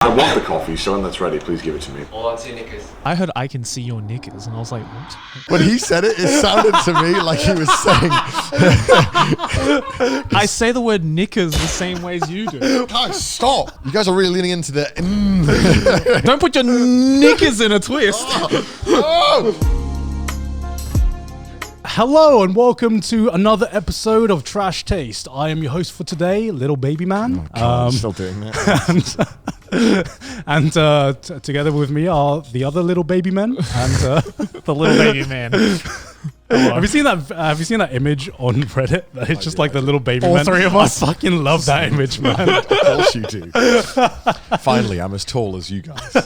I want the coffee, so when that's ready, please give it to me. Hold on to your knickers. I heard I can see your knickers, and I was like, what? When he said it, it sounded to me like he was saying... I say the word knickers the same way as you do. Guys, stop! You guys are really leaning into the... Don't put your knickers in a twist. Oh! Hello and welcome to another episode of Trash Taste. I am your host for today, Little Baby Man. Oh, God, I'm still doing that. And together with me are the other little baby men and The little baby man. Have you seen that image on Reddit? It's just like the little baby All men. three of us. I fucking love that image, man. Of course you do. Finally, I'm as tall as you guys. The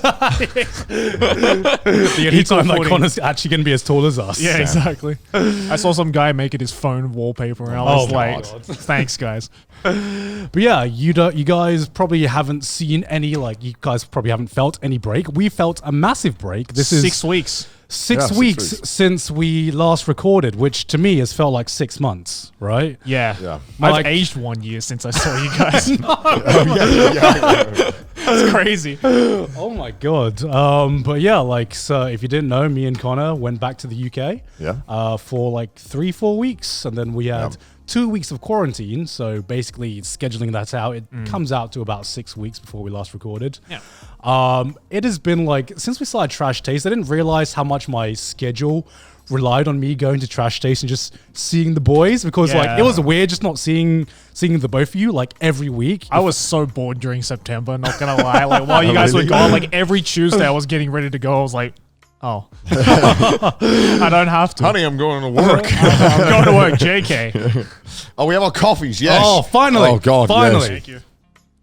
only time that Connor's actually going to be as tall as us. Yeah, exactly. I saw some guy make it his phone wallpaper, and I was like, thanks, guys. But yeah, you guys probably haven't seen any, you guys probably haven't felt any break. We felt a massive break. This is 6 weeks. Six weeks since we last recorded, which to me has felt like 6 months, right? Yeah. I've aged 1 year since I saw you guys. That's crazy. Oh my god. But yeah, so if you didn't know, me and Connor went back to the UK for 3-4 weeks, and then we had 2 weeks of quarantine. So basically scheduling that out, it comes out to about 6 weeks before we last recorded. Yeah. It has been since we started Trash Taste, I didn't realize how much my schedule relied on me going to Trash Taste and just seeing the boys, because it was weird just not seeing the both of you every week. I was so bored during September, not gonna lie. While you guys were gone, every Tuesday I was getting ready to go. I was like, oh, I don't have to. Honey, I'm going to work. I'm going to work, JK. Oh, we have our coffees, yes. Oh, finally. Oh, God, finally. yes. Thank you.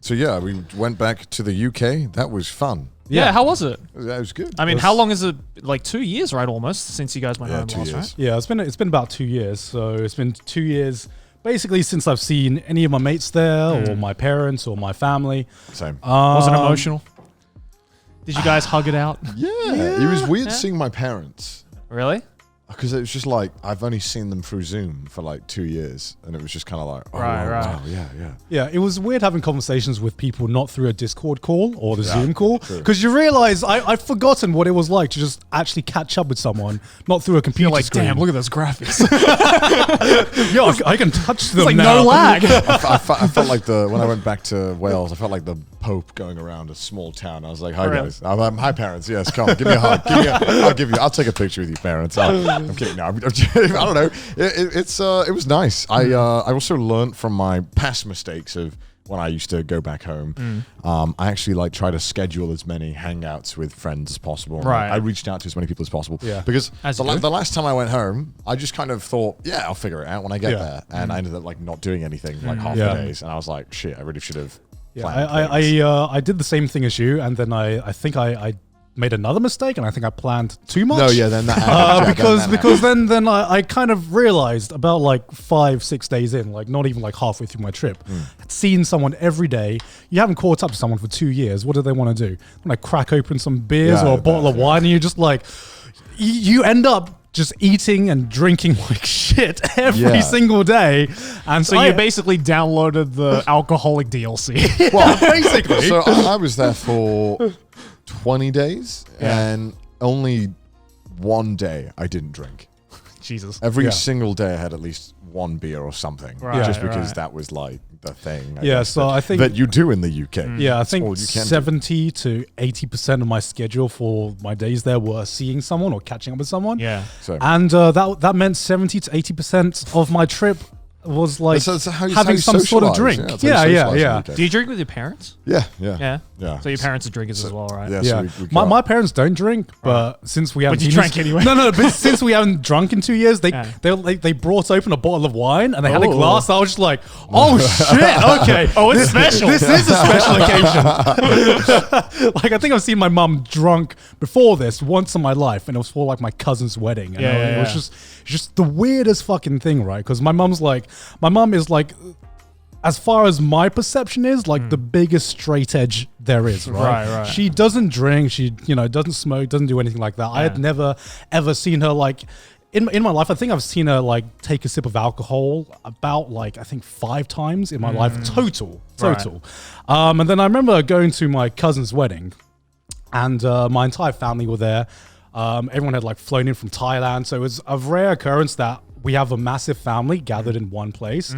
So yeah, we went back to the UK. That was fun. Yeah, how was it? That was good. I mean, how long is it? 2 years, right? Almost since you guys went home 2 last, years. right? Yeah, it's been about 2 years. So it's been 2 years basically since I've seen any of my mates there or my parents or my family. Same. Was it emotional? Did you guys hug it out? Yeah. It was weird seeing my parents. Really? Because it was just I've only seen them through Zoom for 2 years, and it was just kind of right. wow, yeah. Yeah, it was weird having conversations with people not through a Discord call or the Zoom call, because you realize I've forgotten what it was like to just actually catch up with someone, not through a computer You're screen. damn, look at those graphics. Yeah, I can touch them It's now. no lag. I felt like when I went back to Wales, I felt like the Pope going around a small town. I was like, hi guys, hi parents, yes, come, give me a hug, I'll take a picture with you parents. I'm kidding. No, I don't know. It was nice. I also learned from my past mistakes of when I used to go back home. I actually try to schedule as many hangouts with friends as possible. Right. I reached out to as many people as possible. Yeah. Because the last time I went home, I just kind of thought, yeah, I'll figure it out when I get there. And I ended up not doing anything half the days. And I was like, shit, I really should have. Yeah, I did the same thing as you, and then I think I made another mistake, and I think I planned too much. No, yeah, then that happened. because then I kind of realized about 5-6 days in, not even halfway through my trip, I'd seen someone every day. You haven't caught up to someone for 2 years. What do they want to do? When I crack open some beers or a bottle of wine, and you're just you end up just eating and drinking like shit every single day. And So you basically downloaded the alcoholic DLC. Well, basically. So I was there for 20 days, and only one day I didn't drink. Jesus. Every single day I had at least one beer or something, just because that was the thing. So I think that you do in the UK. Yeah, I think 70 to 80% of my schedule for my days there were seeing someone or catching up with someone. Yeah. And that meant 70 to 80% of my trip was having some sort of drink. Yeah. Do you drink with your parents? Yeah. So your parents are drinkers as well, right? Yeah. So my parents don't drink, but since we haven't, you drank anyway. No. But since we haven't drunk in 2 years, they brought open a bottle of wine and they had a glass. I was just like, oh shit, okay. Oh, it's special. This is a special occasion. I think I've seen my mum drunk before this once in my life, and it was for my cousin's wedding. And it was just the weirdest fucking thing, right? Because my mum is as far as my perception is, the biggest straight edge there is, right? She doesn't drink, she doesn't smoke, doesn't do anything like that. I had never ever seen her in my life, I think I've seen her like take a sip of alcohol about like I think 5 times in my life total. And then I remember going to my cousin's wedding, and my entire family were there. Everyone had like flown in from Thailand, so it was a rare occurrence that we have a massive family gathered in one place,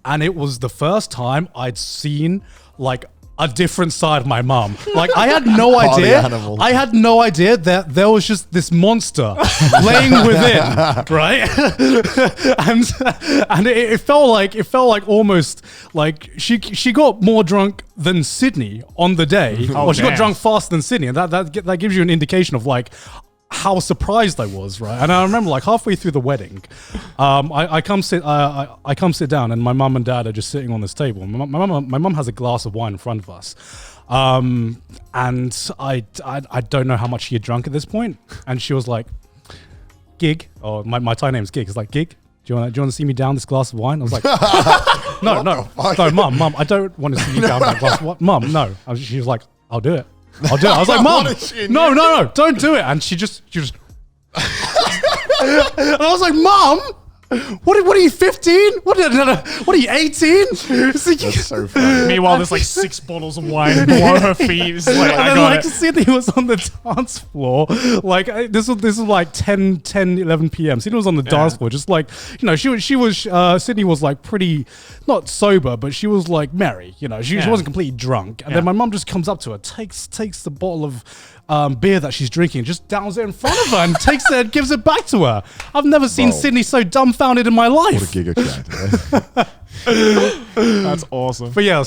and it was the first time I'd seen like a different side of my mum. Like I had no idea. I had no idea that there was just this monster laying within, right? and it felt like almost like she got more drunk than Sydney on the day. Or she got drunk faster than Sydney, and that gives you an indication of like how surprised I was, right? And I remember like halfway through the wedding, I come sit down, and my mum and dad are just sitting on this table. My mum has a glass of wine in front of us, and I don't know how much she had drunk at this point, and she was like, "Gig," or my Thai name's Gig. It's like, "Gig, do you want to see me down this glass of wine?" I was like, "No, mum, I don't want to see you down that glass of wine, mum, no." She was like, "I'll do it. I'll do it." I was like, "Mum, no, don't do it." And she just and I was like, "Mum, what are you, 15? What are you, 18? That's so funny. Meanwhile, there's like 6 bottles of wine below her feet. It's like, I got it. Sydney was on the dance floor. Like this was like 10, 11 p.m. Sydney was on the dance floor, just like, you know, she was Sydney was like pretty, not sober, but she was like merry. You know, she wasn't completely drunk. And then my mum just comes up to her, takes the bottle of beer that she's drinking, just downs it in front of her, and takes it and gives it back to her. I've never seen Sydney so dumbfounded in my life. What a giga cat. That's awesome. But yeah,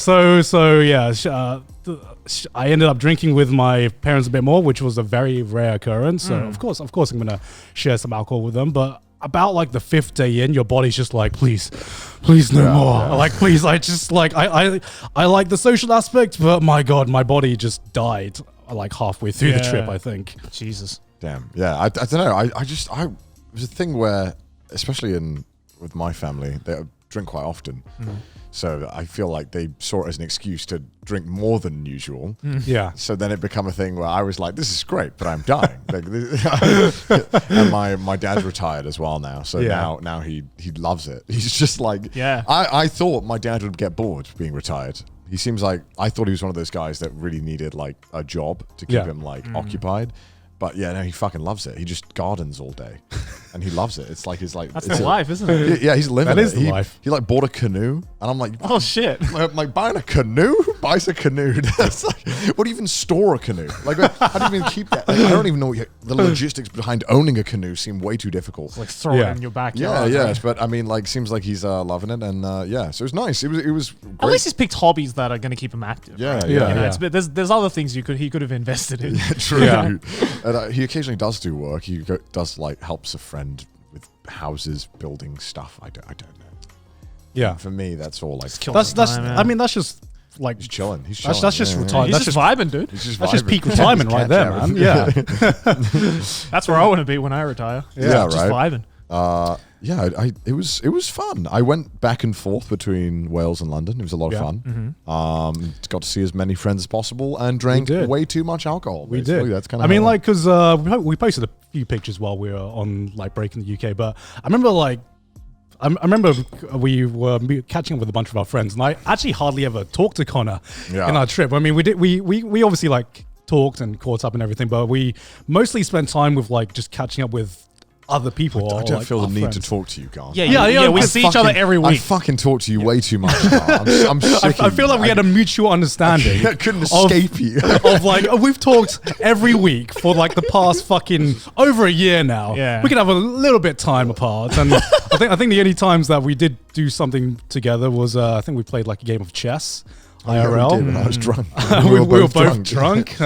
I ended up drinking with my parents a bit more, which was a very rare occurrence. So of course, I'm gonna share some alcohol with them. But about like the 5th day in, your body's just like, please no more. Like, please, I just like I like the social aspect, but my God, my body just died like halfway through the trip, I think. Jesus. Damn. Yeah. I don't know. I it was a thing where, especially with my family, they drink quite often. So I feel like they saw it as an excuse to drink more than usual. Yeah. So then it became a thing where I was like, this is great, but I'm dying. And my dad's retired as well now. So now he loves it. He's just like, I thought my dad would get bored being retired. He seems like, I thought he was one of those guys that really needed like a job to keep him like occupied. But yeah, no, he fucking loves it. He just gardens all day, and he loves it. It's like his like. That's the life, isn't it? Yeah, he's living. That is the life. He like bought a canoe, and I'm like, Oh shit. like buying a canoe? Who buys a canoe? That's like, what do you even store a canoe? Like, how do you even keep that? Like, I don't even know the logistics behind owning a canoe seem way too difficult. Like throw it in your backyard. Yeah, but I mean, like, seems like he's loving it, and so it was nice. It was great. At least he's picked hobbies that are going to keep him active. Yeah, right? yeah. It's, but there's other things he could have invested in. True. Yeah. And, he occasionally does do work. He does like helps a friend with houses, building stuff. I don't know. Yeah. For me, that's all like That's I mean, that's just like he's chilling. He's chilling. that's just retired. He's That's just vibing, dude. He's just That's just vibing. peak retirement right there, man. Yeah. That's where I want to be when I retire. Yeah, Just right. vibing. It was fun. I went back and forth between Wales and London. It was a lot of fun. Got to see as many friends as possible and drank way too much alcohol. We basically. did. That's kind I of mean, like, because we posted a few pictures while we were on like break in the UK, but I remember like. I remember we were catching up with a bunch of our friends, and I actually hardly ever talked to Connor in our trip. I mean, we obviously like talked and caught up and everything, but we mostly spent time with like just catching up with other people. I don't like, feel the our need friends. to talk to you, Garnt. Yeah, we see each other every I week. fucking talk to you way too much. I'm sick. I feel like we had a mutual understanding. I couldn't escape you. Of like, we've talked every week for like the past fucking over a year now. Yeah. We can have a little bit time apart. And I think the only times that we did do something together was I think we played like a game of chess. IRL. We did when I was drunk. we were both drunk.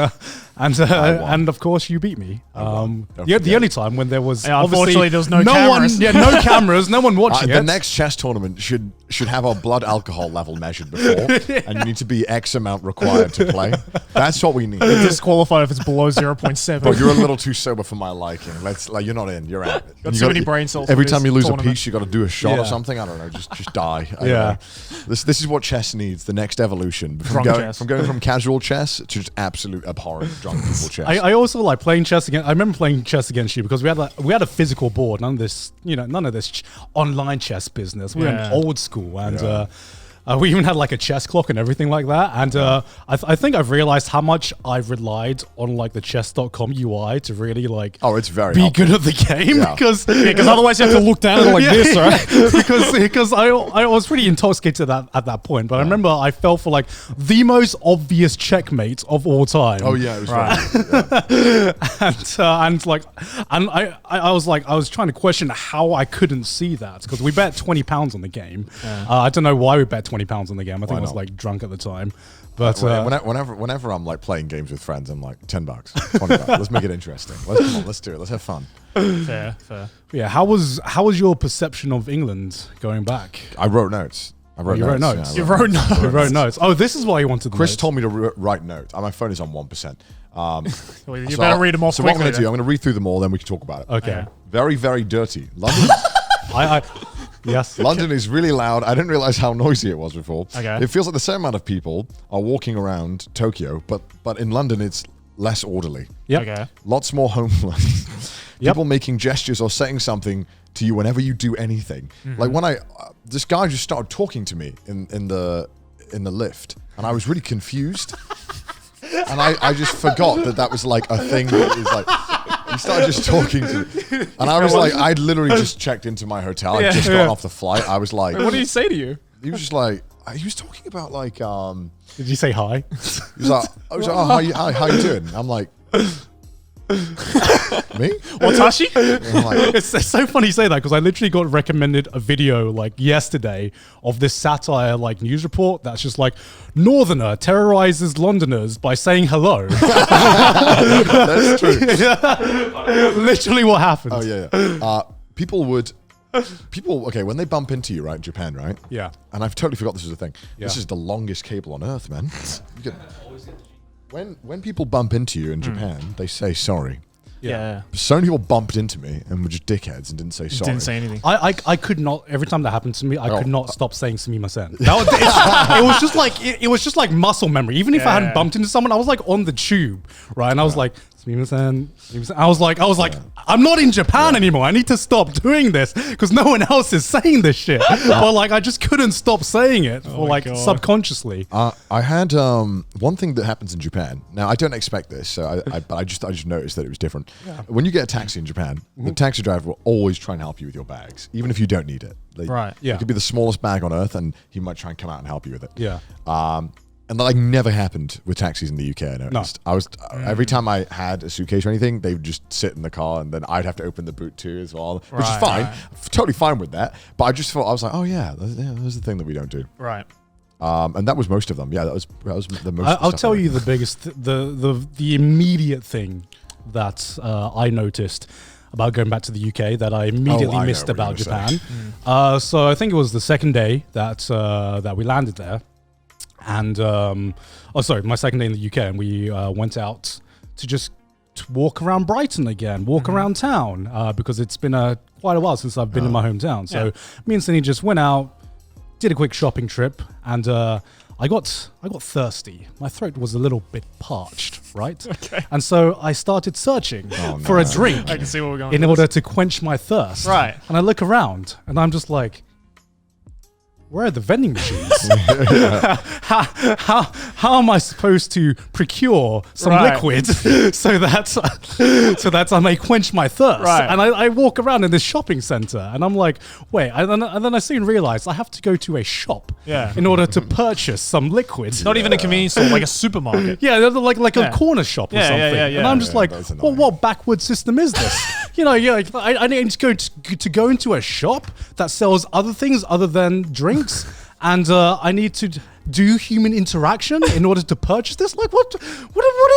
And of course you beat me. The only time when there was unfortunately there was no cameras. cameras. No cameras, no one watching it. The next chess tournament should have our blood alcohol level measured before, and you need to be X amount required to play. That's what we need. Disqualified if it's below 0.7. But you're a little too sober for my liking. You're not in. You're out. Got too many brain cells. Every for time this you lose tournament. a piece, you got to do a shot or Yeah. something. I don't know. Just die. I don't know. This is what chess needs. The next evolution from Drunk going chess. from casual chess to just absolute abhorrent drunk people chess. I also like playing chess against. I remember playing chess against you because we had a physical board. None of this online chess business. We were old school, and we even had like a chess clock and everything like that. And I think I've realized how much I've relied on like the chess.com UI to really like it's very be helpful. good at the game because otherwise you have to look down at it like this, right? because I was pretty intoxicated at that point. But I remember I fell for like the most obvious checkmate of all time. Oh yeah, it was and I was trying to question how I couldn't see that because we bet £20 on the game. I don't know why we bet £20 on the game. I think I was like drunk at the time. But whenever I'm like playing games with friends, I'm like $10, $20. Let's make it interesting. Let's do it. Let's have fun. Fair. Yeah, how was your perception of England going back? I wrote notes. You wrote notes. You wrote notes. You wrote notes. Oh, this is why you wanted. Chris told me to write notes. My phone is on 1%. You better read them all. So what I'm going to do, I'm going to read through them all, then we can talk about it. Okay. Very, very dirty. London. Yes. London is really loud. I didn't realize how noisy it was before. Okay. It feels like the same amount of people are walking around Tokyo, but in London it's less orderly. Yep. Okay. Lots more homeless. People making gestures or saying something to you whenever you do anything. Like when this guy just started talking to me in the lift, and I was really confused. And I just forgot that was like a thing that was like, he started just talking to me. And I was like, I'd literally just checked into my hotel. I'd just gotten off the flight. I was like, What did he say to you? he was just like, he was talking about like, Did you say hi? he was like, oh, how you doing? I'm like, me? Watashi? And I'm like, It's so funny you say that because I literally got recommended a video like yesterday of this satire like news report that's just like Northerner terrorizes Londoners by saying hello. that's true. Literally what happened. Oh yeah. People, okay, when they bump into you, right, in Japan, right? Yeah. And I've totally forgot this was a thing. Yeah. This is the longest cable on earth, man. When people bump into you in Japan, they say sorry. Yeah. So many people bumped into me and were just dickheads and didn't say sorry. Didn't say anything. I could not. Every time that happened to me, I could not stop saying "sumimasen." It was just like muscle memory. Even if I hadn't bumped into someone, I was like on the tube, right, and I was like "sumimasen." I was like, I'm not in Japan anymore. I need to stop doing this because no one else is saying this shit. But like, I just couldn't stop saying it, or like subconsciously. I had one thing that happens in Japan. Now I don't expect this, so I just noticed that it was different. Yeah. When you get a taxi in Japan, the taxi driver will always try and help you with your bags, even if you don't need it. Right. Yeah. It could be the smallest bag on earth, and he might try and come out and help you with it. Yeah. And that like never happened with taxis in the UK. I noticed. No. I was every time I had a suitcase or anything, they would just sit in the car, and then I'd have to open the boot too as well, which is fine. Totally fine with that. But I just thought I was like, oh yeah, that's the thing that we don't do. Right. And that was most of them. Yeah, that was the most. I'll tell you the biggest, the immediate thing that I noticed about going back to the UK that I immediately missed about Japan. So I think it was the second day that we landed there. And my second day in the UK, and we went out to just walk around Brighton again, walk around town, because it's been quite a while since I've been in my hometown. So me and Cindy just went out, did a quick shopping trip, and I got thirsty. My throat was a little bit parched, right? Okay. And so I started searching for a drink I can see where we're going in order to quench my thirst. Right. And I look around, and I'm just like, where are the vending machines? how am I supposed to procure some liquid so that I may quench my thirst? Right. And I walk around in this shopping center, and I'm like, wait. And then I soon realize I have to go to a shop in order to purchase some liquid. Not even a convenience store, like a supermarket. Yeah, like a corner shop or something. And I'm just like, well, what backward system is this? I need to go into a shop that sells other things other than drinks, and I need to do human interaction in order to purchase this. Like, what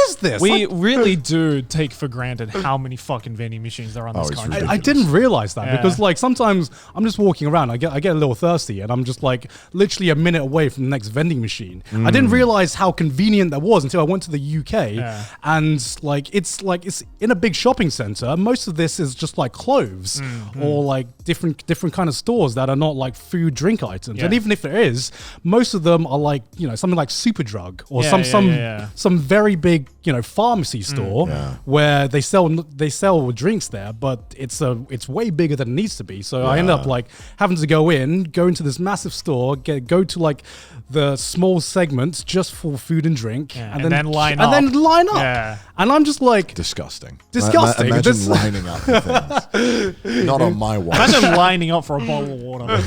is this? We really do take for granted how many fucking vending machines there are on this country. I didn't realize that because like sometimes I'm just walking around, I get a little thirsty, and I'm just like literally a minute away from the next vending machine. I didn't realize how convenient that was until I went to the UK, and like it's in a big shopping center. Most of this is just like clothes or like different kind of stores that are not like food drink items. And even if there is, most of them are are like, something like Superdrug or Yeah, some very big, pharmacy store where they sell drinks there, but it's way bigger than it needs to be. So I end up like having to go into this massive store, go to like the small segments just for food and drink, and then line up. And then line up. Yeah. And I'm just like, Disgusting. Disgusting. Imagine lining up for things. Not on my watch. Imagine lining up for a bottle of water.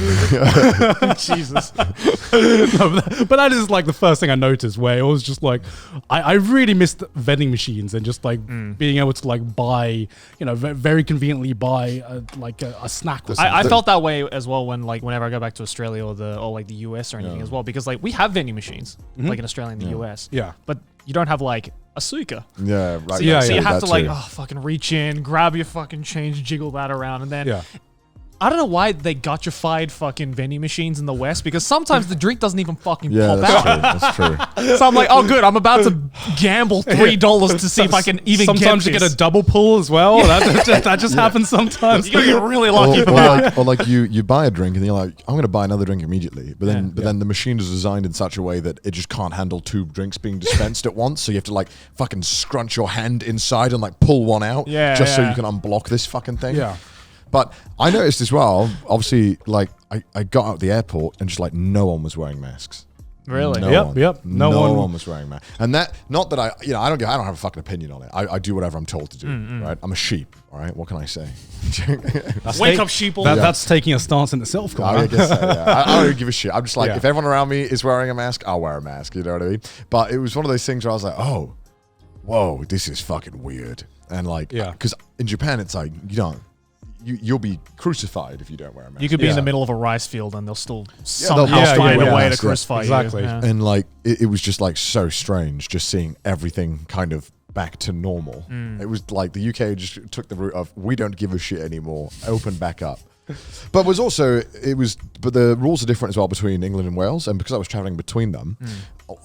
Jesus. No, but that is like the first thing I noticed, where it was just like, I really missed vending machines and just like being able to like buy, very conveniently buy a snack or something. I felt that way as well whenever I go back to Australia or the US or anything as well, because like we have vending machines like in Australia and the US. Yeah. But you don't have like a suiker. Yeah, right. So you have to that like too. fucking reach in, grab your fucking change, jiggle that around, and then Yeah. I don't know why they gotcha-fied fucking vending machines in the West, because sometimes the drink doesn't even fucking Yeah, pop out. that's true. So I'm like, oh good, I'm about to gamble $3 to see if I can even sometimes get you this. get a double pull as well. That just happens sometimes. You gotta get really lucky for that. Or like you buy a drink and you're like, I'm going to buy another drink immediately. But then the machine is designed in such a way that it just can't handle 2 drinks being dispensed at once. So you have to like fucking scrunch your hand inside and like pull one out so you can unblock this fucking thing. Yeah. But I noticed as well, obviously, like I got out the airport and just like no one was wearing masks. Really? Yep. No one was wearing masks. And that, not that I don't have a fucking opinion on it. I do whatever I'm told to do, right? I'm a sheep, all right? What can I say? Wake up, sheeple. That's taking a stance in itself, I guess so, yeah. I don't give a shit. I'm just like, Yeah. if everyone around me is wearing a mask, I'll wear a mask. You know what I mean? But it was one of those things where I was like, oh, whoa, this is fucking weird. And like, because in Japan, it's like, you'll be crucified if you don't wear a mask. You could be in the middle of a rice field and they'll still somehow find a way to crucify you. Exactly. Yeah. And like, it was just like so strange just seeing everything kind of back to normal. It was like the UK just took the route of, we don't give a shit anymore, open back up. But the rules are different as well between England and Wales. And because I was traveling between them,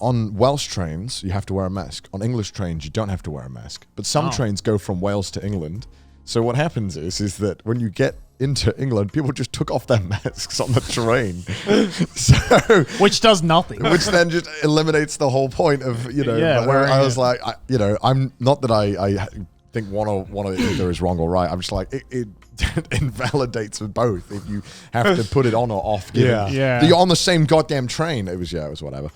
on Welsh trains, you have to wear a mask. On English trains, you don't have to wear a mask. But some trains go from Wales to England. So what happens is that when you get into England, people just took off their masks on the train. Which does nothing. Which then just eliminates the whole point of, I was like, I'm not that I think one or either is wrong or right. I'm just like, it invalidates both if you have to put it on or off. Given that you're on the same goddamn train. It was whatever.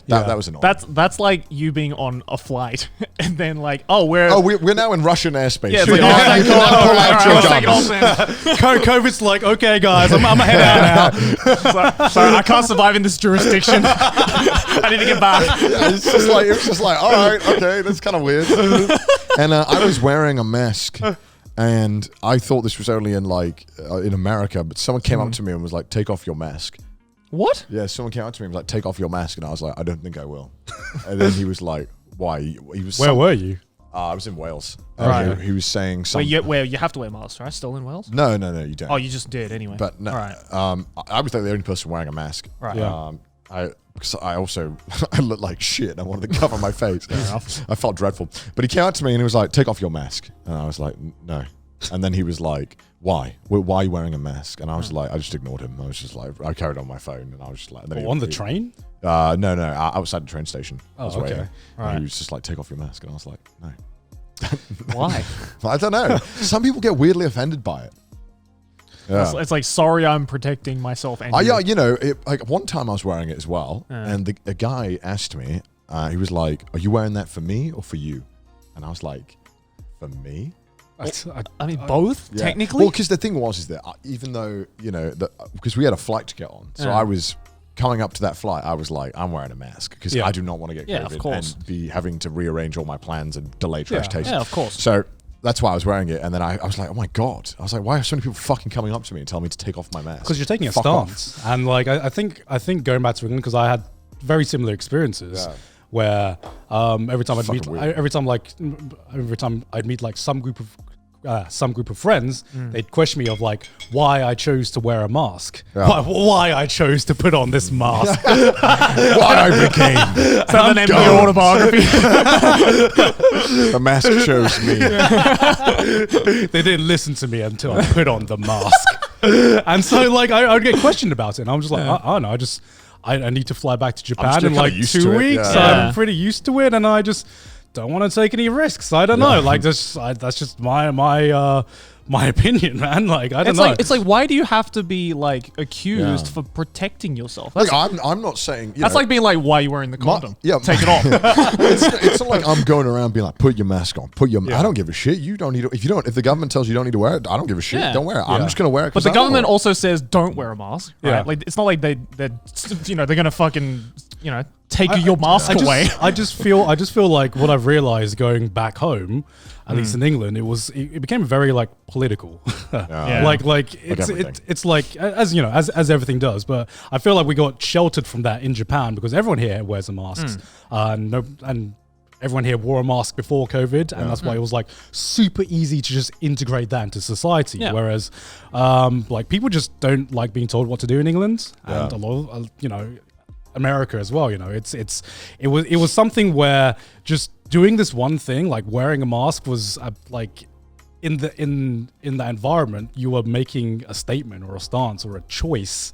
That was annoying. That's like you being on a flight and then like, we're now in Russian airspace. Yeah, it's like, thank God. COVID's like, okay, guys, I'm gonna head out now. Sorry, I can't survive in this jurisdiction. I need to get back. It was just like, all right, okay, that's kind of weird. And I was wearing a mask. And I thought this was only in in America, but someone came up to me and was like, take off your mask. What? Yeah, someone came up to me and was like, take off your mask. And I was like, I don't think I will. And then he was like, why? Where were you? I was in Wales. Right. He was saying something. Where you have to wear masks, right? Still in Wales? No, you don't. Oh, you just did anyway. But no. Right. I was like the only person wearing a mask. Right. Yeah. Because I also I looked like shit and I wanted to cover my face. Fair enough. I felt dreadful. But he came out to me and he was like, take off your mask. And I was like, no. And then he was like, why? Why are you wearing a mask? And I was like, I just ignored him. I was just like, I carried on my phone and I was just like... On the train? No, outside the train station. I was waiting. Okay. And he was just like, take off your mask. And I was like, no. Why? I don't know. Some people get weirdly offended by it. Yeah. It's like, sorry, I'm protecting myself. And you. Like one time I was wearing it as well. And a guy asked me, he was like, are you wearing that for me or for you? And I was like, for me? I mean, both, Yeah. technically? Well, because the thing was that even though, because we had a flight to get on. So I was coming up to that flight, I was like, I'm wearing a mask because I do not want to get COVID of course. and be having to rearrange all my plans and delay trash taste. Yeah, of course. So that's why I was wearing it. And then I was like, oh my God. I was like, why are so many people fucking coming up to me and telling me to take off my mask? Because you're taking a Fuck stance. off. And like, I think going back to England, because I had very similar experiences. Yeah. Where every time Fucking weird. every time I'd meet like some group of friends, they'd question me of like why I chose to wear a mask, why I chose to put on this mask, Why I became. So the name of your autobiography. The mask chose me. They didn't listen to me until I put on the mask, and so like I would get questioned about it, and I'm just like I don't know, I need to fly back to Japan still in kinda like used 2 to it, weeks. yeah. I'm pretty used to it, and I just don't want to take any risks. I don't know. Like that's just my opinion, man. Like I don't know. It's like why do you have to be like accused for protecting yourself? Like I'm not saying That's like being like, why are you wearing the condom? Take it off. it's not like I'm going around being like, put your mask on, I don't give a shit. You don't need to. If the government tells you don't need to wear it, I don't give a shit. Yeah. Don't wear it. I'm just gonna wear it. But the government also says don't wear a mask, right? Yeah. Like it's not like they're gonna fucking take your mask away. I just feel like what I've realized going back home, at least in England, it became very like political. Yeah. Like it's like as everything does. But I feel like we got sheltered from that in Japan because everyone here wears a mask. And everyone here wore a mask before COVID, and that's why it was like super easy to just integrate that into society. Yeah. Whereas like people just don't like being told what to do in England, and a lot of America as well. It was something where just doing this one thing, like wearing a mask, was like in that environment, you were making a statement or a stance or a choice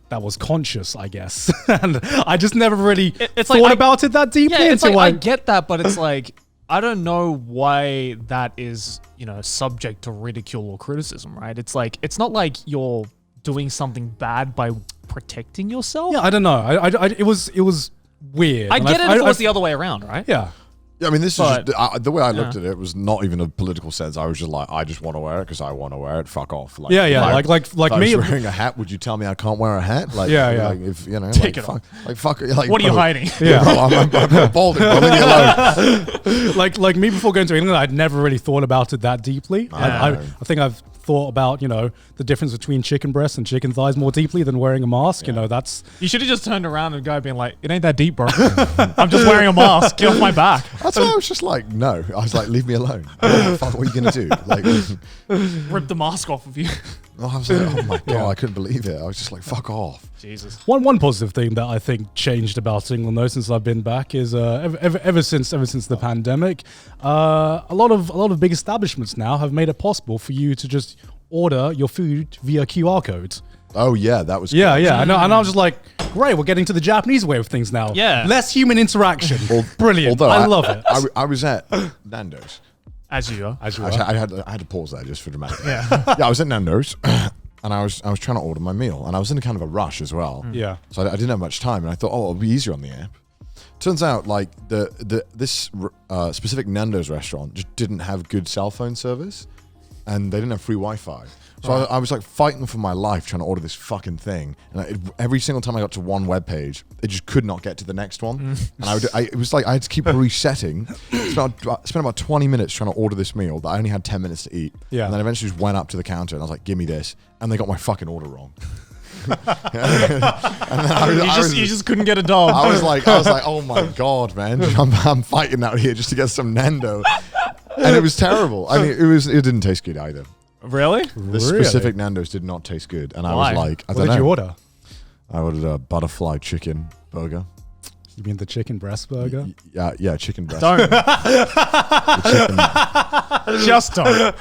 that was conscious, I guess. And I just never really thought about it that deeply. Yeah, it's like, I get that, but it's like I don't know why that is subject to ridicule or criticism, right? It's like it's not like you're doing something bad by protecting yourself. Yeah, I don't know. It was weird. I get it if it was the other way around, right? Yeah. Yeah, I mean, this is just, the way I looked at it was not even a political sense. I was just like, I just want to wear it because I want to wear it. Fuck off. Like, Like if I me was wearing a hat, would you tell me I can't wear a hat? Like, Like if Take it off. Fuck. Like, What are you hiding? Yeah, I'm balding. Bro, leave me alone. like me before going to England, I'd never really thought about it that deeply. I think I've thought about the difference between chicken breasts and chicken thighs more deeply than wearing a mask. That's You should have just turned around and go being like, it ain't that deep, bro. I'm just wearing a mask. Get off my back. That's why I was just like, no. I was like, leave me alone. What are you gonna do? Like, Rip the mask off of you. I was like, oh my god, I couldn't believe it. I was just like, fuck off. Jesus. One positive thing that I think changed about England though since I've been back is ever since the pandemic, a lot of big establishments now have made it possible for you to just order your food via QR code. Oh yeah, that was Yeah. I know, and I was just like, great, we're getting to the Japanese way of things now. Yeah. Less human interaction. Brilliant. Although I love it. I was at Nando's. As you are. I had to pause there just for dramatic. Yeah, I was at Nando's and I was trying to order my meal, and I was in a kind of a rush as well. Yeah. So I didn't have much time, and I thought, it'll be easier on the app. Turns out, like this specific Nando's restaurant just didn't have good cell phone service, and they didn't have free Wi-Fi. So I was like fighting for my life trying to order this fucking thing, and every single time I got to one web page, it just could not get to the next one, and it was like I had to keep resetting. Spent about 20 minutes trying to order this meal that I only had 10 minutes to eat. Yeah. And then eventually just went up to the counter and I was like, "Give me this," and they got my fucking order wrong. You just couldn't get a dog. I was like, oh my god, man, I'm fighting out here just to get some Nando, and it was terrible. I mean, it didn't taste good either. Really? This specific Nando's did not taste good, and I Why? was like, I What don't know. did you order? I ordered a butterfly chicken burger. You mean the chicken breast burger? Yeah, chicken breast. Don't. Chicken. Just don't.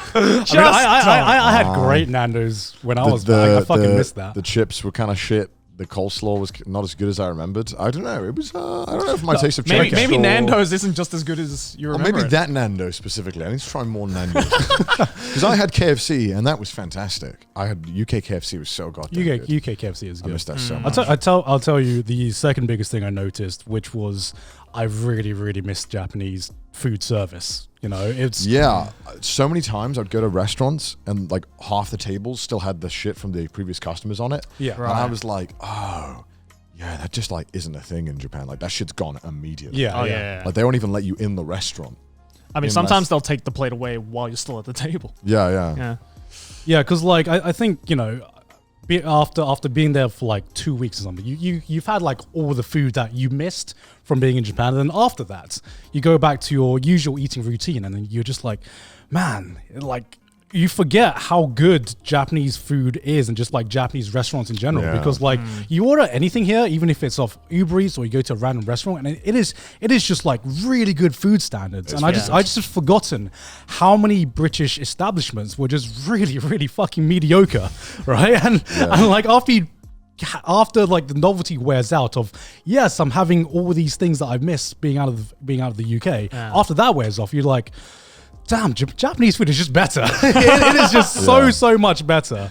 Just I had great Nando's when I was back. I fucking missed that. The chips were kind of shit. The coleslaw was not as good as I remembered. I don't know. It was. I don't know if my taste of chicken. Maybe Nando's isn't just as good as you remember. Maybe that Nando's specifically. I need to try more Nando's because I had KFC and that was fantastic. I had UK KFC was so goddamn good. UK KFC is I good. missed that so much. I'll tell you the second biggest thing I noticed, which was I really, really missed Japanese food service. It's so many times I'd go to restaurants and like half the tables still had the shit from the previous customers on it. Yeah. And I was like, oh, yeah, that just like isn't a thing in Japan. Like that shit's gone immediately. Yeah. Oh, yeah. Like they won't even let you in the restaurant. I mean, sometimes they'll take the plate away while you're still at the table. Yeah. Yeah, because like I think after being there for like 2 weeks or something, you've had like all the food that you missed from being in Japan, and then after that, you go back to your usual eating routine, and then you're just like, man, like you forget how good Japanese food is, and just like Japanese restaurants in general, because like you order anything here, even if it's off Uber Eats or you go to a random restaurant, and it is just like really good food standards. And I just have forgotten how many British establishments were just really, really fucking mediocre, right? And like after you after like the novelty wears out of, yes, I'm having all these things that I've missed being out of the UK. Yeah. After that wears off, you're like, damn, Japanese food is just better. it is just so much better.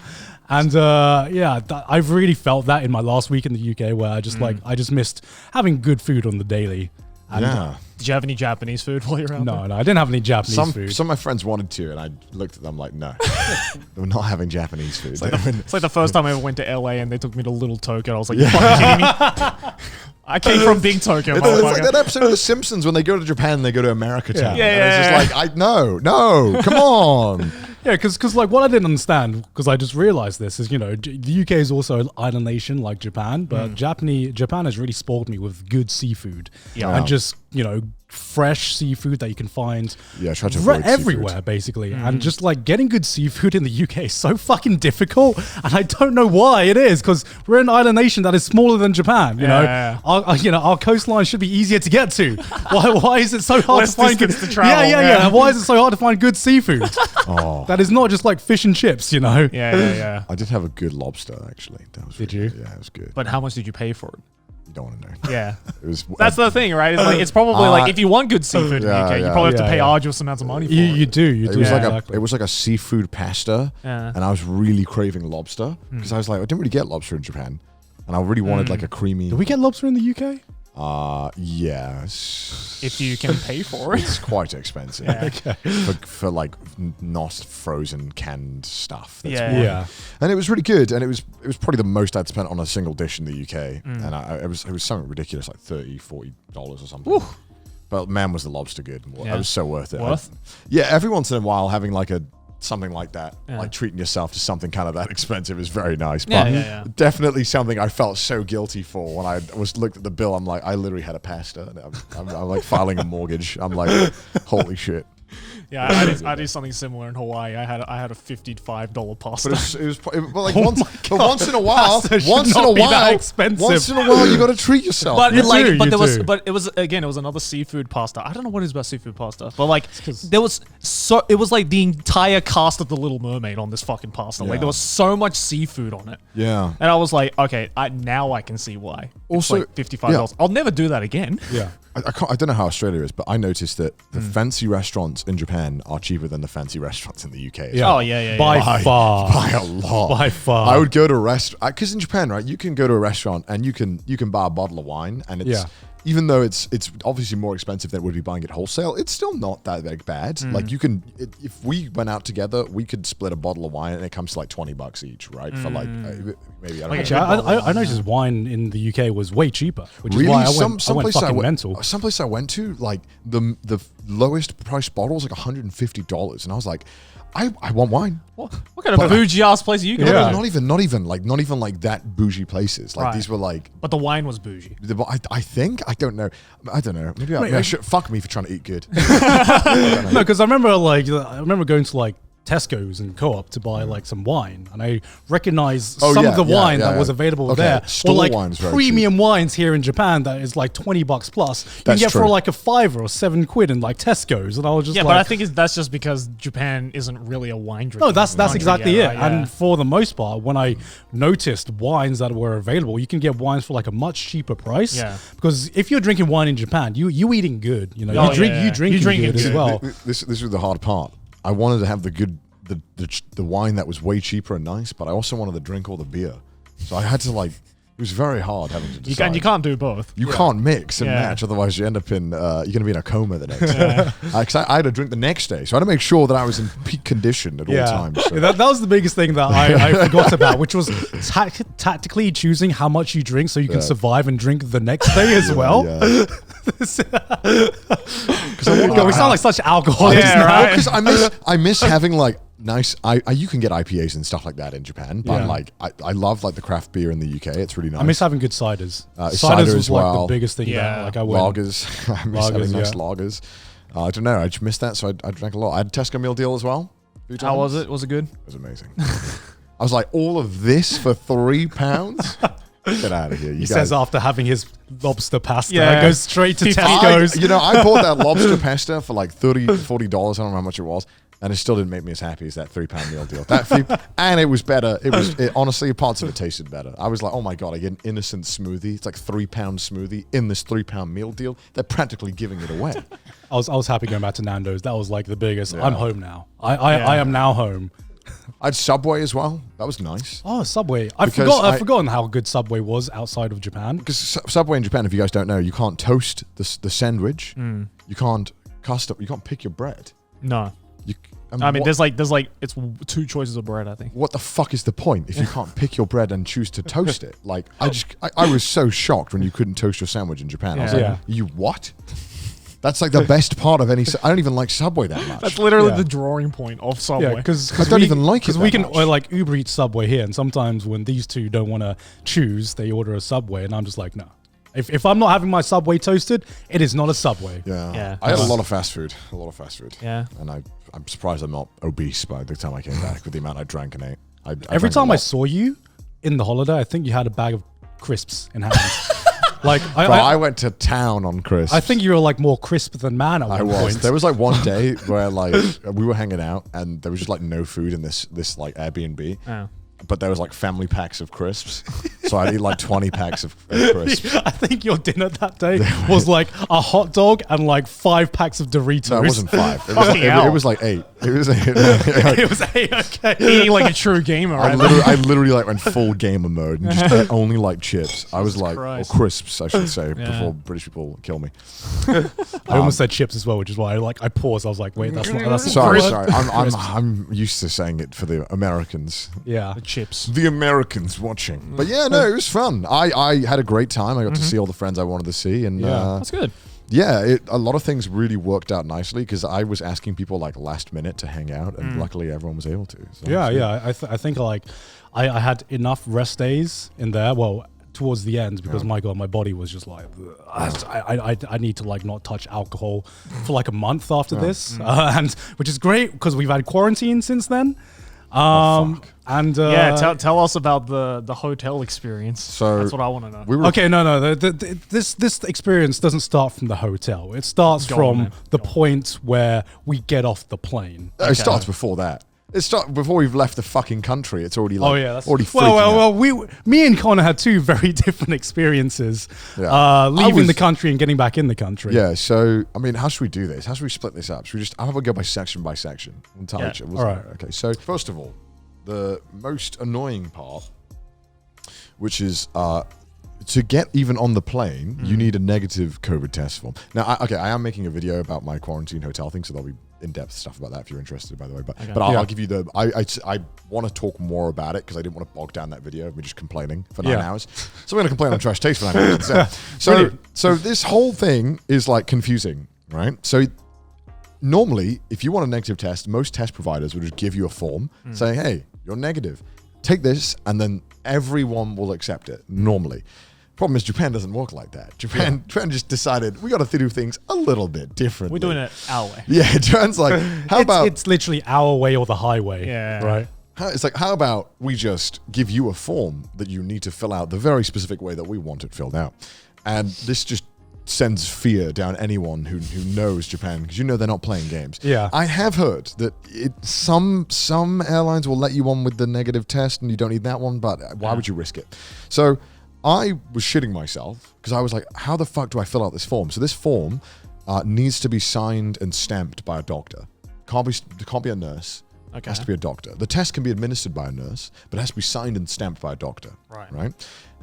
And I've really felt that in my last week in the UK, where I just missed having good food on the daily. And Did you have any Japanese food while you're out no, there? I didn't have any Japanese food. Some of my friends wanted to, and I looked at them like, no, we're not having Japanese food. It's like the first time I ever went to LA and they took me to Little Tokyo. I was like, you fucking kidding me? I came from Big Tokyo, It's like motherfucker. that episode of The Simpsons when they go to Japan, they go to America town. Yeah, And it's just like, no, come on. Yeah, because like what I didn't understand, because I just realized this, is, the UK is also an island nation like Japan, but Japan has really spoiled me with good seafood. Yeah. And just, fresh seafood that you can find Try to avoid everywhere, seafood. basically. And just like getting good seafood in the UK is so fucking difficult. And I don't know why it is, because we're an island nation that is smaller than Japan. Our coastline should be easier to get to. Why is it so hard Less to find good? distance to travel, Yeah. Why is it so hard to find good seafood? Oh, That is not just like fish and chips, Yeah. I did have a good lobster, actually. That was Did really you? good. Yeah, it was good. But how much did you pay for it? You don't want to know. Yeah. It was. That's the thing, right? It's probably like if you want good seafood in the Yeah, UK, you yeah. probably have to Yeah, pay yeah. arduous amounts of money for You it. do. It was exactly. it was like a seafood pasta, Yeah. and I was really craving lobster because I was like, I didn't really get lobster in Japan, and I really wanted like a creamy. Do we get lobster in the UK? Yes. If you can pay for it. It's quite expensive. Yeah. For like not frozen canned stuff. That's Yeah. why. Yeah. And it was really good, and it was probably the most I'd spent on a single dish in the UK, and it was something ridiculous, like $30-40 or something. Woo. But man, was the lobster good? Yeah. It was so worth it. Worth? Yeah, every once in a while having like something like that, Yeah. like treating yourself to something kind of that expensive is very nice. Yeah, But yeah. definitely something I felt so guilty for when I looked at the bill. I'm like, I literally had a pasta. And I'm like filing a mortgage. I'm like, holy shit. Yeah, I did something similar in Hawaii. I had a $55 pasta. But it was like once in a while, Pasta should not be that expensive. once in a while, you got to treat yourself. But You do, but you there was do. but it was another seafood pasta. I don't know what it is about seafood pasta, but like it was like the entire cast of The Little Mermaid on this fucking pasta. Yeah. Like there was so much seafood on it. Yeah. And I was like, okay, now I can see why. Also- it's like $55. I'll never do that again. Yeah. I don't know how Australia is, but I noticed that the fancy restaurants in Japan are cheaper than the fancy restaurants in the UK. as Yeah. well. Oh yeah. By far. By a lot. By far. I would go to a restaurant because in Japan, right, you can go to a restaurant and you can buy a bottle of wine, and it's even though it's obviously more expensive than it would be buying it wholesale, it's still not that bad. Like you can, if we went out together, we could split a bottle of wine and it comes to like $20 each, right? For like maybe I don't know. Actually, I noticed wine in the UK was way cheaper, which is Really, why I went fucking mental. Some place I went to, like the lowest price bottle was like $150, and I was like, I want wine. What kind of bougie ass place are you going? Yeah. Not even like that bougie places. Like Right. these were like. But the wine was bougie. I think I don't know. Maybe I should fuck me for trying to eat good. No, because I remember going to like Tesco's and Co-op to buy like some wine, and I recognized some of the wine that was available Okay, there, store or like wine's very premium wines here in Japan that is like $20 plus. You can That's get for true. like a £5 or £7 in like Tesco's, and I was just Yeah, like, but I think that's just because Japan isn't really a wine drinking. no, that's country exactly yet, it. right? Yeah. And for the most part, when I noticed wines that were available, you can get wines for like a much cheaper price. Yeah. Because if you're drinking wine in Japan, you eating good. You know, Oh, you drinking good as good. well. This is the hard part. I wanted to have the wine that was way cheaper and nice, but I also wanted to drink all the beer. So I had to like. It was very hard having to decide. You can't do both. You can't mix and Yeah. match, otherwise you end up in you're going to be in a coma the next day. Because I had to drink the next day, so I had to make sure that I was in peak condition at all times. So. That was the biggest thing that I forgot about, which was tactically choosing how much you drink so you can survive and drink the next day as well. Yeah. God, we sound like such alcoholics Yeah, now. right. Because I miss having like nice. You can get IPAs and stuff like that in Japan, but Yeah. like I love like the craft beer in the UK. It's really nice. I miss having good ciders. Cider Ciders was as like well. the biggest thing. Yeah. That, like I went. lagers. I miss having Lagers, nice yeah. lagers. I don't know. I just missed that, so I drank a lot. I had a Tesco meal deal as well. How was it? Was it good? It was amazing. I was like, all of this for £3? Get out of here. You He guys. says after having his lobster pasta, Yeah. goes straight to Tesco's. I bought that lobster pasta for like $30, $40. I don't know how much it was. And it still didn't make me as happy as that £3 meal deal. And it was better. Honestly, parts of it tasted better. I was like, oh my God, I get an innocent smoothie. It's like £3 smoothie in this £3 meal deal. They're practically giving it away. I was happy going back to Nando's. That was like the biggest. I'm home now. I am now home. I had Subway as well. That was nice. Oh, Subway. I've forgotten how good Subway was outside of Japan. Because Subway in Japan, if you guys don't know, you can't toast the sandwich. You can't you can't pick your bread. No. There's it's 2 choices of bread, I think. What the fuck is the point if you can't pick your bread and choose to toast it? Like, I was so shocked when you couldn't toast your sandwich in Japan. I was like, you what? That's like the best part of any. I don't even like Subway that much. That's literally the drawing point of Subway. Yeah, because I don't even like it. Because we can like Uber Eats Subway here, and sometimes when these two don't want to choose, they order a Subway, and I'm just like, no. If I'm not having my Subway toasted, it is not a Subway. Yeah. I had a lot of fast food. Yeah. And I'm surprised I'm not obese by the time I came back with the amount I drank and ate. Every time I saw you in the holiday, I think you had a bag of crisps in hand. Like I went to town on crisps. I think you were like more crisp than man at one point. There was like one day where like we were hanging out and there was just like no food in this like Airbnb. Oh. But there was like family packs of crisps. So I'd eat like 20 packs of crisps. I think your dinner that day was like a hot dog and like 5 packs of Doritos. No, it wasn't 5. It was like 8. It was 8. It was 8, okay. Eating like a true gamer, right? I literally like went full gamer mode and just ate only like chips. I was like, or crisps, I should say, before British people kill me. I almost said chips as well, which is why I paused. I was like, wait, that's sorry. I'm used to saying it for the Americans. Yeah. Chips. The Americans watching. But yeah, no, it was fun. I had a great time. I got to see all the friends I wanted to see. And That's good. Yeah, a lot of things really worked out nicely because I was asking people like last minute to hang out, and luckily everyone was able to. So I think like I had enough rest days in there. Well, towards the end, because my God, my body was just like, I need to like not touch alcohol for like a month after this, and which is great because we've had quarantine since then. And tell us about the hotel experience. So that's what I want to know. No. This experience doesn't start from the hotel. It starts from the point where we get off the plane. It starts before that. It starts before we've left the fucking country. It's already like already freaking out. Well, me and Connor had 2 very different experiences. Leaving the country and getting back in the country. Yeah. So I mean, how should we do this? How should we split this up? Should we just? How about we go by section and tell each other? All right. Okay. So first of all, the most annoying part, which is to get even on the plane, you need a negative COVID test form. Now, I am making a video about my quarantine hotel thing, so there'll be in-depth stuff about that if you're interested, by the way. But I'll give you the. I want to talk more about it because I didn't want to bog down that video of me just complaining for 9 hours. So I'm going to complain on Trash Taste for 9 hours instead. So this whole thing is like confusing, right? So normally, if you want a negative test, most test providers will just give you a form saying, "Hey, you're negative. Take this," and then everyone will accept it. Normally. Problem is, Japan doesn't work like that. Japan just decided we got to do things a little bit differently. We're doing it our way. Yeah, Japan's like, it's literally our way or the highway. Yeah. Right. It's like, how about we just give you a form that you need to fill out the very specific way that we want it filled out, and this just sends fear down anyone who knows Japan because they're not playing games. Yeah, I have heard that some airlines will let you on with the negative test and you don't need that one, but why would you risk it? So I was shitting myself because I was like, how the fuck do I fill out this form? So this form needs to be signed and stamped by a doctor. Can't be a nurse. It has to be a doctor. The test can be administered by a nurse, but it has to be signed and stamped by a doctor. Right?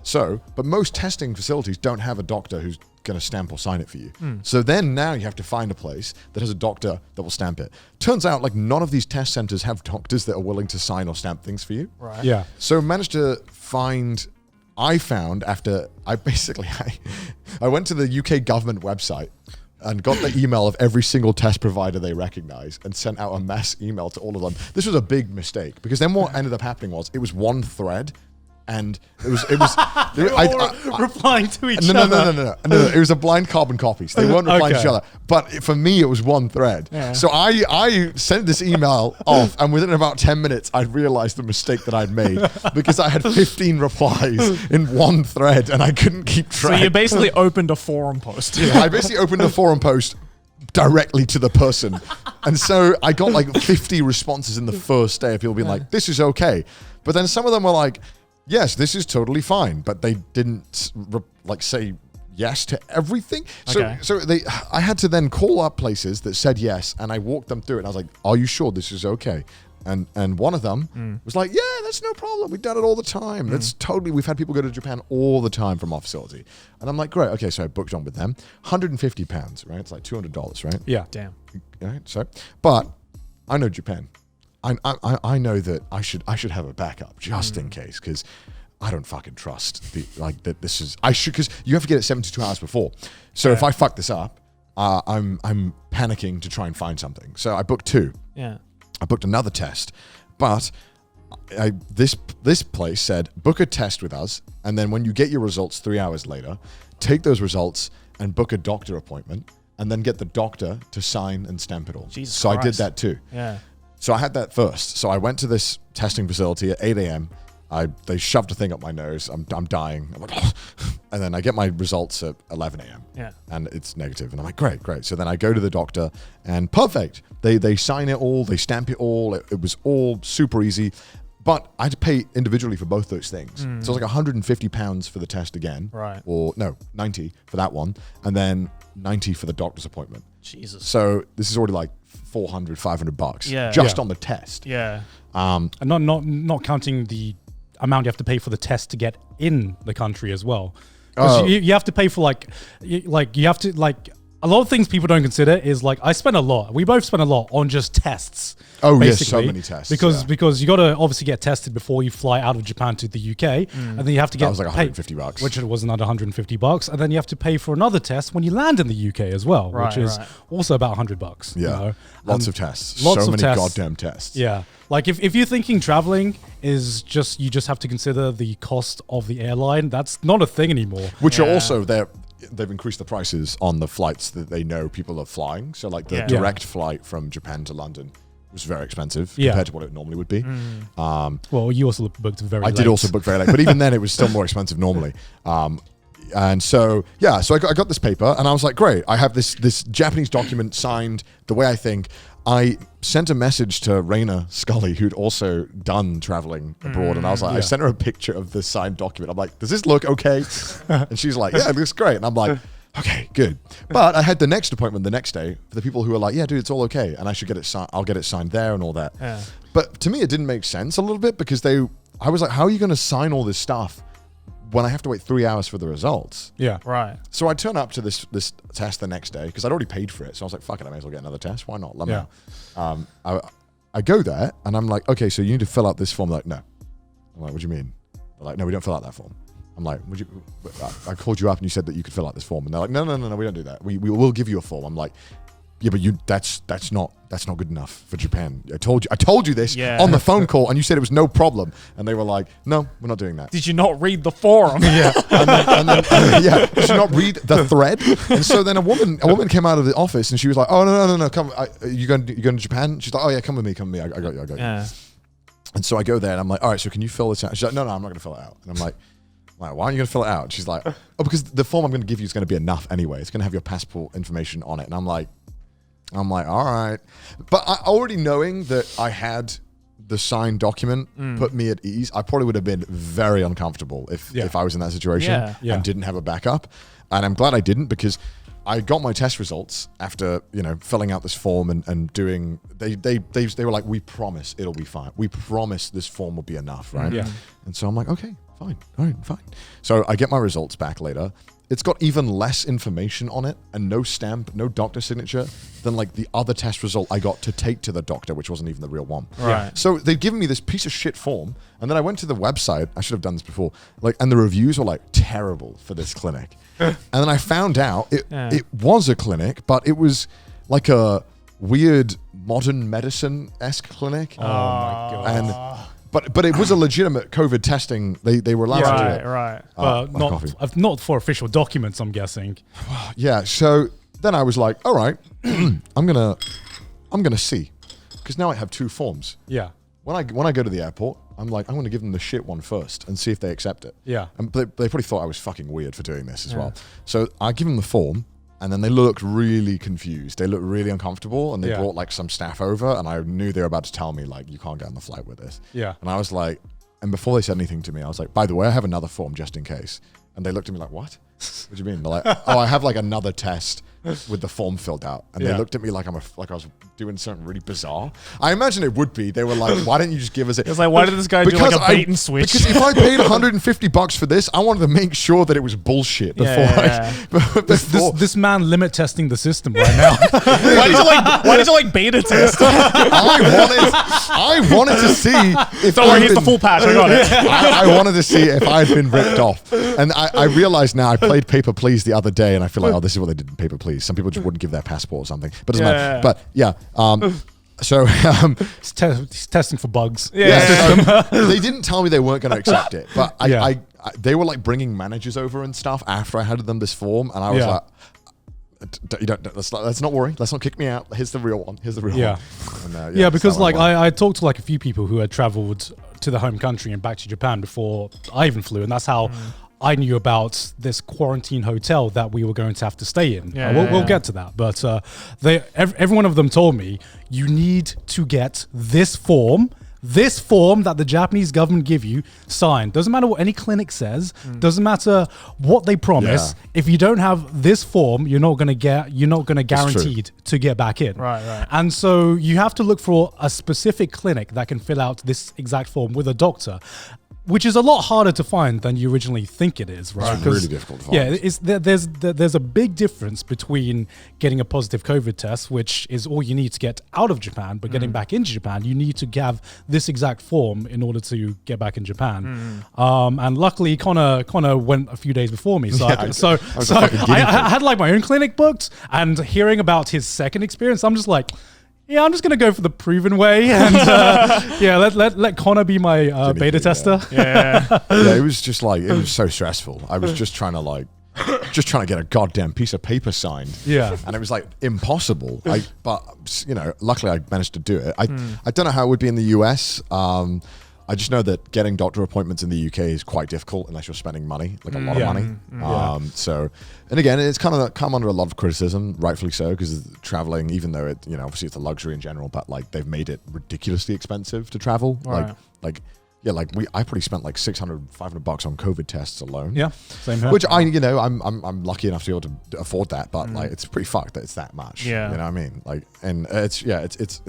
So, but most testing facilities don't have a doctor who's going to stamp or sign it for you. So then now you have to find a place that has a doctor that will stamp it. Turns out like none of these test centers have doctors that are willing to sign or stamp things for you. Right. Yeah. So managed to find... I found after I went to the UK government website and got the email of every single test provider they recognize and sent out a mass email to all of them. This was a big mistake because then what ended up happening was it was one thread And it was replying to each no, other. no. It was a blind carbon copy, so they weren't replying to each Okay. other. But for me, it was one thread. Yeah. So I sent this email off, and within about 10 minutes, I realized the mistake that I'd made because I had 15 replies in one thread, and I couldn't keep So track. you basically opened a forum post. I basically opened a forum post directly to the person. And so I got like 50 responses in the first day of people being like, this is okay. But then some of them were like, yes, this is totally fine. But they didn't say yes to everything. Okay. So I had to then call up places that said yes. And I walked them through it. And I was like, are you sure this is okay? And one of them was like, yeah, that's no problem. We've done it all the time. That's totally, we've had people go to Japan all the time from our facility. And I'm like, great. Okay, so I booked on with them. £150, right? It's like $200, right? Yeah. Damn. Right, so, but I know Japan. I know that I should have a backup just in case, because I don't fucking trust that this is, because you have to get it 72 hours before. So if I fuck this up, I'm panicking to try and find something. So I booked 2. Yeah. I booked another test, but this place said, book a test with us, and then when you get your results 3 hours later, take those results and book a doctor appointment, and then get the doctor to sign and stamp it all. Jesus so I did Christ. that too. Yeah. So I had that first. So I went to this testing facility at 8 a.m. They shoved a thing up my nose. I'm dying. I'm like, and then I get my results at 11 a.m. Yeah. And it's negative. And I'm like, great. So then I go to the doctor, and perfect. They sign it all. They stamp it all. It was all super easy. But I had to pay individually for both those things. So it was like £150 for the test again. Right. Or no, 90 for that one. And then 90 for the doctor's appointment. Jesus. So this is already like $400, $500 Yeah. just Yeah. on the test. Yeah. And not counting the amount you have to pay for the test to get in the country as well. 'Cause Oh. you have to pay for you have to a lot of things people don't consider is like, I spent a lot. We both spent a lot on just tests. Oh, yes, so basically, many tests, Because you got to obviously get tested before you fly out of Japan to the UK, and then you have to get That was like $150. which it was another $150, and then you have to pay for another test when you land in the UK as well, which is also about $100. Yeah. You know? Lots And of tests. lots So of many tests. goddamn tests. Yeah. Like if you're thinking traveling is just, you just have to consider the cost of the airline, that's not a thing anymore. Which are Yeah. also, they've increased the prices on the flights that they know people are flying. So like the Yeah. direct flight from Japan to London was very expensive Yeah. compared to what it normally would be. Well, you also booked very I late. did also book very late, but even then it was still more expensive normally. And so, yeah, so I got this paper, and I was like, great, I have this Japanese document signed the way I think. I sent a message to Raina Scully, who'd also done traveling abroad, and I was like, I sent her a picture of the signed document. I'm like, does this look okay? And she's like, yeah, it looks great. And I'm like, okay, good. But I had the next appointment the next day for the people who were like, yeah, dude, it's all okay, and I should get it signed. I'll get it signed there and all that. Yeah. But to me, it didn't make sense a little bit, because I was like, how are you going to sign all this stuff when I have to wait 3 hours for the results? Yeah. Right. So I turn up to this test the next day, because I'd already paid for it. So I was like, fuck it, I may as well get another test. Why not? Let me know. I go there, and I'm like, okay, so you need to fill out this form. They're like, no. I'm like, what do you mean? They're like, no, we don't fill out that form. I'm like, I called you up and you said that you could fill out this form. And they're like, no, we don't do that. We will give you a form. I'm like, yeah, but that's not good enough for Japan. I told you this on the phone call, and you said it was no problem. And they were like, no, we're not doing that. Did you not read the forum? Yeah, and then yeah, did you not read the thread? And so then a woman came out of the office, and she was like, oh no, come, you going to Japan? She's like, oh yeah, come with me. I got you. Yeah. And so I go there, and I'm like, all right, so can you fill this out? She's like, no, I'm not going to fill it out. And I'm like, why aren't you going to fill it out? She's like, oh, because the form I'm going to give you is going to be enough anyway. It's going to have your passport information on it. And I'm like, all right. But already knowing that I had the signed document put me at ease. I probably would have been very uncomfortable if I was in that situation and didn't have a backup. And I'm glad I didn't, because I got my test results after, filling out this form and doing, they were like, we promise it'll be fine. We promise this form will be enough, right? Yeah. And so I'm like, okay, fine. All right, fine. So I get my results back later. It's got even less information on it and no stamp, no doctor signature than like the other test result I got to take to the doctor, which wasn't even the real one. Right. So they've given me this piece of shit form, and then I went to the website. I should have done this before. And the reviews were like terrible for this clinic. And then I found out it was a clinic, but it was like a weird modern medicine-esque clinic. Oh my god. But it was a legitimate COVID testing. They were allowed to do it. Right. Not for official documents, I'm guessing. Yeah. So then I was like, all right, I'm gonna see, because now I have two forms. Yeah. When I go to the airport, I'm like, I'm going to give them the shit one first and see if they accept it. Yeah. And they probably thought I was fucking weird for doing this as well. So I give them the form, and then they looked really confused. They looked really uncomfortable, and they brought like some staff over, and I knew they were about to tell me like, you can't get on the flight with this. Yeah. And I was like, and before they said anything to me, I was like, by the way, I have another form just in case. And they looked at me like, what? What do you mean? They're like, oh, I have like another test with the form filled out. And they looked at me like I was doing something really bizarre. I imagine it would be. They were like, why don't you just give us it? It's like, why did this guy do like a bait and switch? Because if I paid $150 for this, I wanted to make sure that it was bullshit before This man limit testing the system right now. Why did you like beta test? I wanted to see if Don't worry, here's the full patch. I got it. I wanted to see if I had been ripped off. And I realized now, I played Paper Please the other day, and I feel like, oh, this is what they did in Paper Please. Some people just wouldn't give their passport or something. But it doesn't matter. But yeah. So He's testing for bugs. they didn't tell me they weren't going to accept it, but I they were like bringing managers over and stuff after I handed them this form, and I was like, let's not worry. Let's not kick me out. Here's the real one. Here's the real one. And, because like I talked to like a few people who had traveled to the home country and back to Japan before I even flew, and that's how I knew about this quarantine hotel that we were going to have to stay in. We'll get to that, but every one of them told me, you need to get this form that the Japanese government give you signed. Doesn't matter what any clinic says. Doesn't matter what they promise. If you don't have this form, you're not going to guaranteed to get back in. Right. And so you have to look for a specific clinic that can fill out this exact form with a doctor, which is a lot harder to find than you originally think it is, right? It's really difficult to find. Yeah, there's a big difference between getting a positive COVID test, which is all you need to get out of Japan, but getting back into Japan, you need to have this exact form in order to get back in Japan. And luckily, Connor went a few days before me, so I had like my own clinic booked, and hearing about his second experience, I'm just like, yeah, I'm just gonna go for the proven way, and let Connor be my beta tester. It was just like, it was so stressful. I was just trying to get a goddamn piece of paper signed. And it was like impossible. But luckily I managed to do it. I don't know how it would be in the US. I just know that getting doctor appointments in the UK is quite difficult unless you're spending money, like a lot of money. So, and again, it's kind of come under a lot of criticism, rightfully so, because traveling, even though it, obviously it's a luxury in general, but like they've made it ridiculously expensive to travel. Right. I probably spent like $600-$500 on COVID tests alone. Yeah, same here. Which I'm lucky enough to be able to afford that, but like it's pretty fucked that it's that much. Yeah, you know what I mean? Like, and it's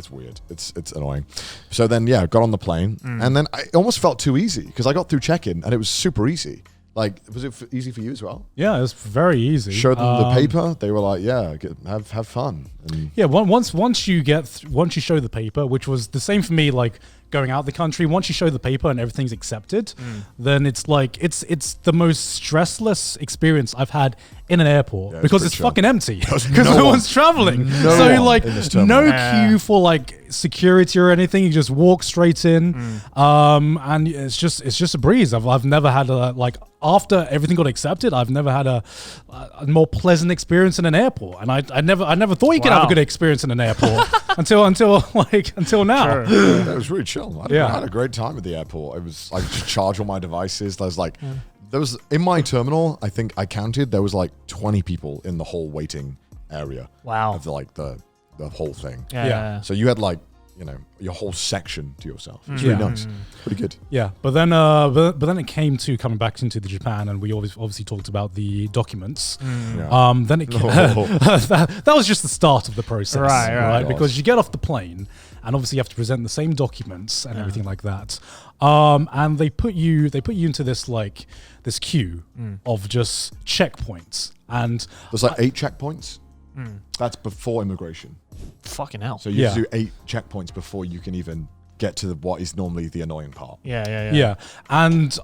weird. It's annoying. So then got on the plane, and then it almost felt too easy because I got through check-in and it was super easy. Like, was it easy for you as well? Yeah, it was very easy. Showed them the paper. They were like, have fun. And once you show the paper, which was the same for me, like going out the country, once you show the paper and everything's accepted, then it's like it's the most stressless experience I've had in an airport because it's fucking empty because no one's traveling. So like no queue for like security or anything. You just walk straight in, and it's just a breeze. I've never had after everything got accepted, I've never had a more pleasant experience in an airport, and I never thought you could have a good experience in an airport until now. Sure. That was really chill. I had a great time at the airport. It was I just charge all my devices. There was in my terminal, I think I counted, there was like 20 people in the whole waiting area. Wow. Of the whole thing. Yeah. So you had like, your whole section to yourself. It's really nice. Pretty good. Yeah. But then it came to coming back into the Japan, and we obviously talked about the documents. Then it that was just the start of the process. Right? Because you get off the plane, and obviously you have to present the same documents and everything like that. And they put you into this queue of just checkpoints, and there's like 8 checkpoints. That's before immigration. Fucking hell. So you have to do 8 checkpoints before you can even get to what is normally the annoying part. Yeah. And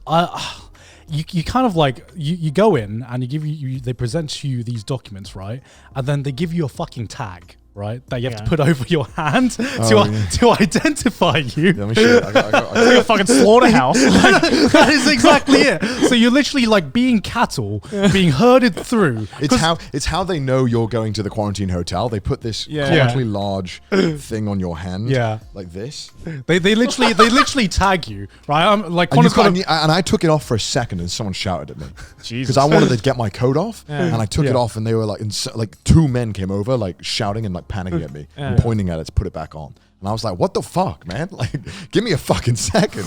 you kind of like you go in and they present you these documents, right? And then they give you a fucking tag. right? That you have to put over your hand to identify you. Let me show you. I got- Like a fucking slaughterhouse. That is exactly it. So you're literally like being cattle, being herded through. It's how they know you're going to the quarantine hotel. They put this comically large thing on your hand, like this. They literally tag you, right? I'm like, And I took it off for a second, and someone shouted at me because I wanted to get my coat off, and I took it off, and they were like two men came over, like shouting and like panicking at me and pointing at it to put it back on. And I was like, what the fuck, man? Like, give me a fucking second.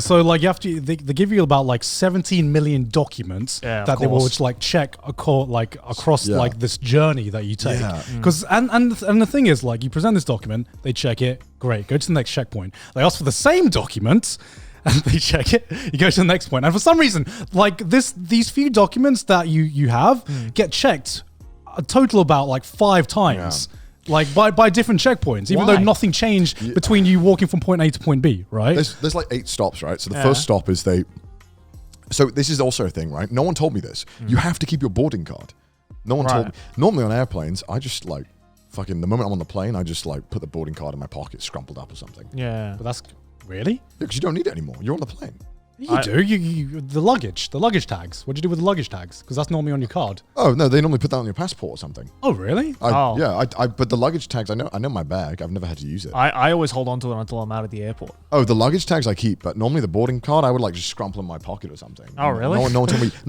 So like you have to, they give you about like 17 million documents that they will like check across like this journey that you take. Because and the thing is, like, you present this document, they check it, great, go to the next checkpoint. They ask for the same document, and they check it, you go to the next point. And for some reason, like these few documents that you have get checked a total about like 5 times. Like by different checkpoints, even though nothing changed between you walking from point A to point B, right? There's like 8 stops, right? So the first stop is so this is also a thing, right? No one told me this. You have to keep your boarding card. No one told me. Normally on airplanes, I just like fucking, the moment I'm on the plane, I just like put the boarding card in my pocket, scrumpled up or something. Yeah. But that's really? Because you don't need it anymore. You're on the plane. You do. The luggage tags. What do you do with the luggage tags? Because that's normally on your card. Oh no, they normally put that on your passport or something. Oh really? But the luggage tags, I know my bag. I've never had to use it. I always hold on to it until I'm out of the airport. Oh, the luggage tags I keep, but normally the boarding card I would like just scrumple in my pocket or something. Oh really? No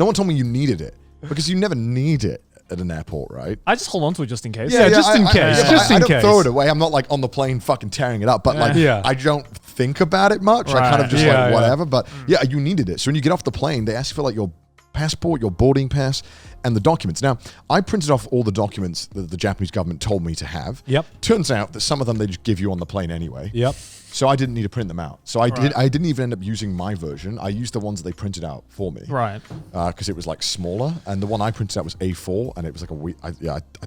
one told me you needed it, because you never need it at an airport, right? I just hold on to it just in case. Just in case. I don't throw it away. I'm not like on the plane fucking tearing it up, but I don't think about it much. I kind of just whatever. But you needed it. So when you get off the plane, they ask for like your passport, your boarding pass, and the documents. Now, I printed off all the documents that the Japanese government told me to have. Yep. Turns out that some of them they just give you on the plane anyway. Yep. So I didn't need to print them out. So I didn't even end up using my version. I used the ones that they printed out for me. Right. Because it was like smaller, and the one I printed out was A4, and it was like I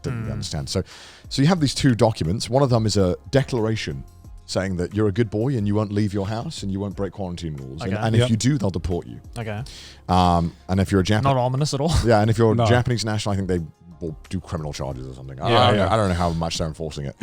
didn't really understand. So you have these 2 documents. One of them is a declaration saying that you're a good boy and you won't leave your house and you won't break quarantine rules. Okay. And if you do, they'll deport you. Okay. And if you're a Japanese... Not ominous at all. Yeah, and if you're a Japanese national, I think they will do criminal charges or something. I don't know how much they're enforcing it.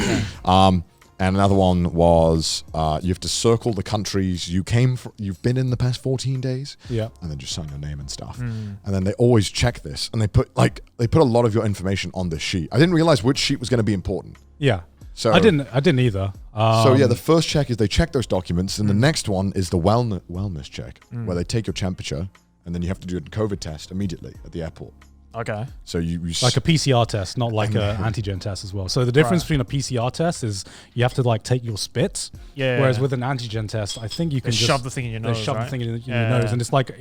And another one was you have to circle the countries you've been in the past 14 days. Yeah. And then just sign your name and stuff. And then they always check this, and they put a lot of your information on this sheet. I didn't realize which sheet was going to be important. Yeah. So I didn't either. The first check is they check those documents, and the next one is the wellness check, where they take your temperature, and then you have to do a COVID test immediately at the airport. Okay. So you like a PCR test, not like a antigen test as well. So the difference between a PCR test is you have to like take your spit. Yeah. Whereas with an antigen test, I think you can just shove the thing in your nose. Shove the thing in your nose, and it's like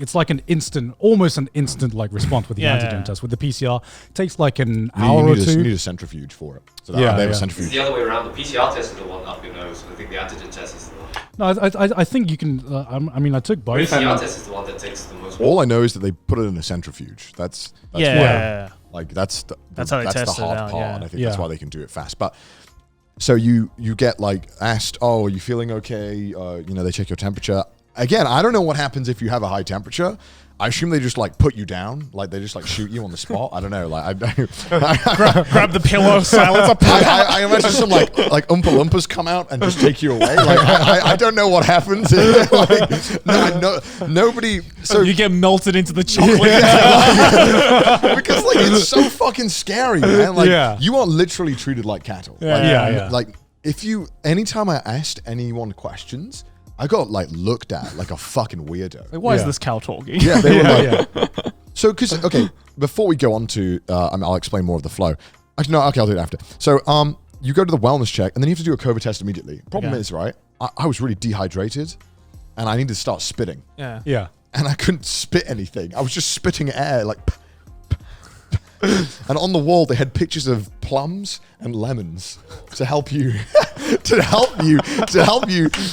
almost an instant like response with the antigen test. With the PCR, it takes like an hour or 2. You need a centrifuge for it. So they have a centrifuge. It's the other way around. The PCR test is the one up your nose. I think the antigen test is the one. No, I think you can. I mean, I took both. The PCR test is the one that takes the most. All I know is that they put it in a centrifuge. That's like that's how they test the hard it out, part. I think that's why they can do it fast. But so you get like asked, oh, are you feeling okay? They check your temperature. Again, I don't know what happens if you have a high temperature. I assume they just like put you down, like they just like shoot you on the spot. I don't know, like grab the pillow, silence up. I imagine some like Oompa Loompas come out and just take you away. Like I don't know what happens. Nobody. So you get melted into the chocolate because like it's so fucking scary, man. Like you are literally treated like cattle. Like anytime I asked anyone questions, I got like looked at like a fucking weirdo. Like, why is this cow talking? Yeah, they were like, so before we go on to, I'll explain more of the flow. Actually, no, okay, I'll do it after. So, you go to the wellness check, and then you have to do a COVID test immediately. Problem is, right, I was really dehydrated, and I needed to start spitting. Yeah. And I couldn't spit anything. I was just spitting air, like. And on the wall they had pictures of plums and lemons to help you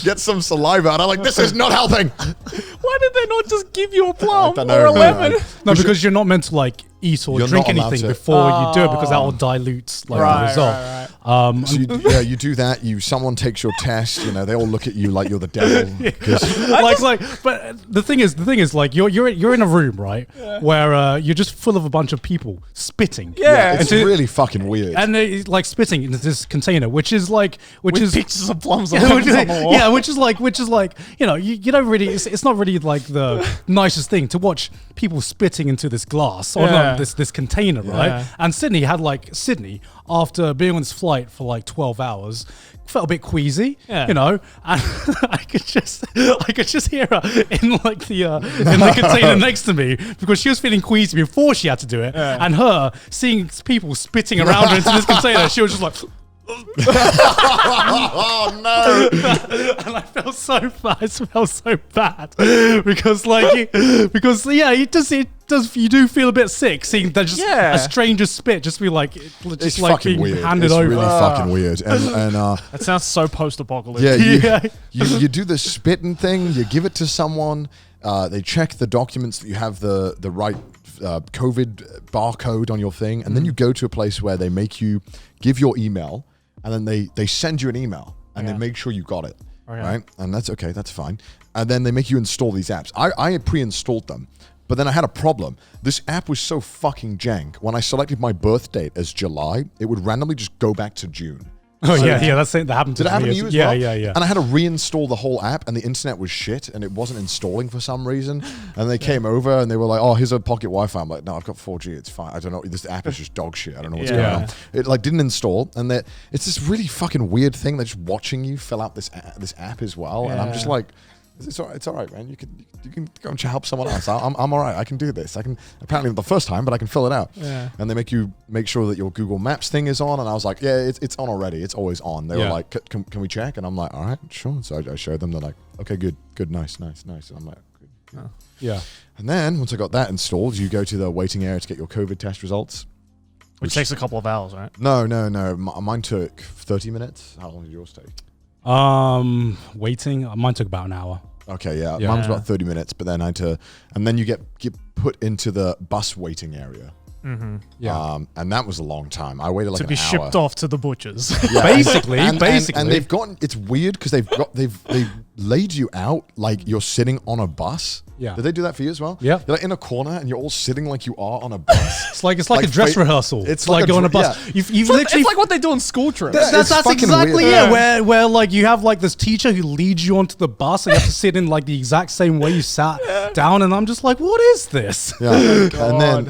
get some saliva, and I'm like, this is not helping. Why did they not just give you a plum or a lemon? No, because you're not meant to like eat or drink anything before you do it, because that will dilute like the result. So you do that. Someone takes your test. You know, they all look at you like you're the devil. But the thing is, like you're in a room, right, where you're just full of a bunch of people spitting. Yeah, it's really fucking weird. And they like spitting into this container, which is pictures of plums on which the wall. which is like you know, you don't really. It's not really like the nicest thing to watch people spitting into this glass or this container, right? Yeah. And Sydney, after being on this flight for like 12 hours, felt a bit queasy, you know, and I could just hear her in like in the container next to me because she was feeling queasy before she had to do it, and her seeing people spitting around her into this container, she was just like. Oh no! And I felt so bad. I felt so bad because it does. You do feel a bit sick seeing that just a stranger spit, just be like, It's like fucking being weird. handed It's over. really fucking weird. And That sounds so post-apocalyptic. you do the spitting thing. You give it to someone. They check the documents that you have the right COVID barcode on your thing, and then you go to a place where they make you give your email. And then they send you an email and they make sure you got it, right? And that's okay, that's fine. And then they make you install these apps. I had pre-installed them, but then I had a problem. This app was so fucking jank. When I selected my birth date as July, it would randomly just go back to June. Oh that's it. That happened to Did it happen me. to you as well? Yeah. And I had to reinstall the whole app, and the internet was shit, and it wasn't installing for some reason. And they came over, and they were like, "Oh, here's a pocket Wi-Fi." I'm like, "No, I've got 4G. It's fine. I don't know. This app is just dog shit. I don't know what's going on." It like didn't install, and it's this really fucking weird thing. They're just watching you fill out this app as well, and I'm just like. It's all right, man. You can go and help someone else. I'm all right. I can do this. I can apparently the first time, but I can fill it out. Yeah. And they make sure that your Google Maps thing is on. And I was like, yeah, it's on already. It's always on. They were like, can we check? And I'm like, all right, sure. So I showed them. They're like, okay, good, nice. And I'm like, good. Yeah. And then once I got that installed, you go to the waiting area to get your COVID test results. Which takes a couple of hours, right? No. Mine took 30 minutes. How long did yours take? Waiting. Mine took about an hour. Okay, yeah. Mine was about 30 minutes, but then I had to, and then you get put into the bus waiting area. Mm-hmm. Yeah. And that was a long time. I waited like to be an hour. shipped off to the butchers. Yeah. Basically. And they've gotten, it's weird because they've laid you out like you're sitting on a bus. Yeah. Did they do that for you as well? Yeah. You're like in a corner and you're all sitting like you are on a bus. It's like a dress rehearsal. It's like like on a bus. yeah. You've It's like what they do on school trips. That's fucking exactly weird. where like you have like this teacher who leads you onto the bus and you have to sit in like the exact same way you sat down, and I'm just like, what is this? Yeah. And then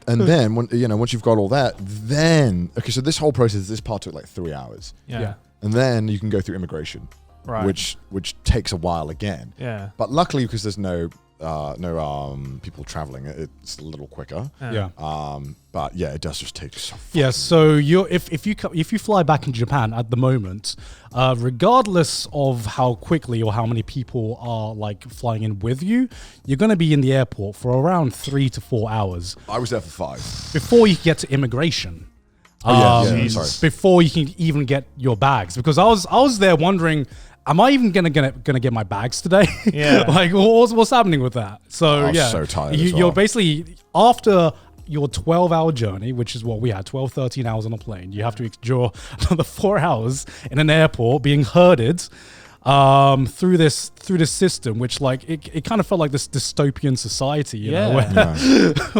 and then when once you've got all that, then so this whole process, this part took like 3 hours. Yeah. And then you can go through immigration. Right. Which takes a while again. Yeah. But luckily, because there's no people traveling, it's a little quicker. Yeah. But yeah, it does just take so. Yeah. So if you fly back in Japan at the moment, regardless of how quickly or how many people are like flying in with you, you're going to be in the airport for around 3 to 4 hours. I was there for 5 before you get to immigration. Sorry. Before you can even get your bags, because I was there wondering, am I even gonna get my bags today? Yeah. Like what's happening with that? So I was so tired as well. You're basically after your 12-hour journey, which is what we had, 13 hours on a plane. You have to endure another 4 hours in an airport being herded through this system, which like it kind of felt like this dystopian society, you know,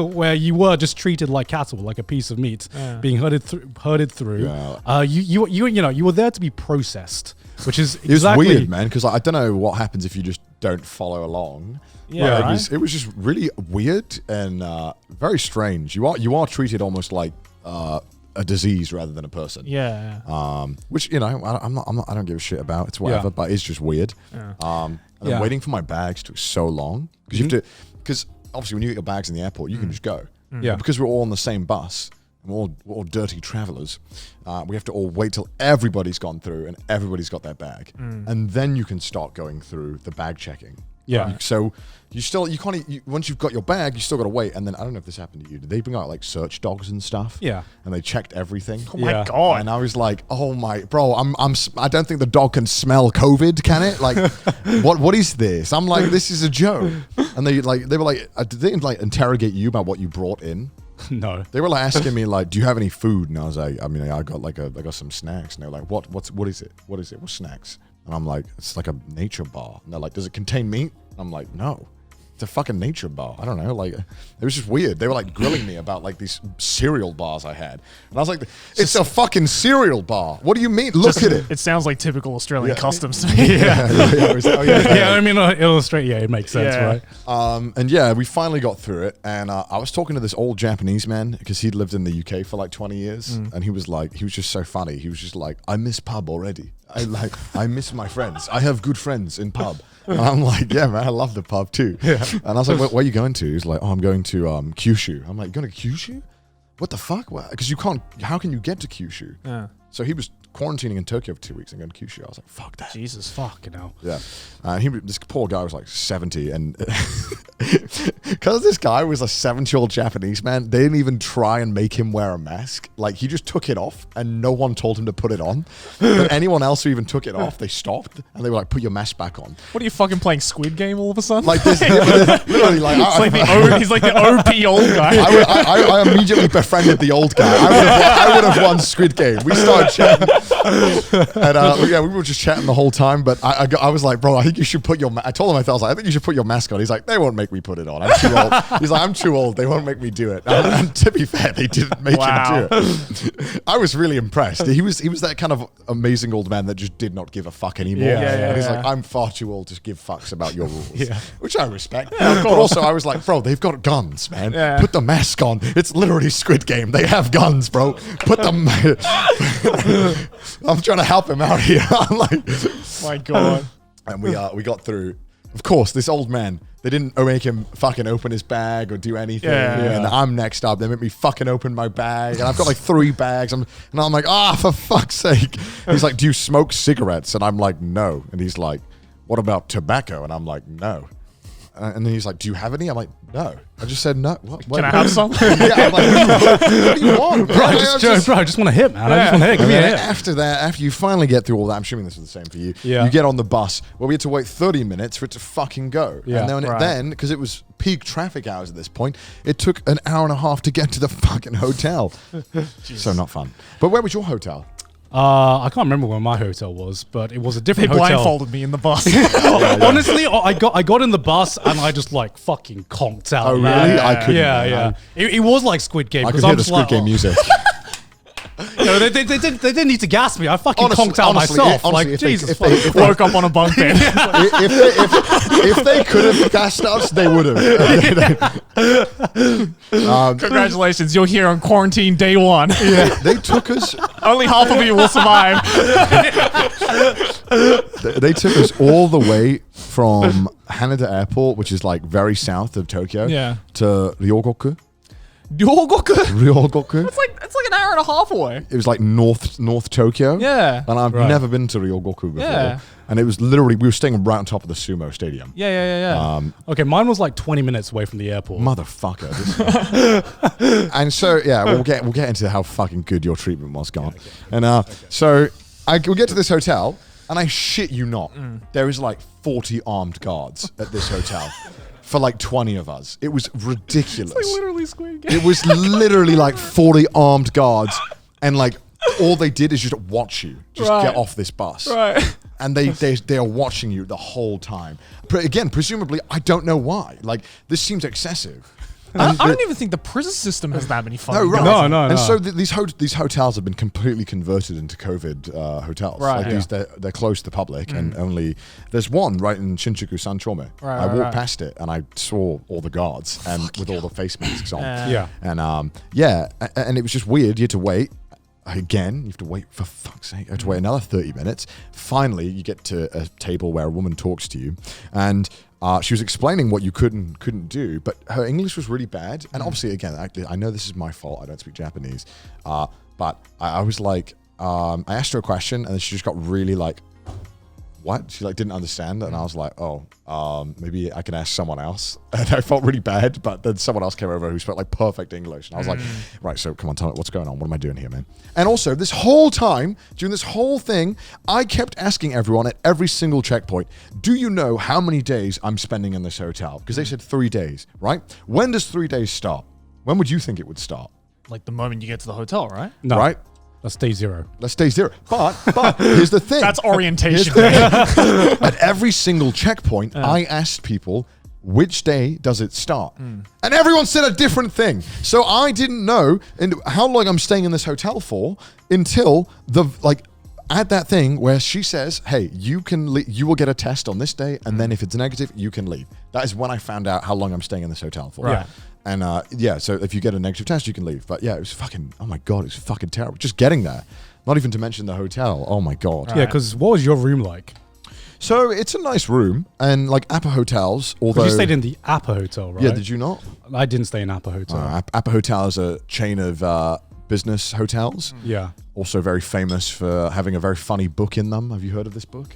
where you were just treated like cattle, like a piece of meat, being herded through. Yeah. You were there to be processed, which is It was exactly weird, man, because I don't know what happens if you just don't follow along. Yeah, Like, it was just really weird and very strange. You are treated almost like a disease rather than a person. Yeah. Which I don't give a shit about. It's whatever, but it's just weird. And then waiting for my bags took so long because obviously when you get your bags in the airport, you can just go. Yeah. Because we're all on the same bus. And we're all dirty travelers. We have to all wait till everybody's gone through and everybody's got their bag, and then you can start going through the bag checking. Yeah. So you can't once you've got your bag, you still got to wait. And then I don't know if this happened to you. Did they bring out like search dogs and stuff? Yeah. And they checked everything. Oh my Yeah. god. And I was like, oh my, bro, I don't think the dog can smell COVID, can it? Like, what is this? I'm like, this is a joke. And they were like, did they like interrogate you about what you brought in? No. They were like asking me like, "Do you have any food?" And I was like, I got some snacks. And they were like, "What is it? What is it? What snacks?" And I'm like, "It's like a nature bar." And they're like, "Does it contain meat?" And I'm like, "No. It's a fucking nature bar." I don't know. Like, it was just weird. They were like grilling me about like these cereal bars I had. And I was like, it's a fucking cereal bar. What do you mean? Look at it. It sounds like typical Australian customs to me. I mean, illustrate. Yeah, it makes sense, Yeah. right? And yeah, we finally got through it. And I was talking to this old Japanese man because he'd lived in the UK for like 20 years. And he was just so funny. He was just like, "I miss pub already. I miss my friends. I have good friends in pub." And I'm like, "Yeah, man, I love the pub too." Yeah. And I was like, where are you going to? He's like, "Oh, I'm going to Kyushu." I'm like, "Going to Kyushu? What the fuck?" Because you can't, how can you get to Kyushu? Yeah. So he was quarantining in Tokyo for 2 weeks and going to Kyushu. I was like, "Fuck that." Jesus, Fucking hell. Yeah. This poor guy was like 70, and because this guy was a 70-year-old Japanese man, they didn't even try and make him wear a mask. Like, he just took it off and no one told him to put it on. But anyone else who even took it off, they stopped and they were like, "Put your mask back on." What are you fucking playing Squid Game all of a sudden? Like this, literally, like, he's like the OP old guy. I immediately befriended the old guy. I would have won Squid Game. We started chatting, and we were just chatting the whole time. But I was like, "Bro, I think you should put your." I told him, I was like, "I think you should put your mask on." He's like, "They won't make me put it on. I'm too old." He's like, "I'm too old. They won't make me do it." And to be fair, they didn't make him do it. I was really impressed. He was that kind of amazing old man that just did not give a fuck anymore. And he's like, "I'm far too old to give fucks about your rules," which I respect. But also, I was like, "Bro, they've got guns, man. Yeah. Put the mask on. It's literally Squid Game. They have guns, bro. Put them." I'm trying to help him out here. I'm like, My God. and we got through. Of course, this old man, they didn't make him fucking open his bag or do anything. And I'm next up. They make me fucking open my bag. And I've got like 3 bags. And I'm like, for fuck's sake. He's like, "Do you smoke cigarettes?" And I'm like, "No." And he's like, "What about tobacco?" And I'm like, "No." And then he's like, "Do you have any?" I'm like, "No." I just said no. What? Can I have some? Yeah, I'm like, what do you want? Bro, I just want to hit, man. I just want to hit. Give me a hit. After that, after you finally get through all that, I'm assuming this is the same for you. Yeah. You get on the bus. Well, we had to wait 30 minutes for it to fucking go. Yeah. And then, because it was peak traffic hours at this point, it took an hour and a half to get to the fucking hotel. So not fun. But where was your hotel? I can't remember where my hotel was, but it was a They different hotel. blindfolded me in the bus. Honestly, I got in the bus and I just like fucking conked out. Oh, really? Man. I couldn't. Yeah. It was like Squid Game. I could 'cause hear I'm the just Squid like, Game music. No, they didn't need to gas me. I fucking Honestly- conked out honestly, myself. honestly, Like, if they- Jesus if fuck. they- if they- Woke up on a bunk bed. if they could have gassed us, they would have. Congratulations, you're here on quarantine day 1. They took us. Only half of you will survive. They took us all the way from Haneda Airport, which is like very south of Tokyo, to Ryogoku. Ryogoku. It's like an hour and a half away. It was like North Tokyo. Yeah. And I've never been to Ryogoku before. Yeah. And it was literally, we were staying right on top of the sumo stadium. Yeah. Okay, mine was like 20 minutes away from the airport. Motherfucker. And so, yeah, we'll get into how fucking good your treatment was, Garnt. And so we get to this hotel, and I shit you not, there is like 40 armed guards at this hotel. For like 20 of us. It was ridiculous. It's like literally Squid Game. It was literally like 40 armed guards, and like all they did is just watch you just get off this bus. Right. And they are watching you the whole time. But again, presumably, I don't know why. Like, this seems excessive. I don't even think the prison system has that many fucking right. guards. No. And so these hotels have been completely converted into COVID hotels. Right. Like they're closed to the public, and only there's one right in Shinjuku Sanchome. I walked past it and I saw all the guards and with all the face masks on. Yeah. And and it was just weird. You had to wait. Again, you have to wait, for fuck's sake. You have to wait another 30 minutes. Finally, you get to a table where a woman talks to you, and she was explaining what you could and couldn't do, but her English was really bad. And obviously, again, I know this is my fault. I don't speak Japanese, but I was like, I asked her a question, and then she just got really like, what? She like didn't understand, and I was like, maybe I can ask someone else. And I felt really bad, but then someone else came over who spoke like perfect English, and I was like, right, so come on, tell me what's going on. What am I doing here, man? And also, this whole time during this whole thing, I kept asking everyone at every single checkpoint, do you know how many days I'm spending in this hotel? Because they said 3 days, right? When does 3 days start? when would you think it would start? Like the moment you get to the hotel, right? No, Right? that's day 0. Let's day 0. But here's the thing. That's orientation. At every single checkpoint, I asked people, which day does it start? And everyone said a different thing. So I didn't know how long I'm staying in this hotel for until at that thing where she says, hey, you will get a test on this day, and then if it's negative, you can leave. That is when I found out how long I'm staying in this hotel for. Right. And so if you get a negative test, you can leave. But yeah, it was fucking, oh my God, it was fucking terrible. Just getting there. Not even to mention the hotel. Oh my God. Yeah, because what was your room like? So it's a nice room, and like Appa hotels, although... Because you stayed in the Appa Hotel, right? Yeah, did you not? I didn't stay in Appa Hotel. Appa Hotel is a chain of business hotels. Yeah. Also very famous for having a very funny book in them. Have you heard of this book?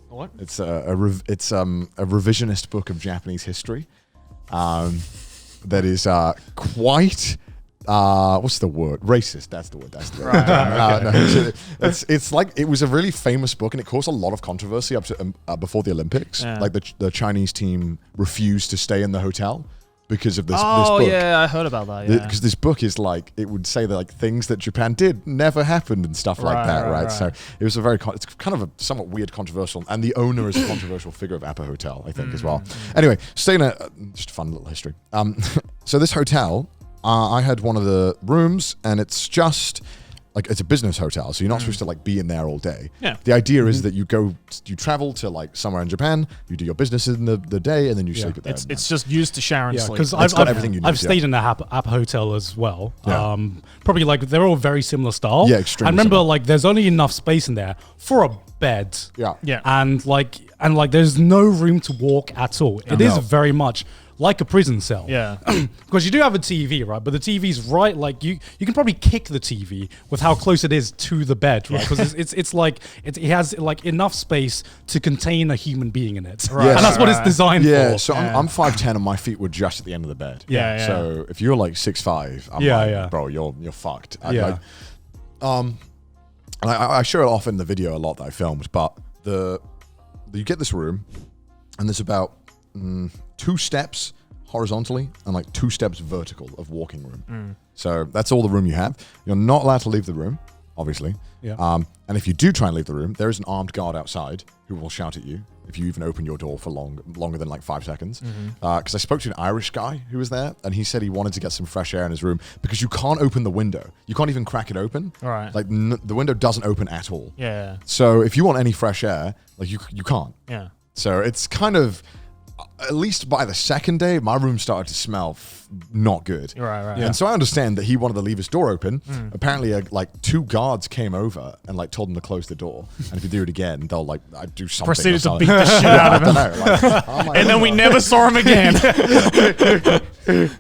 What? It's a revisionist book of Japanese history. That is quite what's the word? Racist. That's the word. That's the word. No, it's like it was a really famous book, and it caused a lot of controversy up to before the Olympics. Yeah. Like the Chinese team refused to stay in the hotel because of this Oh book. yeah, I heard about that. Yeah. Because this book is like, it would say that like things that Japan did never happened and stuff like that, right? So it was a very, it's kind of a somewhat weird, controversial, and the owner is a controversial figure of Appa Hotel, I think, as well. Anyway, staying just a fun little history. So this hotel, I had one of the rooms, and it's just like, it's a business hotel, so you're not supposed to like be in there all day. Yeah. The idea is that you travel to like somewhere in Japan, you do your business in the day, and then you sleep at there. It's just used to shower and Yeah, sleep. because It's got everything you need, I've stayed in the Appa Hotel as well. Yeah. Probably like they're all very similar style. Yeah, extremely I remember similar. like there's only enough space in there for a bed. Yeah. Yeah. And there's no room to walk at all. It is very much like a prison cell. Yeah. Because you do have a TV, right? But the TV's right, like you can probably kick the TV with how close it is to the bed, right? Because it has like enough space to contain a human being in it. Right. And that's what it's designed for. Yeah, so I'm 5'10", and my feet were just at the end of the bed. Yeah, yeah. So if you're like 6'5", I'm Yeah, like, yeah. bro, you're fucked. Yeah. And I show it off in the video a lot that I filmed, but you get this room, and there's about 2 steps horizontally and like 2 steps vertical of walking room. So that's all the room you have. You're not allowed to leave the room, obviously. Yeah. And if you do try and leave the room, there is an armed guard outside who will shout at you if you even open your door for longer than like 5 seconds. Because I spoke to an Irish guy who was there, and he said he wanted to get some fresh air in his room because you can't open the window. You can't even crack it open. Right. Like the window doesn't open at all. Yeah. So if you want any fresh air, like you can't. Yeah. So it's kind of, at least by the second day, my room started to smell not good. Right. Yeah. And so I understand that he wanted to leave his door open. Apparently, like 2 guards came over and like told him to close the door. And if you do it again, they'll like do something. Proceeded or to something. beat the shit out of him. I don't know. Like, oh my And then we God. never saw him again.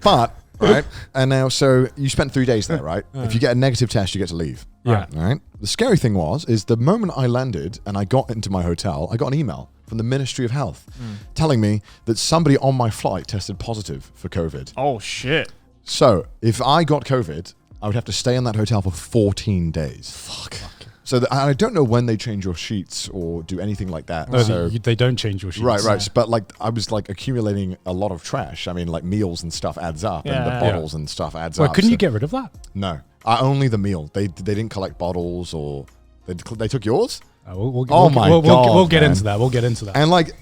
But right, and now so you spent 3 days there, right? If you get a negative test, you get to leave. Yeah. Right. The scary thing is the moment I landed and I got into my hotel, I got an email from the Ministry of Health telling me that somebody on my flight tested positive for COVID. Oh shit. So if I got COVID, I would have to stay in that hotel for 14 days. Fuck. So I don't know when they change your sheets or do anything like that. No, So they don't change your sheets. right. But like I was like accumulating a lot of trash. I mean, like meals and stuff adds up, and the Yeah. bottles and stuff adds Wait, up. couldn't So- you get rid of that? No, only the meal. They didn't collect bottles, or they took yours. We'll Oh my God, We'll get man. into that. We'll get into that. And like,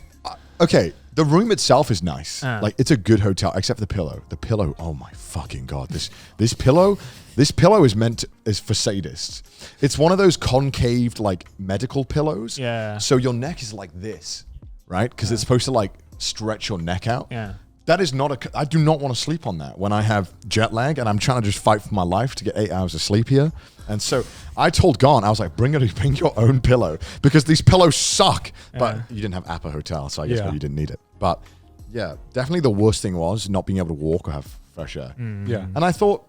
okay, the room itself is nice. Ah. Like, it's a good hotel, except the pillow. The pillow. Oh my fucking God! This pillow is for sadists. It's one of those concaved like medical pillows. Yeah. So your neck is like this, right? Because it's supposed to like stretch your neck out. Yeah. That is not I do not want to sleep on that when I have jet lag and I'm trying to just fight for my life to get 8 hours of sleep here. And so I told Garnt, I was like, bring your own pillow because these pillows suck. But you didn't have Appa Hotel, so I guess Yeah. you didn't need it. But yeah, definitely the worst thing was not being able to walk or have fresh air. Yeah. And I thought,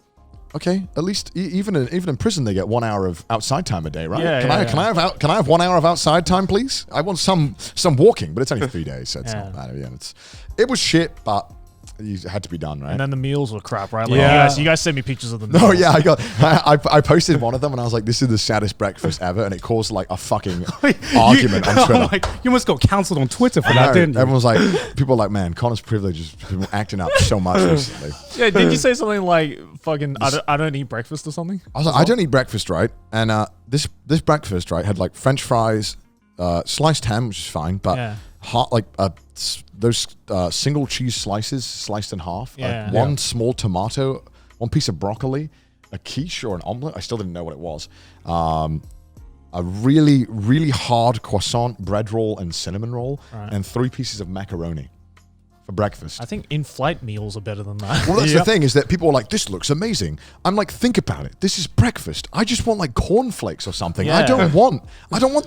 okay, at least even in prison they get 1 hour of outside time a day, right? Yeah, can yeah, I have 1 hour of outside time, please? I want some walking, but it's only 3 days, so it's Yeah. not bad. Yeah, it was shit, but you had to be done, right? And then the meals were crap, right? Like Yeah. you guys sent me pictures of the meals. No, yeah, I posted one of them and I was like, this is the saddest breakfast ever, and it caused like a fucking argument on Twitter. Like, you almost got cancelled on Twitter for I that, know. didn't you? Everyone was like, people were like, man, Connor's privilege has been acting up so much recently. Yeah, did you say something like fucking I don't eat breakfast or something? I was like, I don't eat breakfast, right? And this breakfast, right, had like French fries, sliced ham, which is fine, but Yeah. hot like those single cheese slices sliced in half, Yeah. one small tomato, one piece of broccoli, a quiche or an omelet. I still didn't know what it was. A really, really hard croissant, bread roll, and cinnamon roll, and 3 pieces of macaroni for breakfast. I think in-flight meals are better than that. Well, that's the thing, is that people are like, this looks amazing. I'm like, think about it. This is breakfast. I just want like cornflakes or something. Yeah. I don't want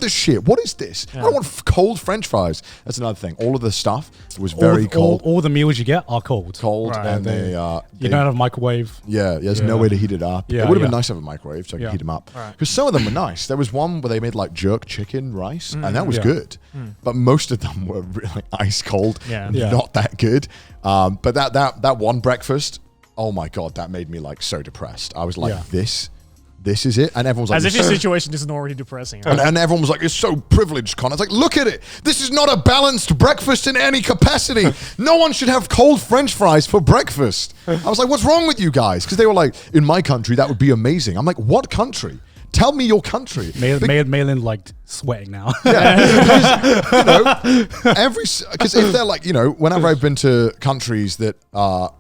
this shit. What is this? I don't want cold French fries. That's another thing. All of the stuff was very cold. All the meals you get are cold. Cold, Right. and they You don't have a microwave. there's no way to heat it up. Yeah, It would have been yeah. nice to have a microwave so I could Yeah. heat them up. Right. Because some of them were nice. There was one where they made like jerk chicken rice, and that was Yeah. good. But most of them were really ice cold, Yeah. and Yeah. not that good. But that one breakfast, oh my god, that made me like so depressed. I was like, Yeah. this is it, and everyone's like, As if "You're your so-" situation isn't already depressing. Right? and everyone was like, "It's so privileged, Connor." It's like, look at it. This is not a balanced breakfast in any capacity. No one should have cold French fries for breakfast. I was like, what's wrong with you guys? Because they were like, in my country, that would be amazing. I'm like, what country? Tell me your country. Malin like sweating now. Because if they're like, whenever I've been to countries that are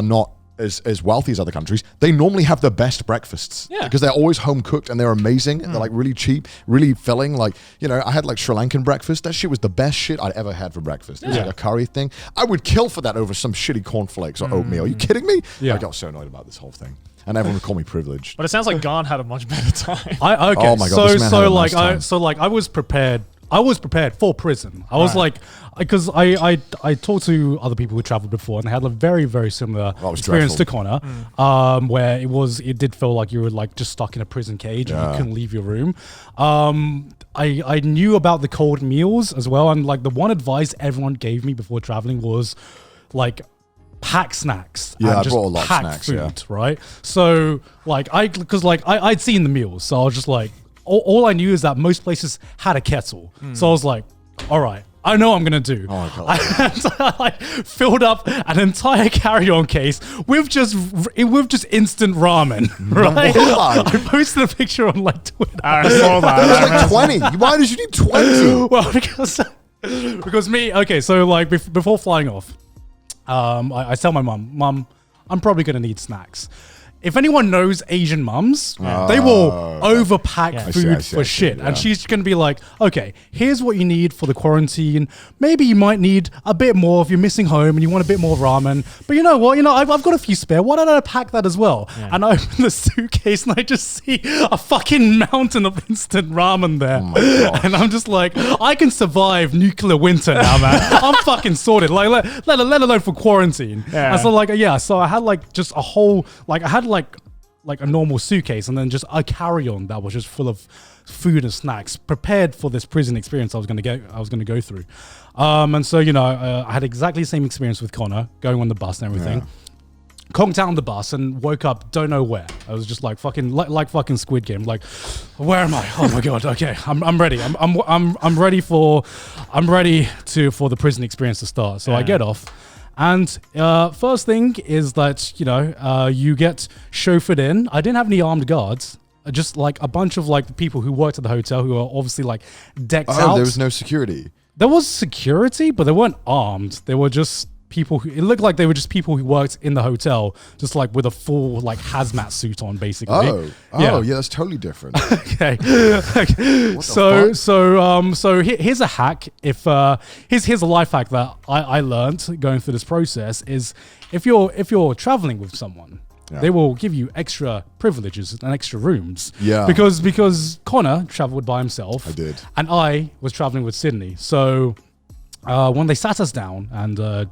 not as wealthy as other countries, they normally have the best breakfasts. Yeah. Because they're always home cooked and they're amazing. They're like really cheap, really filling. Like, I had like Sri Lankan breakfast. That shit was the best shit I'd ever had for breakfast. It was like a curry thing. I would kill for that over some shitty cornflakes or oatmeal. Are you kidding me? Yeah. I got so annoyed about this whole thing. And everyone would call me privileged. But it sounds like Garnt had a much better time. Okay. Oh my God, this man had a nice time. I was prepared. I was prepared for prison. I was like, because I talked to other people who traveled before, and they had a very, very similar was experience to dreadful. Connor, where it did feel like you were like just stuck in a prison cage and you couldn't leave your room. I knew about the cold meals as well, and like the one advice everyone gave me before traveling was like, pack snacks. Yeah, and I just brought a lot of pack snacks, food, yeah. right? So like I'd seen the meals, so I was just like, all I knew is that most places had a kettle. So I was like, all right, I know what I'm gonna do. Oh my God. I filled up an entire carry-on case with just instant ramen, right? Why? I posted a picture on like Twitter. I saw that. There's like 20. Why did you need 20? Well, because me, okay, so like before flying off, I tell my mum, I'm probably gonna need snacks. If anyone knows Asian mums, they will overpack Yeah. food I see, for shit. And she's going to be like, okay, here's what you need for the quarantine. Maybe you might need a bit more if you're missing home and you want a bit more ramen. But you know what? I've got a few spare. Why don't I pack that as well? Yeah. And I open the suitcase and I just see a fucking mountain of instant ramen there. Oh my gosh. And I'm just like, I can survive nuclear winter now, man. I'm fucking sorted. Like, let alone for quarantine. Yeah. And so so I had like just a whole, like I had like a normal suitcase and then just a carry-on that was just full of food and snacks prepared for this prison experience I was going to go through. And so, I had exactly the same experience with Connor going on the bus and everything. Yeah. Conked out on the bus and woke up, don't know where. I was just like fucking like fucking Squid Game. Like, where am I? Oh my god. Okay, I'm ready. I'm ready for the prison experience to start. So I get off. And first thing is that, you get chauffeured in. I didn't have any armed guards. Just like a bunch of like people who worked at the hotel who are obviously like decked out. Oh, there was no security. There was security, but they weren't armed. They were just people who, it looked like they were just people who worked in the hotel, just like with a full like hazmat suit on, basically. Yeah, that's totally different. Okay. fuck? So here's a hack. Here's a life hack that I learned going through this process is if you're traveling with someone, they will give you extra privileges and extra rooms. Yeah. Because Connor traveled by himself. I did. And I was traveling with Sydney. So when they sat us down and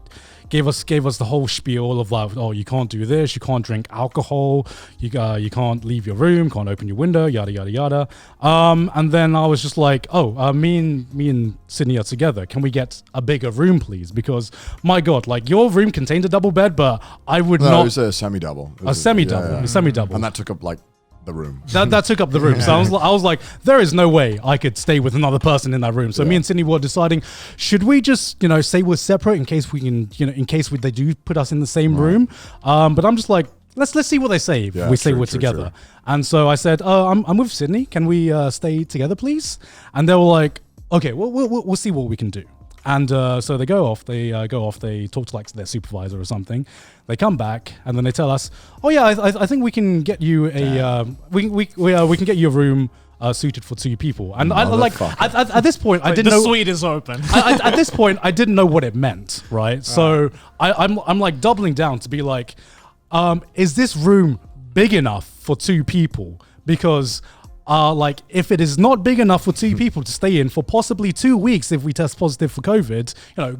gave us the whole spiel of like, oh, you can't do this, you can't drink alcohol, you can't leave your room, can't open your window, yada yada yada. And then I was just like, oh, me and Sydney are together. Can we get a bigger room, please? Because my God, like your room contained a double bed, but I would not. It was a semi-double. A semi-double. And that took up like the room. That took up the room. So I was like, there is no way I could stay with another person in that room. So me and Sydney were deciding, should we just, say we're separate in case we can, in case they do put us in the same room. But I'm just like, let's see what they say if we say we're together. True. And so I said, I'm with Sydney. Can we stay together, please? And they were like, okay, we'll see what we can do. And so they go off. They talk to like their supervisor or something. They come back and then they tell us, "Oh yeah, I think we can get you a we can get you a room suited for 2 people." And I like at this point I didn't know the suite is open. At this point I didn't know what it meant, right? So I'm like doubling down to be like, is this room big enough for 2 people? Because like if it is not big enough for 2 people to stay in for possibly 2 weeks if we test positive for COVID,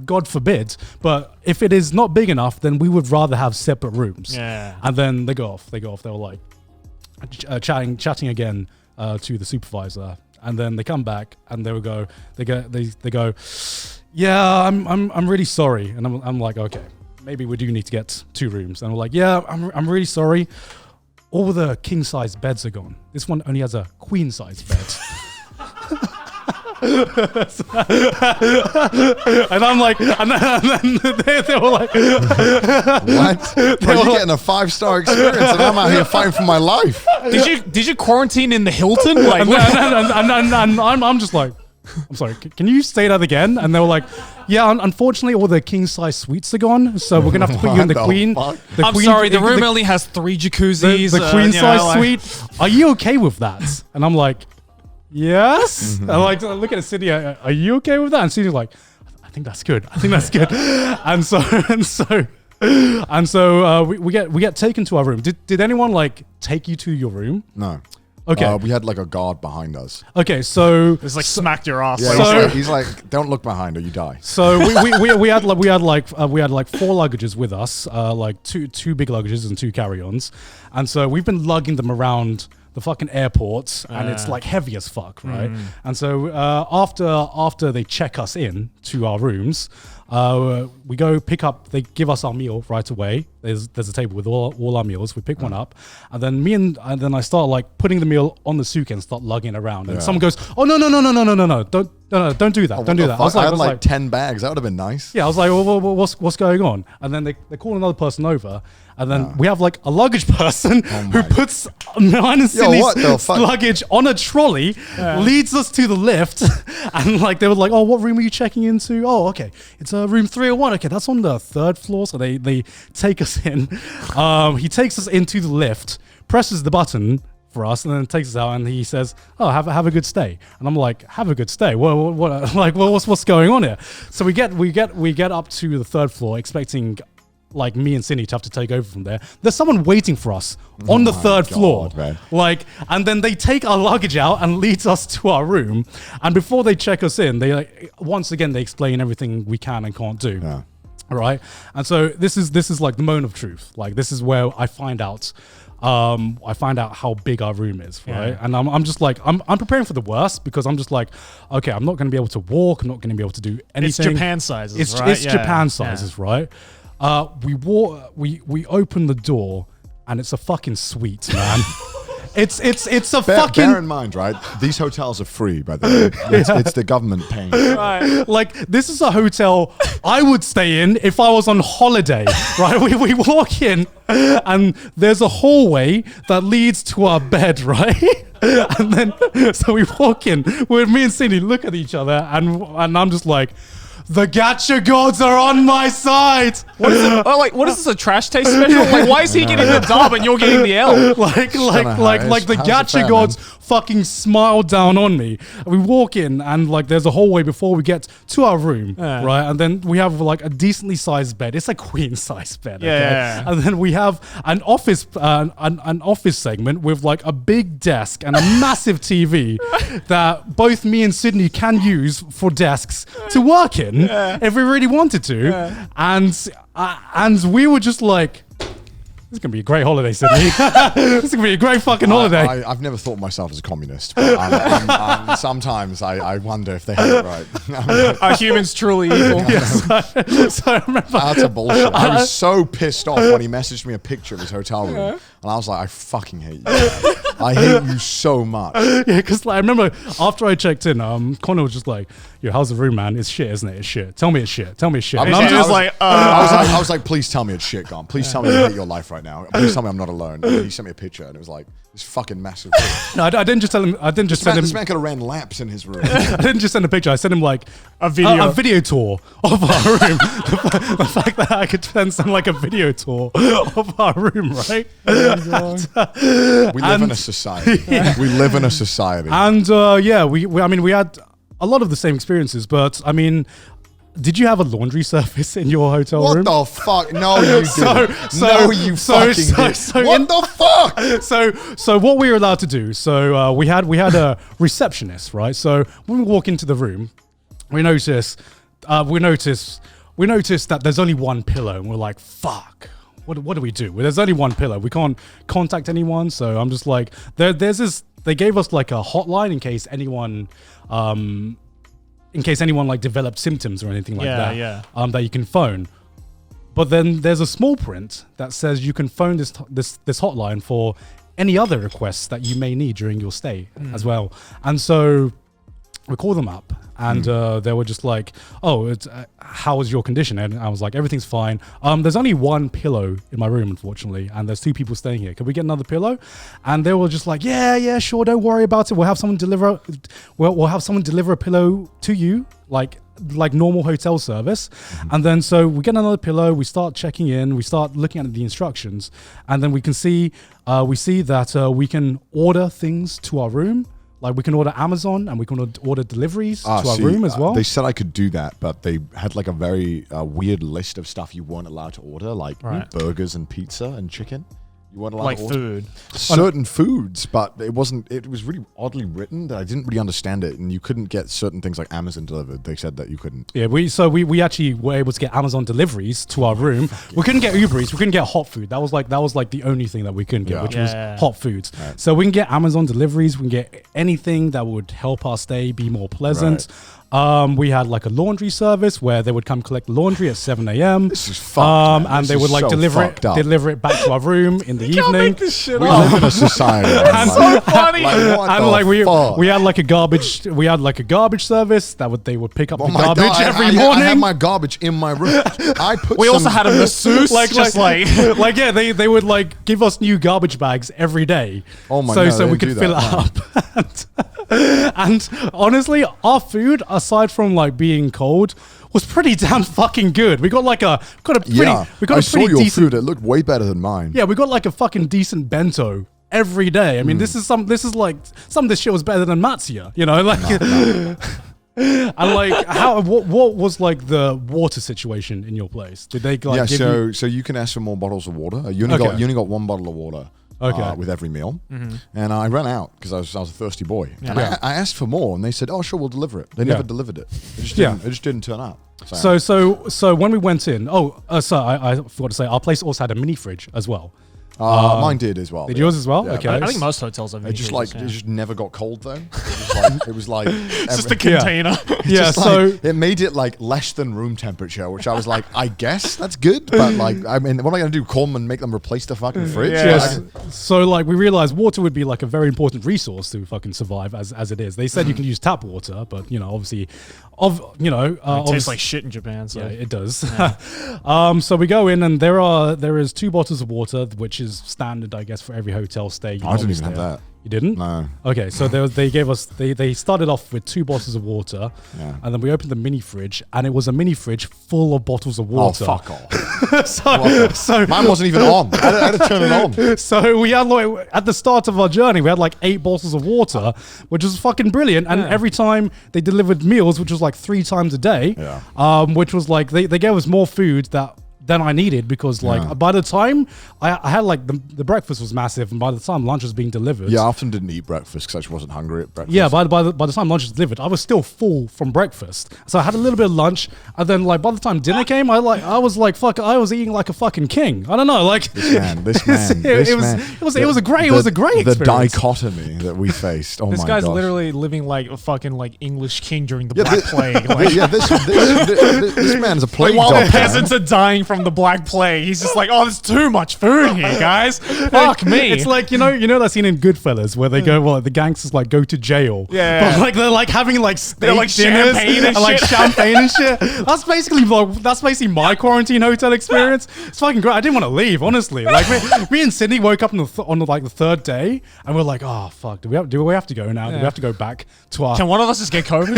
God forbid. But if it is not big enough, then we would rather have separate rooms. Yeah. And then they go off. They were like chatting again to the supervisor, and then they come back and they go, yeah, I'm really sorry. And I'm like, okay, maybe we do need to get 2 rooms. And we're like, yeah, I'm really sorry. All the king size beds are gone. This one only has a queen size bed. And I'm like, and then they were like, what? Bro, you're getting a 5-star experience, and I'm out here fighting for my life. Did you quarantine in the Hilton? Like, and I'm just like, I'm sorry, can you say that again? And they were like, yeah, unfortunately, all the king size suites are gone, so we're gonna have to put you in the queen. I'm sorry, the room only has 3 jacuzzis. The queen size suite. Are you okay with that? And I'm like, yes. And I look at Sydney. Are you okay with that? And Sydney's like, I think that's good. And so we get taken to our room. Did anyone like take you to your room? No. Okay. We had like a guard behind us. Okay, so it's like smacked your ass. Yeah, he's like, don't look behind or you die. So we had 4 luggages with us, like two big luggages and 2 carry-ons, and so we've been lugging them around the fucking airports, and it's like heavy as fuck, right? And so after they check us in to our rooms, we go pick up. They give us our meal right away. There's a table with all our meals. We pick one up, and then I start like putting the meal on the suitcase and start lugging it around. And someone goes, "Oh no, don't do that, don't do that." I had like 10 bags. That would have been nice. Yeah, I was like, well, what's going on? And then they call another person over, and then we have like a luggage person who puts mine and Sydney's luggage on a trolley, leads us to the lift, and like they were like, "Oh, what room are you checking into?" "Oh, okay, it's room 301. Okay, that's on the 3rd floor." So they take us in. He takes us into the lift, presses the button for us, and then takes us out, and he says, "Oh, have a good stay." And I'm like, "Have a good stay? What's going on here?" So we get up to the 3rd floor, expecting like me and Sydney to have to take over from there. There's someone waiting for us on the 3rd floor, man. Like, and then they take our luggage out and leads us to our room. And before they check us in, they once again they explain everything we can and can't do. Yeah. Right. And so this is like the moment of truth. Like, this is where I find out how big our room is, right? Yeah. And I'm just like, I'm preparing for the worst, because I'm just like, okay, I'm not going to be able to walk. I'm not going to be able to do anything. It's Japan sizes, right? It's Japan sizes, right? We open the door, and it's a fucking suite, man. It's a fucking. Bear in mind, right? These hotels are free, by the way. It's the government paying. Right. Like, this is a hotel I would stay in if I was on holiday, right? We walk in, and there's a hallway that leads to our bed, right? And then so we walk in. Me and Cindy look at each other, and I'm just like, the gacha gods are on my side. What is it? Oh, like, what is this, a trash taste special? Like, why is he getting the dub and you're getting the L? Like the gacha gods fucking smile down on me. We walk in, and like there's a hallway before we get to our room, right? And then we have like a decently sized bed. It's a queen size bed, okay? Yeah. And then we have an office segment with like a big desk and a massive TV that both me and Sydney can use for desks to work in. in if we really wanted to, and we were just like, this is going to be a great holiday, Sydney. This is going to be a great fucking holiday. I've never thought myself as a communist, but sometimes I wonder if they have it right. Are humans truly evil? So I remember. That's a bullshit. I was so pissed off when he messaged me a picture of his hotel room, and I was like, I fucking hate you. I hate you so much. Yeah, because I remember after I checked in, Connor was just like, "Yo, how's the room, man? It's shit, isn't it? It's shit. Tell me it's shit. Tell me it's shit." And I'm just like, I was like, please tell me it's shit, Garnt. Please tell me you hate your life right now. Please tell me I'm not alone. And then he sent me a picture, and it was like this fucking massive. No, I didn't just tell him. I didn't just send him. This man could have ran laps in his room. I didn't just send a picture. I sent him like a video tour of our room. The fact that I could then send like a video tour of our room, right? We live in a society. We live in a society. And I mean, we had a lot of the same experiences, but I mean, did you have a laundry service in your hotel room? What the fuck? No, you didn't. No, you fucking did. What the fuck? So what we were allowed to do? So we had a receptionist, right? So when we walk into the room, we notice that there's only one pillow, and we're like, fuck. What do we do? Well, there's only one pillow. We can't contact anyone. So I'm just like, there's this. They gave us like a hotline in case anyone like developed symptoms or anything like that. That you can phone. But then there's a small print that says you can phone this hotline for any other requests that you may need during your stay as well. And so we called them up, and they were just like, "Oh, it's, how is your condition?" And I was like, "Everything's fine. There's only one pillow in my room, unfortunately, and there's 2 people staying here. Can we get another pillow?" And they were just like, "Yeah, sure. Don't worry about it. We'll have someone deliver. We'll have someone deliver a pillow to you, like normal hotel service." And then so we get another pillow. We start checking in. We start looking at the instructions, and then we see that we can order things to our room. Like we can order Amazon, and we can order deliveries to our room as well. They said I could do that, but they had like a very weird list of stuff you weren't allowed to order, like burgers and pizza and chicken. You weren't allowed to order food. Certain foods, but it wasn't. It was really oddly written that I didn't really understand it, and you couldn't get certain things like Amazon delivered. They said that you couldn't. Yeah, we actually were able to get Amazon deliveries to our room. We couldn't get Uber Eats. We couldn't get hot food. That was like the only thing that we couldn't get, which was hot foods. Right. So we can get Amazon deliveries. We can get anything that would help our stay be more pleasant. Right. We had like a laundry service where they would come collect laundry at 7 a.m. This is fucked, and they would like deliver it back to our room in the evening. Can't make this shit we up. live in a society. It's so funny. We had like a garbage service that they would pick up the garbage every morning. I had my garbage in my room. We also had a masseuse, they would like give us new garbage bags every day. Oh my god! So we could fill it up. And honestly, our food, aside from like being cold, was pretty damn fucking good. We got a pretty decent food. It looked way better than mine. Yeah, we got like a fucking decent bento every day. I mean, this is like some of this shit was better than Matsuya, you know, like. And like, what was like the water situation in your place? Did they like? So you can ask for more bottles of water. You only got 1 bottle of water. With every meal, and I ran out because I was a thirsty boy, and I asked for more, and they said, "Oh, sure, we'll deliver it." They never delivered it. It just didn't turn up. So when we went in, I forgot to say, our place also had a mini fridge as well. Mine did as well. Did yours as well? Yeah, okay. I think most hotels have. It just never got cold though. It was like it's just a container. It made it like less than room temperature, which I was like, I guess that's good, but like, I mean, what am I gonna do? Call them and make them replace the fucking fridge? Yes. So like, we realized water would be like a very important resource to fucking survive as it is. They said you can use tap water, but you know, obviously, it tastes like shit in Japan. So yeah, it does. Yeah. So we go in, and there is 2 bottles of water, which is standard, I guess, for every hotel stay. I didn't even have that. You didn't? No. Okay, so they started off with 2 bottles of water, and then we opened the mini fridge, and it was a mini fridge full of bottles of water. Oh, fuck off. so mine wasn't even on. I had to turn it on. So we had like, at the start of our journey, we had like 8 bottles of water, which was fucking brilliant. And every time they delivered meals, which was like 3 times a day, which was like they gave us more food that than I needed because like by the time I had like the breakfast was massive, and by the time lunch was being delivered, Yeah, I often didn't eat breakfast because I just wasn't hungry at breakfast. yeah, by the time lunch was delivered, I was still full from breakfast. So I had a little bit of lunch, and then like by the time dinner came, I was eating like a fucking king. I don't know, like This man. it was a great experience. The dichotomy that we faced. Oh This my guy's gosh. literally living like a fucking like English king during the Black Plague. Like, This man's a plague while doctor. the peasants are dying from the Black Plague, he's just like, oh, there's too much food here, guys. Fuck me. It's like you know that scene in Goodfellas where they go, well, the gangsters like go to jail. Yeah. But like they're like having like steak like dinners champagne and like shit. champagne and shit. That's basically my quarantine hotel experience. It's fucking great. I didn't want to leave, honestly. Like me and Sydney woke up on the third day, and we're like, oh fuck, do we have to go now? Do we have to go back to our? Can one of us just get COVID?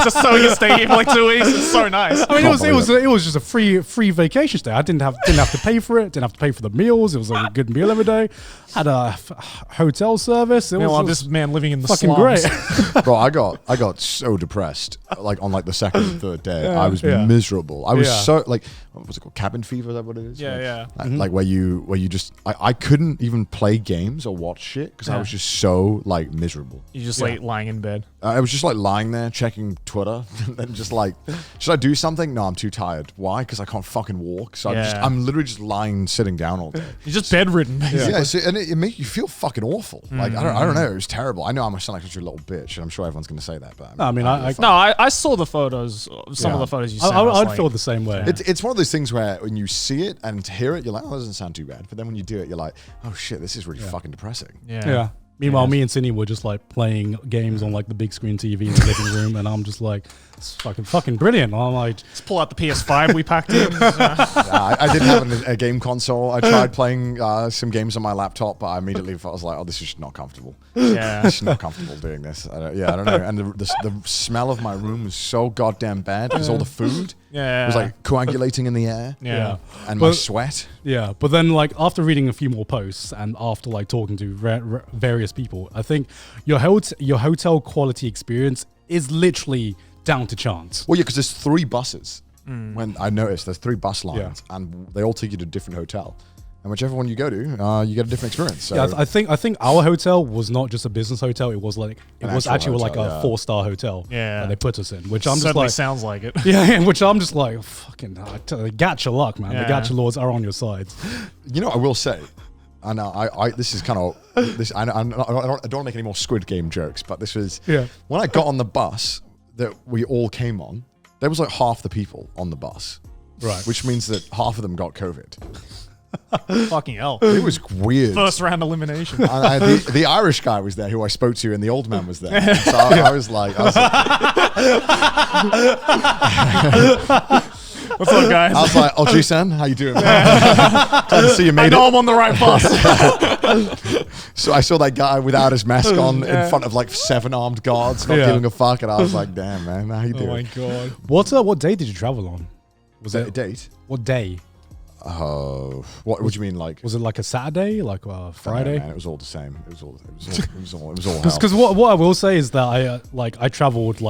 Just so we can stay here for like 2 weeks. It's so nice. I mean, it was just a free vacation stay. I didn't have to pay for it. Didn't have to pay for the meals. It was like a good meal every day. Had a hotel service. It Meanwhile, was this man living in the fucking slums. great. Bro, I got so depressed. Like on like the second and third day, I was miserable. I was so like, what was it called? Cabin fever? Is that what it is? Yeah, Like, yeah. like where you just I couldn't even play games or watch shit because I was just so like miserable. You just like lying in bed. I was just like lying there checking Twitter and then just like, should I do something? No, I'm too tired. Why? Because I can't fucking walk. So Yeah. I'm literally just lying, sitting down all day. You're just bedridden. Basically. Yeah, so, and it makes you feel fucking awful. Like I don't know, it was terrible. I know I'm sound like such a little bitch, and I'm sure everyone's gonna say that, but I mean, I saw the photos. Some of the photos you sent. I'd like, feel the same way. It's one of those things where when you see it and hear it, you're like, oh, that doesn't sound too bad. But then when you do it, you're like, oh shit, this is really fucking depressing. Yeah. Meanwhile, me and Sydney were just like playing games on like the big screen TV in the living room, and I'm just like, it's fucking brilliant. I'm like, Let's pull out the PS5 we packed in. I didn't have a game console. I tried playing some games on my laptop, but I immediately was like, oh, this is just not comfortable. Yeah. It's not comfortable doing this. I don't know. And the smell of my room was so goddamn bad because all the food was like coagulating in the air. Yeah. And my sweat. yeah. But then like after reading a few more posts and after like talking to various people, I think your hotel quality experience is literally down to chance. Well, yeah, because there's 3 buses. When I noticed there's 3 bus lines, and they all take you to a different hotel. And whichever one you go to, you get a different experience. So Yeah, I think our hotel was not just a business hotel. It was like actual actually like hotel, a 4-star hotel. Yeah. that they put us in, which I'm just Certainly like, sounds like it. yeah, which I'm just like, fucking, gatcha luck, man. Yeah. The gatcha lords are on your side. You know, I will say, and this is kind of this. I don't want to make any more Squid Game jokes, but this was when I got on the bus that we all came on. There was like half the people on the bus, Right. Which means that half of them got COVID. Fucking hell. It was weird. First round elimination. The Irish guy was there who I spoke to, and the old man was there. And so I was like, What's up, guys? I was like, oh, G-san, how you doing, man? Glad to see you I made know it. I'm on the right bus. So I saw that guy without his mask on in front of like 7 armed guards, not giving a fuck, and I was like, damn, man, how you Oh doing? my god. What day did you travel on? Was that a date? What day? What do you mean, like? Was it like a Saturday, like a Friday? Man, it was all the same. It was all hell. Because what I will say is that I traveled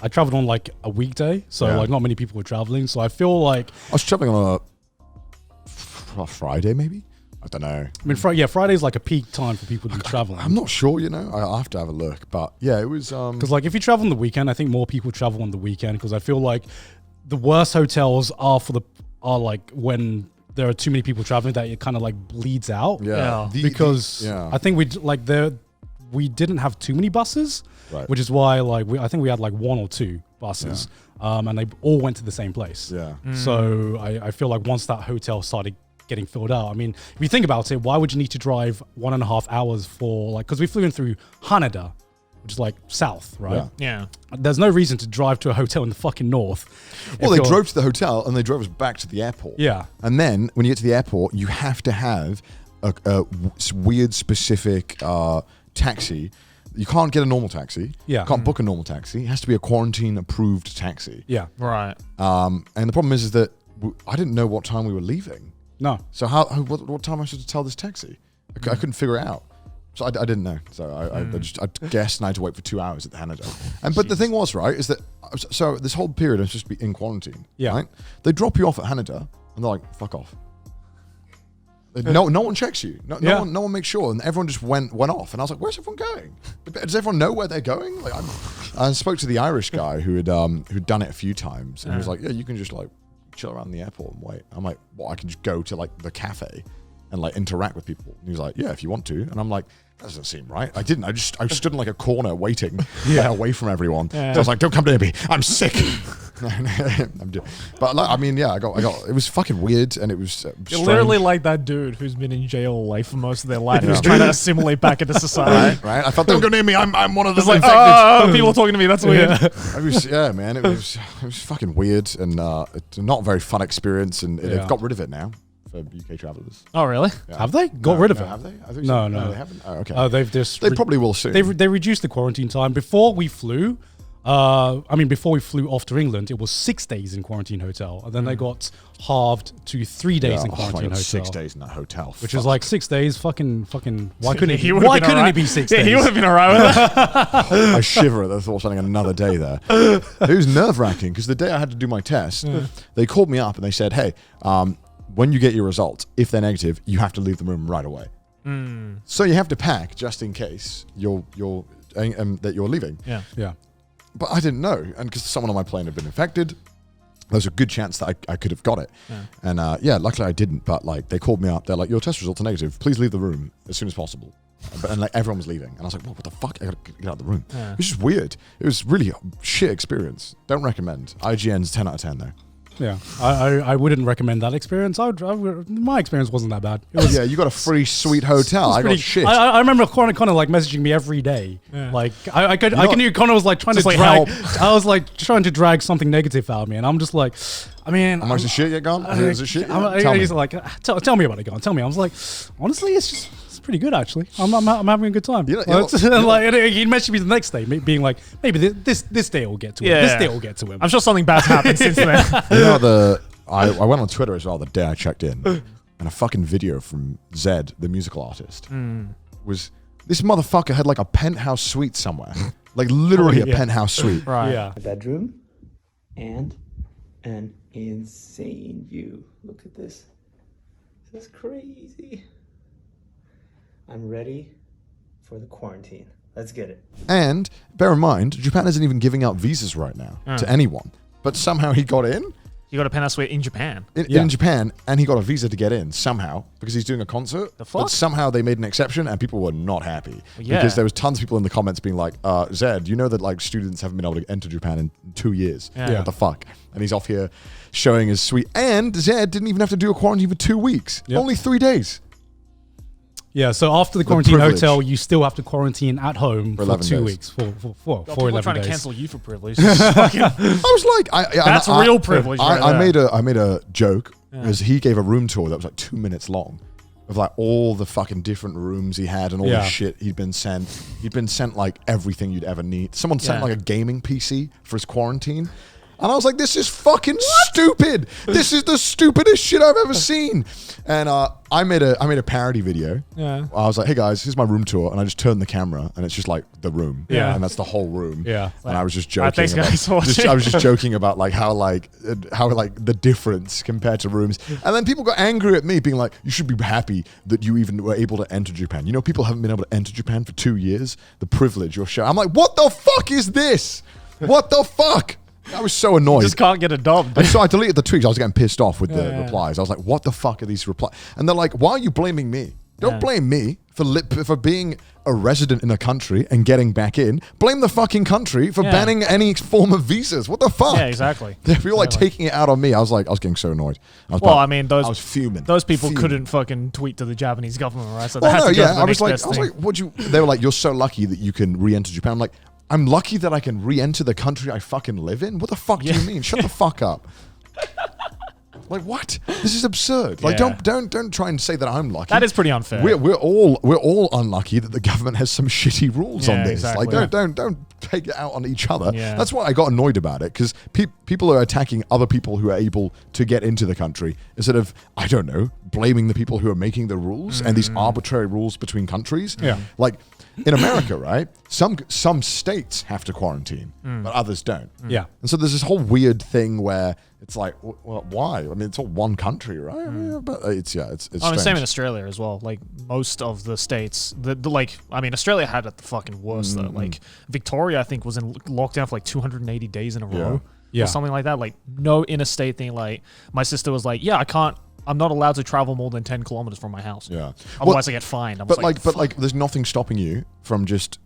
I traveled on like a weekday, so like not many people were traveling. So I feel like I was traveling on a Friday, maybe. I don't know. I mean, Friday's like a peak time for people to be traveling. I'm not sure. You know, I have to have a look. But yeah, it was. Because like if you travel on the weekend, I think more people travel on the weekend because I feel like the worst hotels are like when there are too many people traveling that it kind of like bleeds out. Yeah. Because I think we didn't have too many buses, Right. which is why like I think we had like 1 or 2 buses, and they all went to the same place. Yeah. So I feel like once that hotel started getting filled out, I mean, if you think about it, why would you need to drive 1.5 hours for like, because we flew in through Haneda, which is like south, right? Yeah. There's no reason to drive to a hotel in the fucking north. Well, they drove to the hotel and they drove us back to the airport. Yeah. And then when you get to the airport, you have to have a weird specific taxi. You can't get a normal taxi. Yeah. You can't book a normal taxi. It has to be a quarantine approved taxi. Yeah. Right. And the problem is that I didn't know what time we were leaving. No. So what time I should tell this taxi? I couldn't figure it out. So I didn't know. So I guessed, and I had to wait for 2 hours at the Haneda. But the thing was, right, is that so this whole period I was supposed to be in quarantine. Yeah. Right? They drop you off at Haneda, And they're like, fuck off. No one checks you. No one makes sure. And everyone just went off. And I was like, where's everyone going? Does everyone know where they're going? Like, I spoke to the Irish guy who'd done it a few times. And he was like, yeah, you can just like chill around the airport and wait. I'm like, well, I can just go to like the cafe and like interact with people. And he was like, yeah, if you want to. And I'm like, that doesn't seem right. I didn't. I stood in like a corner waiting away from everyone. So I was like, don't come near me. I'm sick. But like, I mean, yeah, I got. It was fucking weird, and it was You're literally like that dude who's been in jail like for most of their life, who's trying to assimilate back into society. Right? I thought, don't go near me. I'm one of the It's like, people talking to me. That's weird. Man, it was fucking weird and it's not a very fun experience, and they've got rid of it now for UK travellers. Oh, really? Yeah. Have they got rid of it? Have they? No, they haven't. Oh, okay. They probably will soon. They reduced the quarantine time before we flew. Before we flew off to England, it was 6 days in quarantine hotel, and then they got halved to 3 days in quarantine hotel. 6 days in that hotel, which is like 6 days. Fucking. Why couldn't it? Why couldn't it be 6 days? He would have been alright with that. I shiver at the thought of spending another day there. It was nerve wracking because the day I had to do my test, they called me up and they said, "Hey, when you get your results, if they're negative, you have to leave the room right away. So you have to pack just in case that you're leaving." Yeah. But I didn't know, and because someone on my plane had been infected, there's a good chance that I could have got it. And luckily I didn't. But like they called me up, they're like, "Your test results are negative. Please leave the room as soon as possible." And like everyone was leaving, and I was like, "What the fuck? I gotta get out of the room." It was just weird. It was really a shit experience. Don't recommend. IGN's 10 out of 10 though. Yeah, I wouldn't recommend that experience. My experience wasn't that bad. It was, you got a free sweet hotel. I got shit. I remember Connor like messaging me every day. Like I knew Connor was like trying to drag. help. I was like trying to drag something negative out of me, and I'm just like, I mean, Am I some shit yet, Garnt? Is it shit? He's like, tell me about it, Garnt. Tell me. I was like, honestly, it's pretty good actually. I'm having a good time. Like he messaged me the next day, being like, maybe this day will get to him. This day will get to him. I'm sure something bad's happened since then. I went on Twitter as well the day I checked in, and a fucking video from Zed, the musical artist, was this motherfucker had like a penthouse suite somewhere, like literally a penthouse suite. Right. Yeah. A bedroom and an insane view. Look at this. This is crazy. I'm ready for the quarantine. Let's get it. And bear in mind, Japan isn't even giving out visas right now to anyone. But somehow he got in. You got a penthouse suite in Japan. In Japan, and he got a visa to get in somehow because he's doing a concert. The fuck? But somehow they made an exception, and people were not happy because there was tons of people in the comments being like, "Zed, you know that like students haven't been able to enter Japan in 2 years. What the fuck?" And he's off here showing his suite. And Zed didn't even have to do a quarantine for 2 weeks. Only 3 days. Yeah, so after the quarantine hotel, you still have to quarantine at home for 2 weeks. For 11 days. Trying to cancel you for privilege. I was like, that's real privilege. I made a joke because he gave a room tour that was like 2 minutes long of like all the fucking different rooms he had and all the shit he'd been sent. He'd been sent like everything you'd ever need. Someone sent like a gaming PC for his quarantine. And I was like, this is fucking stupid. This is the stupidest shit I've ever seen. And I made a parody video. I was like, hey guys, here's my room tour. And I just turned the camera and it's just like the room. And that's the whole room. And I was just joking. Thanks, guys. I was just joking about like how the difference compared to rooms. And then people got angry at me being like, you should be happy that you even were able to enter Japan. You know, people haven't been able to enter Japan for 2 years. The privilege you're showing. I'm like, what the fuck is this? What the fuck? I was so annoyed. Just can't get a dub. And so I deleted the tweets. I was getting pissed off with the replies. I was like, what the fuck are these replies? And they're like, why are you blaming me? Don't blame me for being a resident in a country and getting back in. Blame the fucking country for banning any form of visas. What the fuck? Yeah, exactly. People like taking it out on me. I was getting so annoyed. I was fuming. Those people couldn't fucking tweet to the Japanese government, right? So they I was like, they were like, you're so lucky that you can re-enter Japan. I'm like, I'm lucky that I can re-enter the country I fucking live in? What the fuck do you mean? Shut the fuck up. Like, what? This is absurd. Like, don't try and say that I'm lucky. That is pretty unfair. We're all unlucky that the government has some shitty rules on this. Exactly. Like, don't take it out on each other. That's why I got annoyed about it, because people are attacking other people who are able to get into the country instead of, I don't know, blaming the people who are making the rules and these arbitrary rules between countries. Like, in America, right? Some states have to quarantine, but others don't. Yeah. And so there's this whole weird thing where It's like, well, why? I mean, it's all one country, right? But it's I mean, strange. same in Australia as well. Like most of the states, Australia had it the fucking worst though. Like Victoria, I think, was in lockdown for like 280 days in a row, or something like that. Like no interstate thing. Like my sister was like, yeah, I'm not allowed to travel more than 10 kilometers from my house. Yeah, Otherwise, I get fined. But there's nothing stopping you from just.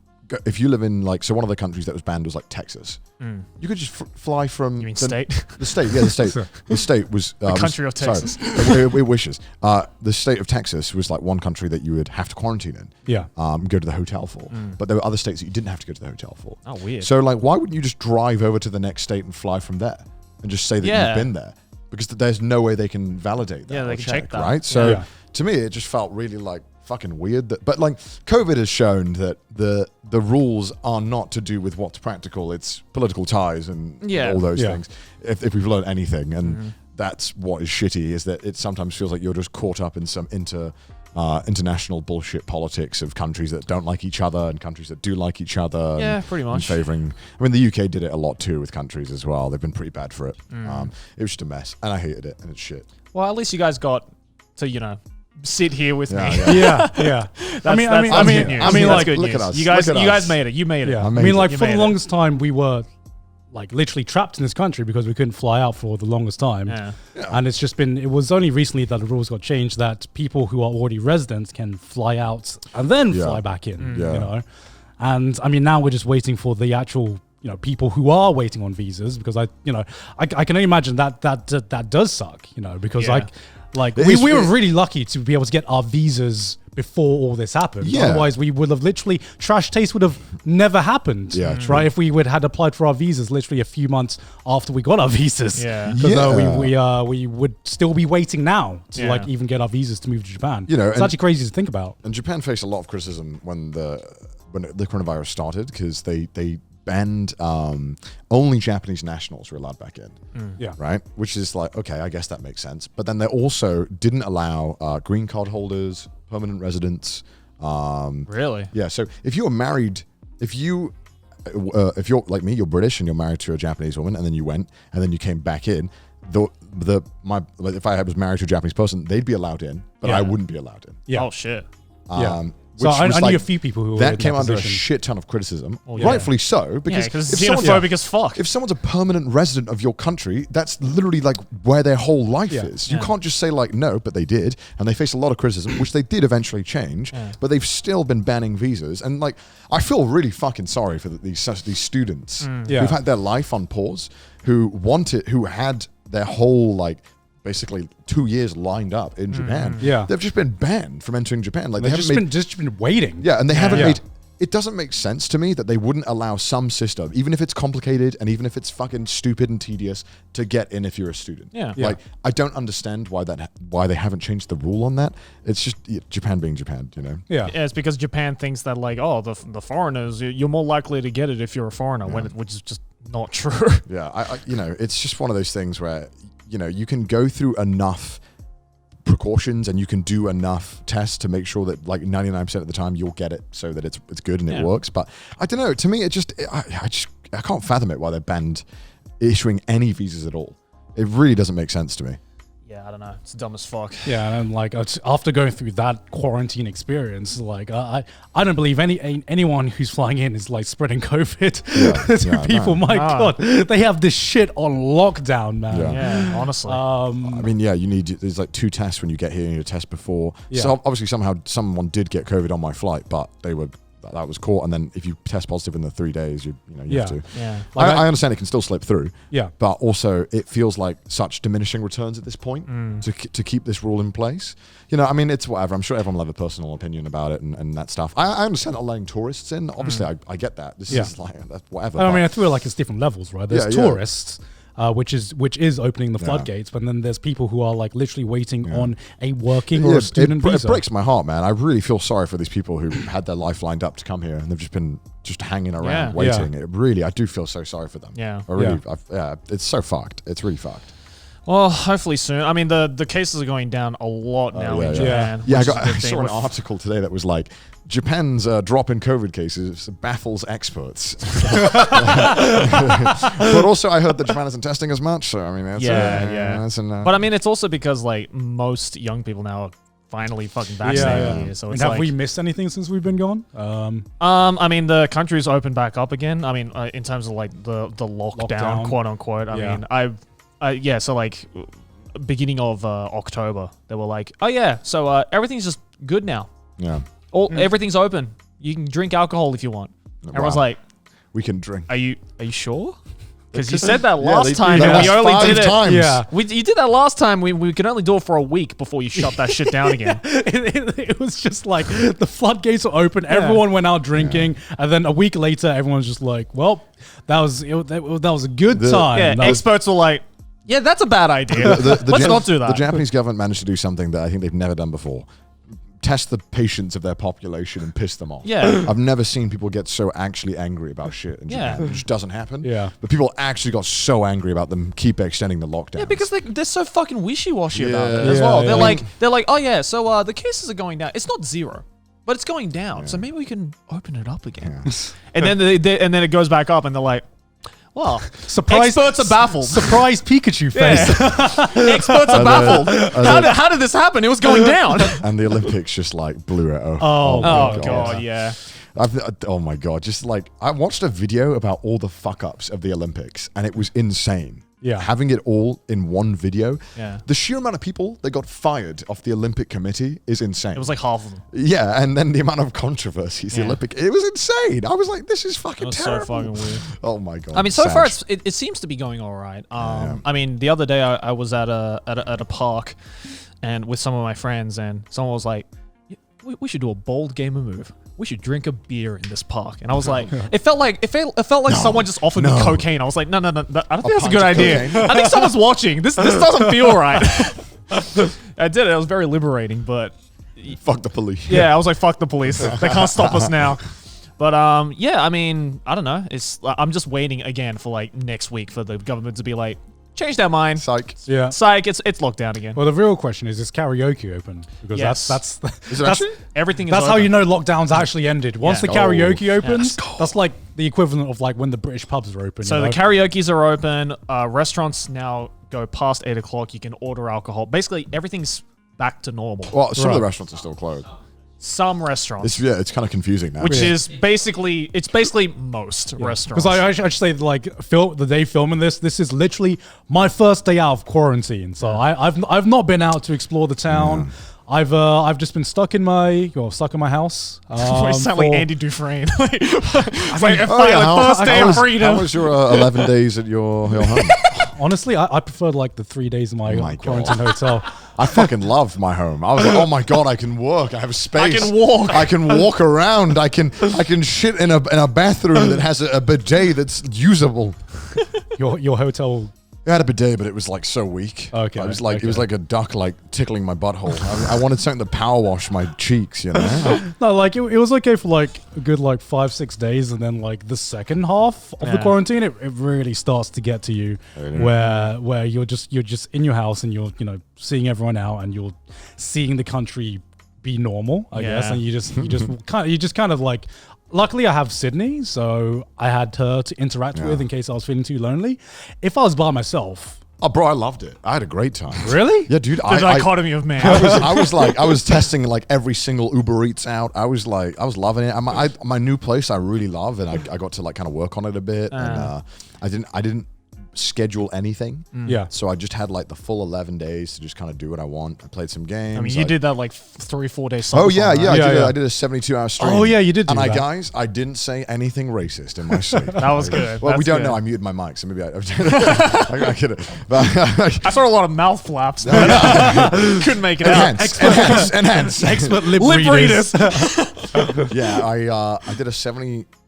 If you live in so one of the countries that was banned was like Texas. You could just fly from. You mean state? The state, yeah, the state. The state was the country of Texas. It wishes. The state of Texas was like one country that you would have to quarantine in. Yeah. Go to the hotel for. But there were other states that you didn't have to go to the hotel for. Oh, weird. So like, why wouldn't you just drive over to the next state and fly from there and just say that you've been there? Because there's no way they can validate that. Yeah, they can check that. Right. So to me, it just felt really like fucking weird. But like COVID has shown that the rules are not to do with what's practical. It's political ties and all those things. If we've learned anything, and that's what is shitty, is that it sometimes feels like you're just caught up in some international bullshit politics of countries that don't like each other and countries that do like each other. Yeah, pretty much. Favoring. I mean, the UK did it a lot too with countries as well. They've been pretty bad for it. It was just a mess, and I hated it, and it's shit. Well, at least you guys got to sit here with me. Yeah. I mean, like, good look news. at us. You guys Look at us. made it. You made it. Yeah. I Amazing. mean, like You for made the it. longest time, we were like literally trapped in this country because we couldn't fly out for the longest time. Yeah. And it was only recently that the rules got changed that people who are already residents can fly out and then fly back in, And I mean, now we're just waiting for the actual, people who are waiting on visas, because I can only imagine that does suck, because we were really lucky to be able to get our visas before all this happened. Yeah. Otherwise, we would have literally, Trash Taste would have never happened. Yeah, true. Right? If we had applied for our visas literally a few months after we got our visas. Yeah. Because we would still be waiting now to even get our visas to move to Japan. It's actually crazy to think about. And Japan faced a lot of criticism when the coronavirus started, because they banned only Japanese nationals were allowed back in. Yeah. Right? Which is like, okay, I guess that makes sense. But then they also didn't allow green card holders, permanent residents. Really? Yeah. So if you're married, if you're like me, you're British and you're married to a Japanese woman, and then you went and then you came back in, if I was married to a Japanese person, they'd be allowed in, but I wouldn't be allowed in. Yeah. Oh shit. So I knew a few people who were that in came that under a position. shit ton of criticism, yeah. rightfully so, because Because if it's xenophobic as fuck. if someone's a permanent resident of your country, that's literally like where their whole life Yeah. is. You can't just say like no, but they did, and they faced a lot of criticism, which they did eventually change. But they've still been banning visas, and like I feel really fucking sorry for these students who've had their life on pause, who had their whole like basically 2 years lined up in Japan. Yeah. They've just been banned from entering Japan. Like They've they haven't just been waiting. yeah, and they haven't Yeah. made. It doesn't make sense to me that they wouldn't allow some system, even if it's complicated and even if it's fucking stupid and tedious, to get in if you're a student. Yeah. Like I don't understand why they haven't changed the rule on that. It's just Japan being Japan, Yeah. Yeah, it's because Japan thinks that like, the foreigners, you're more likely to get it if you're a foreigner, which is just not true. Yeah, I it's just one of those things where you can go through enough precautions and you can do enough tests to make sure that like 99% of the time you'll get it so that it's good and it works. But I don't know. To me, I can't fathom it why they're banned issuing any visas at all. It really doesn't make sense to me. Yeah, I don't know. It's dumb as fuck. Yeah, and like after going through that quarantine experience, like I don't believe anyone who's flying in is like spreading COVID to people. No. My God, they have this shit on lockdown, man. Yeah, honestly. I mean, there's like 2 tests when you get here and you test before. Yeah. So obviously somehow someone did get COVID on my flight, but that was caught. And then if you test positive in the 3 days, you have to. Yeah. I understand it can still slip through. Yeah. But also it feels like such diminishing returns at this point to keep this rule in place. I mean, it's whatever. I'm sure everyone will have a personal opinion about it and that stuff. I understand not letting tourists in. Obviously, I get that. This is like whatever. I mean, I feel like it's different levels, right? There's tourists. Which is opening the floodgates, but then there's people who are like literally waiting on a working or a student visa. It breaks my heart, man. I really feel sorry for these people who had their life lined up to come here and they've just been hanging around waiting. I do feel so sorry for them. Yeah. It's so fucked. It's really fucked. Well, hopefully soon. I mean, the cases are going down a lot now in Japan. Yeah, which is a I good thing. saw an article today that was like, Japan's drop in COVID cases baffles experts. But also, I heard that Japan isn't testing as much. So I mean, that's But I mean, it's also because like most young people now are finally fucking vaccinated here. So And it's have like, we missed anything since we've been gone? I mean, the country's opened back up again. I mean, in terms of like the lockdown, quote unquote. I mean, so like beginning of October, they were like, oh yeah, so everything's just good now. Yeah. Everything's open. You can drink alcohol if you want. Everyone's like, we can drink. Are you sure? Because you said that last time, that and we only did it. times. Yeah. You did that last time. We could only do it for a week before you shut that shit down again. It was just like the floodgates were open. Everyone went out drinking, and then a week later, everyone's just like, "Well, that was a good time." Yeah, experts were like, "Yeah, that's a bad idea. Let's not do that." The Japanese government managed to do something that I think they've never done before. Test the patience of their population and piss them off. Yeah. I've never seen people get so actually angry about shit in Japan. It just doesn't happen. Yeah. But people actually got so angry about them keep extending the lockdown. Yeah, because they're so fucking wishy-washy about it as well. They're like, oh yeah, so the cases are going down. It's not zero, but it's going down. So maybe we can open it up again. And then and then it goes back up, and they're like, well, experts are baffled. Surprise Pikachu face. Experts are baffled. How did this happen? It was going down. And the Olympics just like blew it. Oh god, yeah. Oh my god, just like I watched a video about all the fuck ups of the Olympics, and it was insane. Yeah. Having it all in one video. Yeah. The sheer amount of people that got fired off the Olympic committee is insane. It was like half of them. Yeah, and then the amount of controversies the Olympic, it was insane. I was like, this is fucking terrible. So fucking weird. Oh my god. I mean, so far it seems to be going all right. I mean, the other day I was at a park, and with some of my friends, and someone was like, we should do a bold gamer move. We should drink a beer in this park. And I was like, it felt like someone just offered me cocaine. I was like, no, I don't think that's a good idea. I think someone's watching. This doesn't feel right. I did it. It was very liberating, but fuck the police. Yeah, I was like, fuck the police. They can't stop us now. But yeah, I mean, I don't know. I'm just waiting again for like next week for the government to be like, change their mind. Psych. Yeah. Psych. It's locked down again. Well, the real question is karaoke open? Because that's Is it actually? Everything is that's open. how you know lockdown's actually ended. Once the karaoke opens, Yeah. that's like the equivalent of like when the British pubs are open. So the karaoke's are open. Restaurants now go past 8 o'clock. You can order alcohol. Basically, everything's back to normal. Well, some of the restaurants are still closed. Some restaurants. It's kind of confusing now. Which is basically most restaurants. Because I should say, like, the day filming this is literally my first day out of quarantine. So I've not been out to explore the town. I've just been stuck in my house. You sound like Andy Dufresne. First day How of freedom. was your 11 days at your home? Honestly, I preferred like the 3 days in my quarantine hotel. I fucking loved my home. I was like, oh my god, I can work. I have space. I can walk. I can walk around. I can shit in a bathroom that has a bidet that's usable. Your hotel. It had a bidet, but it was like so weak. Okay. It was like a duck like tickling my butthole. I wanted something to power wash my cheeks, you know? No, like it was okay for like a good like 5-6 days, and then like the second half of the quarantine, it really starts to get to you, where you're just in your house and you're seeing everyone out and you're seeing the country be normal, I guess, and you just kind of like. Luckily, I have Sydney, so I had her to interact with in case I was feeling too lonely. If I was by myself... Oh, bro, I loved it. I had a great time. Really? Yeah, dude. The dichotomy of man. I was testing like every single Uber Eats out. I was loving it. My new place I really love, and I got to like kind of work on it a bit. And I didn't schedule anything. Yeah. So I just had like the full 11 days to just kind of do what I want. I played some games. I mean, you did that like 3-4 days. Oh yeah, right? I did a 72-hour stream. Oh yeah, you did do that. And I didn't say anything racist in my sleep. That was good. Well, That's we don't good. know. I muted my mic, so maybe I get it. But I saw a lot of mouth flaps. Couldn't make it out. enhance. Expert lip readers. Yeah, I did a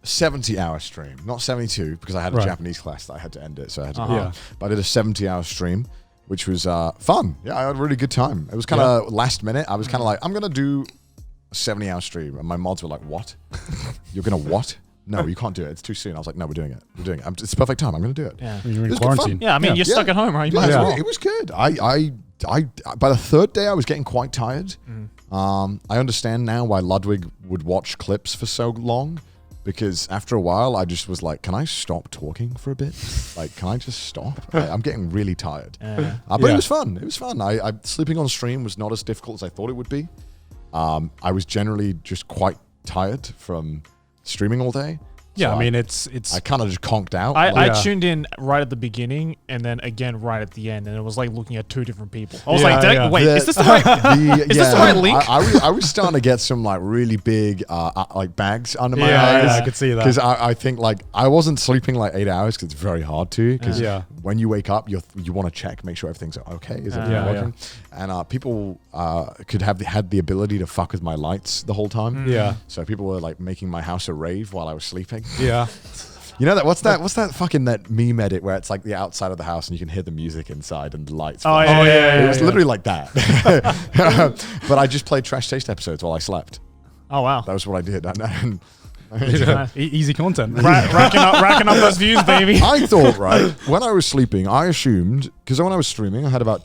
70-hour stream, not 72, because I had a Japanese class that I had to end it, so I had to. But I did a 70-hour stream, which was fun. Yeah, I had a really good time. It was kind of last minute. I was kind of like, I'm gonna do a 70-hour stream, and my mods were like, "What? You're gonna what?" no, you can't do it. It's too soon. I was like, no, we're doing it. We're doing it. It's the perfect time. I'm going to do it. Yeah. You're in It's good quarantine. fun. Yeah, I mean, you're stuck at home, right? You might as well. It was good. I by the third day, I was getting quite tired. I understand now why Ludwig would watch clips for so long, because after a while, I just was like, can I stop talking for a bit? Like, can I just stop? I'm getting really tired. But it was fun. It was fun. I sleeping on stream was not as difficult as I thought it would be. I was generally just quite tired from streaming all day. Yeah, So I mean, it's I kind of just conked out. I Yeah. tuned in right at the beginning and then again right at the end, and it was like looking at two different people. I was Yeah, like, yeah. wait, is this the right? Is this the right link? I was starting to get some like really big like bags under my Yeah, eyes. yeah, I could see that. Because I think like I wasn't sleeping like 8 hours because it's very hard to. Because Yeah. when you wake up, you want to check, make sure everything's okay. Is it Yeah, working? And people could have had the ability to fuck with my lights the whole time. Yeah. So people were like making my house a rave while I was sleeping. yeah. You know that what's that fucking that meme edit where it's like the outside of the house and you can hear the music inside and the lights. Oh, flashing? yeah, It was literally like that. But I just played Trash Taste episodes while I slept. Oh wow, That was what I did. And Easy content. racking up those views, baby. I thought, right, when I was sleeping, I assumed, because when I was streaming, I had about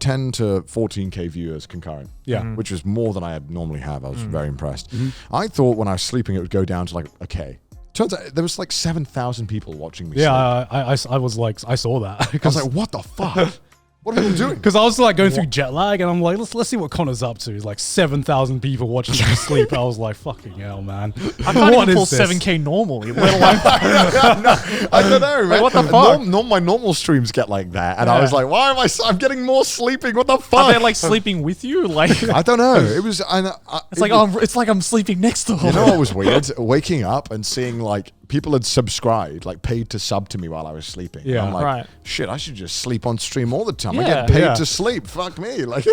10 to 14K viewers concurrent. Yeah. Which was more than I had normally have. I was very impressed. I thought when I was sleeping, it would go down to like a K. Turns out there was like 7,000 people watching me sleep. Yeah, I was like, I saw that. I was like, what the fuck? What are people doing? Because I was like going through jet lag, and I'm like, let's see what Connor's up to. He's like 7,000 people watching him sleep. I was like, fucking hell, man. I can't What even pull is this? 7K normally, let alone. I don't know, man. what the fuck? My normal streams get like that, and I Yeah. was like, "Why am I? I'm getting more sleeping. What the Are fuck?" they like sleeping with you? Like I don't know. It was. it's like it's like I'm sleeping next to them. You know what was weird? Waking up and seeing like people had subscribed, like paid to sub to me while I was sleeping. And Yeah. I'm like, Right. shit, I should just sleep on stream all the time. I Yeah. get paid Yeah. to sleep. Fuck me. Like,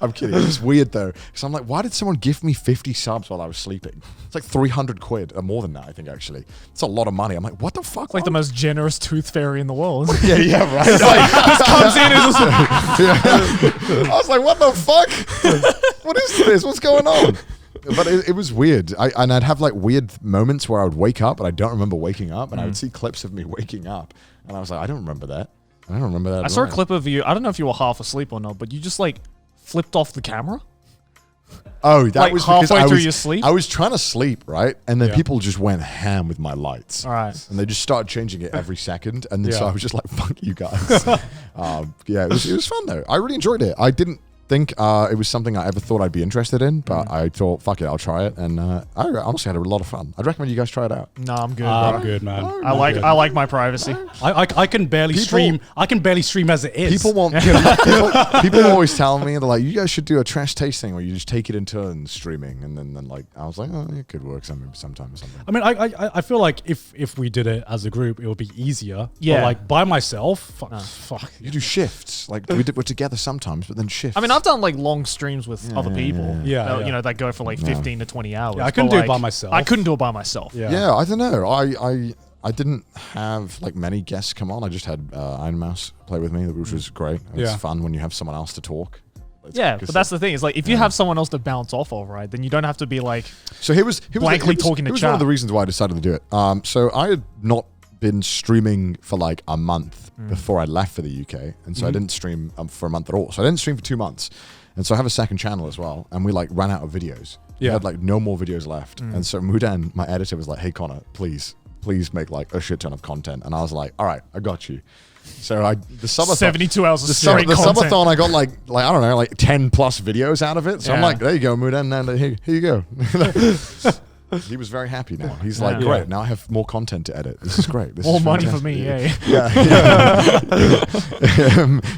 I'm kidding. It's weird though. Because I'm like, why did someone give me 50 subs while I was sleeping? It's like 300 quid or more than that, I think, actually. It's a lot of money. I'm like, what the fuck? It's like the most generous tooth fairy in the world. Yeah, right. It's like, This comes in as I was like, what the fuck? What is this? What's going on? But it was weird. I'd have like weird moments where I would wake up and I don't remember waking up, and I would see clips of me waking up, and I was like, I don't remember that. I don't remember that. I saw a clip of you. I don't know if you were half asleep or not, but you just like flipped off the camera. Oh, that like was because halfway I through was, your sleep? I was trying to sleep, right? And then Yeah. people just went ham with my lights. All right. And they just started changing it every second. And then so Yeah. I was just like, fuck you guys. Yeah, it was fun though. I really enjoyed it. I didn't think it was something I ever thought I'd be interested in, but I thought, fuck it, I'll try it. And I honestly had a lot of fun. I'd recommend you guys try it out. No, I'm good. I'm bro. good, man. I like my privacy. I can barely People- stream. I can barely stream as it is. People want people always tell me, they're like, you guys should do a trash tasting where you just take it in turns streaming, and then like I was like, oh, it could work sometime or something. I mean, I feel like if we did it as a group, it would be easier. Yeah. But like by myself, fuck. You do shifts, like we're together sometimes, but then shifts. I mean, I've done like long streams with other people. Yeah, that, yeah. You know, that go for like 15 to 20 hours. Yeah, I couldn't but, do it like, by myself. I couldn't do it by myself. Yeah, I don't know. I didn't have like many guests come on. I just had Iron Mouse play with me, which was great. It's Yeah. fun when you have someone else to talk. Yeah, but that's the thing. Is like if you have someone else to bounce off of, right? Then you don't have to be like, So here was blankly talking to It was one of chat. the reasons why I decided to do it. So I had not been streaming for like a month before I left for the UK, and so I didn't stream for a month at all. So I didn't stream for 2 months, and so I have a second channel as well. And we like ran out of videos. We Yeah. had like no more videos left, and so Mudan, my editor, was like, "Hey Connor, please make like a shit ton of content." And I was like, "All right, I got you." So the subathon, 72 hours of the straight content. subathon, I got like I don't know, like 10 plus videos out of it. So I'm Yeah. like, there you go, Mudan, and here you go. He was very happy now. He's like, Yeah. great, now I have more content to edit. This is great. This more is money for fantastic." me. Yeah.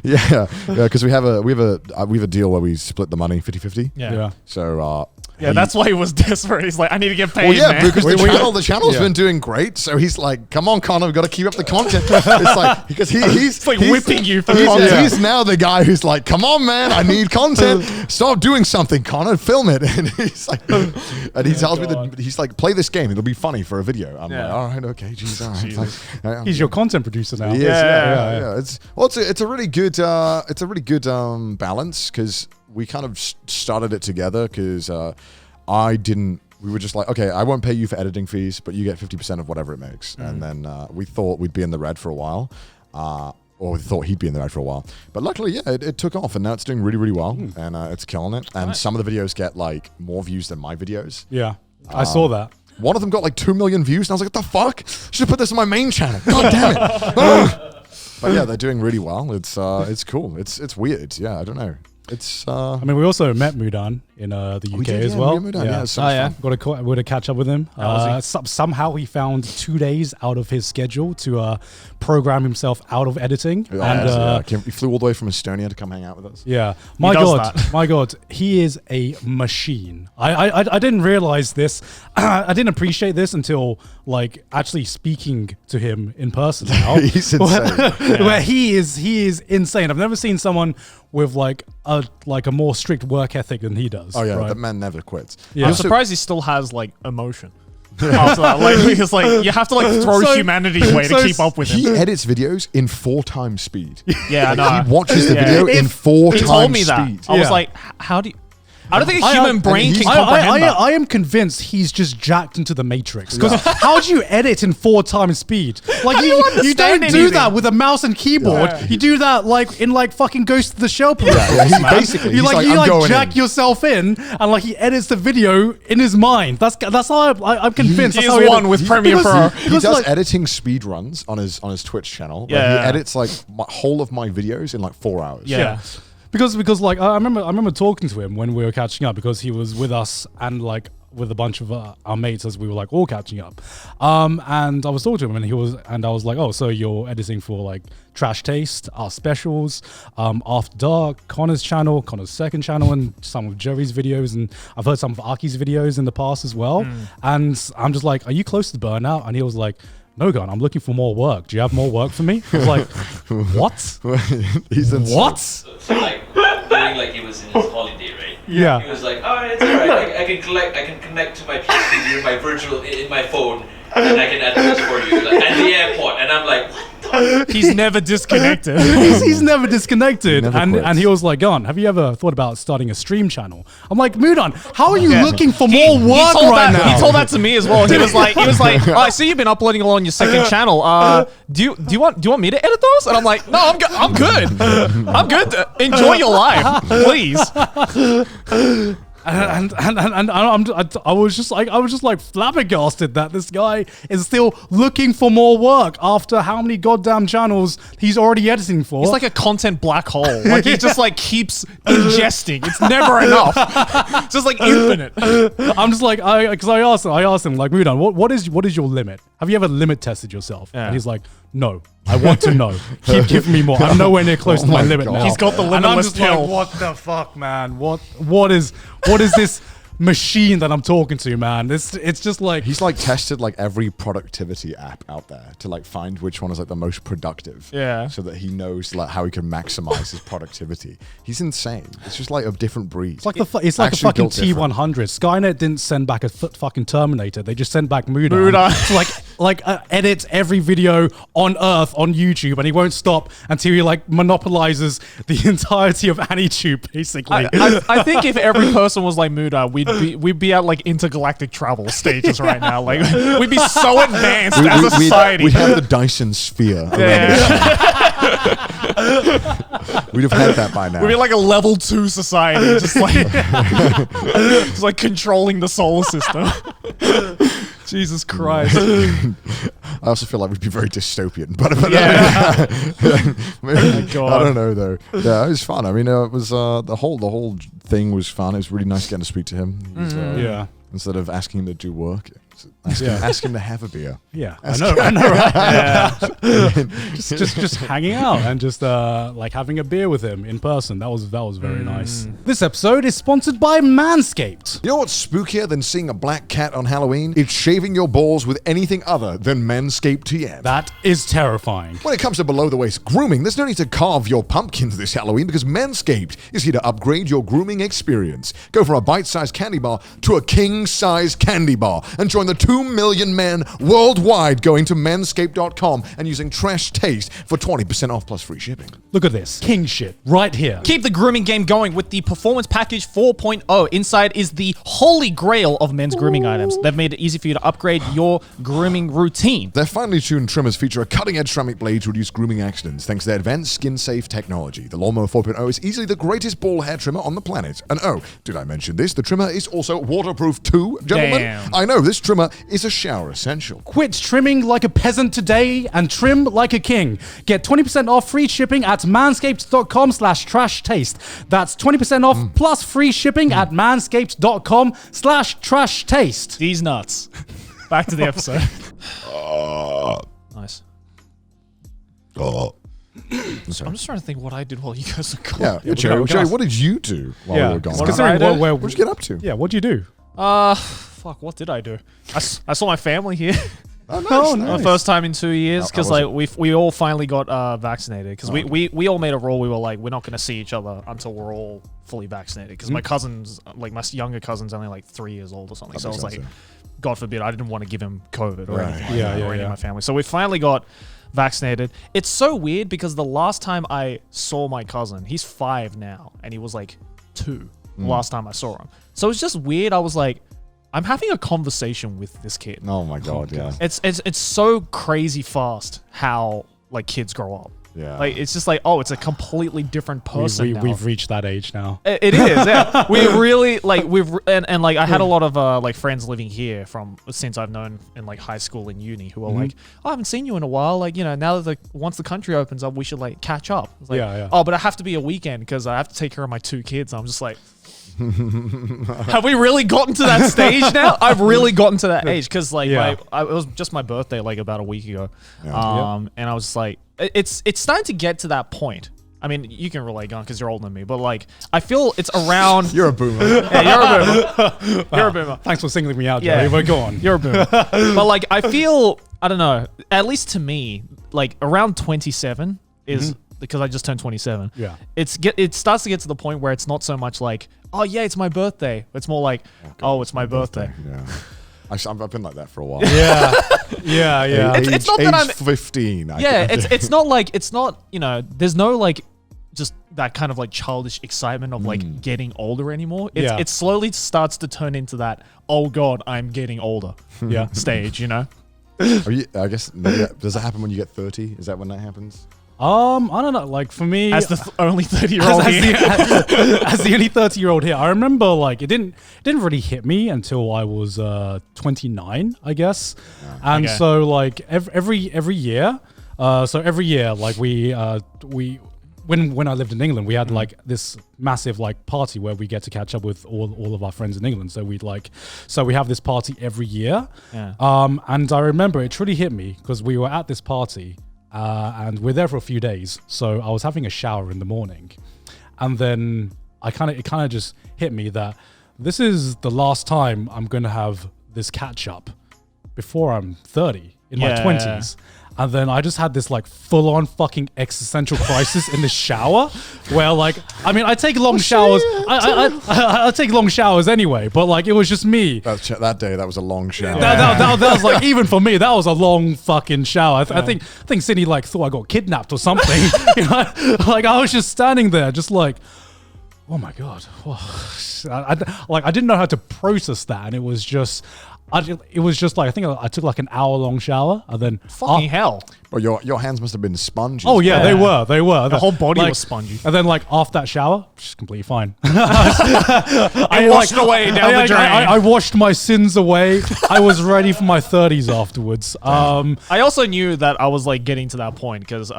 Yeah, because we have a deal where we split the money 50-50. Yeah. So Yeah, that's why he was desperate. He's like, I need to get paid, well, yeah, man. because the channel's been doing great. So he's like, "Come on, Connor, we've got to keep up the content." It's like because he's like whipping you for he's, content. he's now the guy who's like, "Come on, man, I need content. Stop doing something, Connor. Film it." And he's like, and he tells me that he's like, "Play this game. It'll be funny for a video." I'm Yeah. like, "All right, okay, geez, all right." It's like, He's your content producer now. He is, Yeah. yeah. It's a really good balance because we kind of started it together because I didn't we were just like, okay, I won't pay you for editing fees, but you get 50% of whatever it makes. And then we thought we'd be in the red for a while. Or we thought he'd be in the red for a while. But luckily, yeah, it took off, and now it's doing really, really well, and it's killing it. And some of the videos get like more views than my videos. Yeah, I saw that. One of them got like 2 million views, and I was like, what the fuck? Should have put this on my main channel. God damn it. But yeah, they're doing really well. It's cool. It's weird. Yeah, I don't know. It's I mean, we also met Mudan in the UK as well. Yeah, so fun. Got to catch up with him. Somehow he found 2 days out of his schedule to program himself out of editing. He flew all the way from Estonia to come hang out with us. Yeah, my God, he is a machine. I didn't realize this. I didn't appreciate this until like actually speaking to him in person. Now. He's insane. Where he is insane. I've never seen someone with like a more strict work ethic than he does. Oh yeah, right? that man never quits. Yeah. I'm surprised he still has like emotion. After that, like, because like you have to like throw humanity away to keep up with him. He edits videos in 4 times speed. Yeah, I know. He watches the video in 4 times speed. He told me that. I was like, how do you... I don't think a human brain can comprehend that. I am convinced he's just jacked into the Matrix. Because how do you edit in 4 times speed? Like you don't do that with a mouse and keyboard. Yeah. You do that like in like fucking Ghost of the Shell. Basically, you jack yourself in, and like he edits the video in his mind. That's how I'm convinced. He is one with Premiere Pro. He does editing speed runs on his Twitch channel. Yeah, he edits like whole of my videos in like 4 hours. Yeah. Because like I remember talking to him when we were catching up, because he was with us and like with a bunch of our mates as we were like all catching up, and I was talking to him and I was like, oh, so you're editing for like Trash Taste, our specials, After Dark, Connor's channel, Connor's second channel, and some of Joey's videos, and I've heard some of Aki's videos in the past as well. And I'm just like, are you close to burnout? And he was like, no, Garnt, I'm looking for more work. Do you have more work for me? I was like, what? He's insane. What? So like during like he was in his holiday, right? Yeah. He was like, oh, it's alright. I can connect to my PC through my virtual in my phone, and I can edit this for you like, at the airport. And I'm like, what? He's never disconnected. He's never disconnected. Never and he was like, Garnt, have you ever thought about starting a stream channel? I'm like, Mudan, how are you looking for more work right now? He told that to me as well. He was like, oh, I see you've been uploading along your second channel. Do you want me to edit those? And I'm like, no, I'm good. I'm good. Enjoy your life, please. And I was just like flabbergasted that this guy is still looking for more work after how many goddamn channels he's already editing for. He's like a content black hole. Like he just like keeps ingesting. It's never enough. It's just like infinite. I'm just like, because I asked him like, Mudan, what is your limit? Have you ever limit tested yourself? Yeah. And he's like, no. I want to know. Keep giving me more. I'm nowhere near close to my limit now. He's got the limitless and I'm just pill. like, what the fuck, man? What is this machine that I'm talking to, man? It's just like he's like tested like every productivity app out there to like find which one is like the most productive. Yeah. So that he knows like how he can maximize his productivity. He's insane. It's just like a different breed. It's like a fucking T100. Skynet didn't send back a fucking Terminator. They just sent back Mudan. to edit every video on Earth on YouTube, and he won't stop until he like monopolizes the entirety of AnyTube, basically. I think if every person was like Mudan, we'd be at like intergalactic travel stages right now. Like we'd be so advanced as a society. We'd have the Dyson sphere. We'd have had that by now. We'd be like a level 2 society, just like controlling the solar system. Jesus Christ. I also feel like we'd be very dystopian, but God. I don't know though. Yeah, it was fun. I mean, it was the whole thing was fun. It was really nice getting to speak to him. Yeah. Instead of asking him to do work, ask him to have a beer. Yeah, I know, right? Yeah. just hanging out and just like having a beer with him in person. That was very nice. This episode is sponsored by Manscaped. You know what's spookier than seeing a black cat on Halloween? It's shaving your balls with anything other than Manscaped TM. That is terrifying. When it comes to below-the-waist grooming, there's no need to carve your pumpkins this Halloween because Manscaped is here to upgrade your grooming experience. Go from a bite-sized candy bar to a king-size candy bar and join the the 2 million men worldwide going to manscaped.com and using Trash Taste for 20% off plus free shipping. Look at this. King shit. Right here. Keep the grooming game going with the Performance Package 4.0. Inside is the holy grail of men's grooming items. They've made it easy for you to upgrade your grooming routine. Their finely tuned trimmers feature a cutting-edge ceramic blade to reduce grooming accidents thanks to their advanced skin-safe technology. The Lawnmower 4.0 is easily the greatest ball hair trimmer on the planet. And oh, did I mention this? The trimmer is also waterproof too, gentlemen. Damn. I know, this trimmer is a shower essential. Quit trimming like a peasant today and trim like a king. Get 20% off free shipping at manscaped.com/trash taste. That's 20% off plus free shipping at manscaped.com/trash taste. These nuts. Back to the episode. Nice. I'm just trying to think what I did while you guys were gone. Yeah, Joey, what did you do while we were gone? What did I do? What'd you get up to? Yeah, what'd you do? Fuck, what did I do? I saw my family here. Oh, nice. The first time in 2 years, because How like we all finally got vaccinated. Because we all made a rule. We were like, we're not going to see each other until we're all fully vaccinated. Because my cousins, like my younger cousin's only like 3 years old or something. So I was like, God forbid, I didn't want to give him COVID or anything like that, or any of my family. So we finally got vaccinated. It's so weird because the last time I saw my cousin, he's 5 now, and he was like 2 the last time I saw him. So it's just weird. I was like, I'm having a conversation with this kid. Oh my God, yeah. It's so crazy fast how like kids grow up. Yeah. Like it's just like, oh, it's a completely different person now. We've reached that age now. It is, yeah. We really like and like I had a lot of like friends living here since I've known in like high school and uni who are like, oh, I haven't seen you in a while. Like, you know, now that once the country opens up, we should like catch up. It's like, oh, but I have to be a weekend because I have to take care of my 2 kids. I'm just like, have we really gotten to that stage now? I've really gotten to that age because like it was just my birthday like about a week ago, and I was just like, it's starting to get to that point. I mean, you can relate, Garnt, because you're older than me, but like I feel it's around. You're a boomer. Yeah, you're a boomer. You're a boomer. Thanks for singling me out, Joey. But go on. You're a boomer. But like I feel, I don't know, at least to me, like around 27 is because I just turned 27. Yeah. It starts to get to the point where it's not so much like, oh yeah, it's my birthday. It's more like, oh, it's my birthday. Yeah. I've been like that for a while. Yeah. Yeah. It's not that I'm 15. It's not like, you know, there's no like just that kind of like childish excitement of like getting older anymore. It slowly starts to turn into that, oh God, I'm getting older stage, you know? I guess, maybe does that happen when you get 30? Is that when that happens? I don't know. Like for me, as the only 30-year-old here, as the only 30-year-old here, I remember like it didn't really hit me until I was 29, I guess. And so like every year, like we when I lived in England, we had like this massive like party where we get to catch up with all of our friends in England. So we have this party every year. Yeah. And I remember it truly hit me because we were at this party. And we're there for a few days. So I was having a shower in the morning. And then it kind of just hit me that this is the last time I'm going to have this catch up before I'm 30 in my 20s. And then I just had this like full-on fucking existential crisis in the shower where like, I mean, I take long showers. I take long showers anyway, but like it was just me. That day, that was a long shower. That was like, even for me, that was a long fucking shower. I think Sydney like thought I got kidnapped or something. You know? Like I was just standing there just like, oh my God. I didn't know how to process that. And it was just like, I think I took like an hour-long shower and then... Fucking hell. Well, your hands must have been spongy. Oh, yeah, they were. The whole body was spongy. And then like after that shower, just completely fine. I washed away down the drain. I washed my sins away. I was ready for my 30s afterwards. I also knew that I was like getting to that point because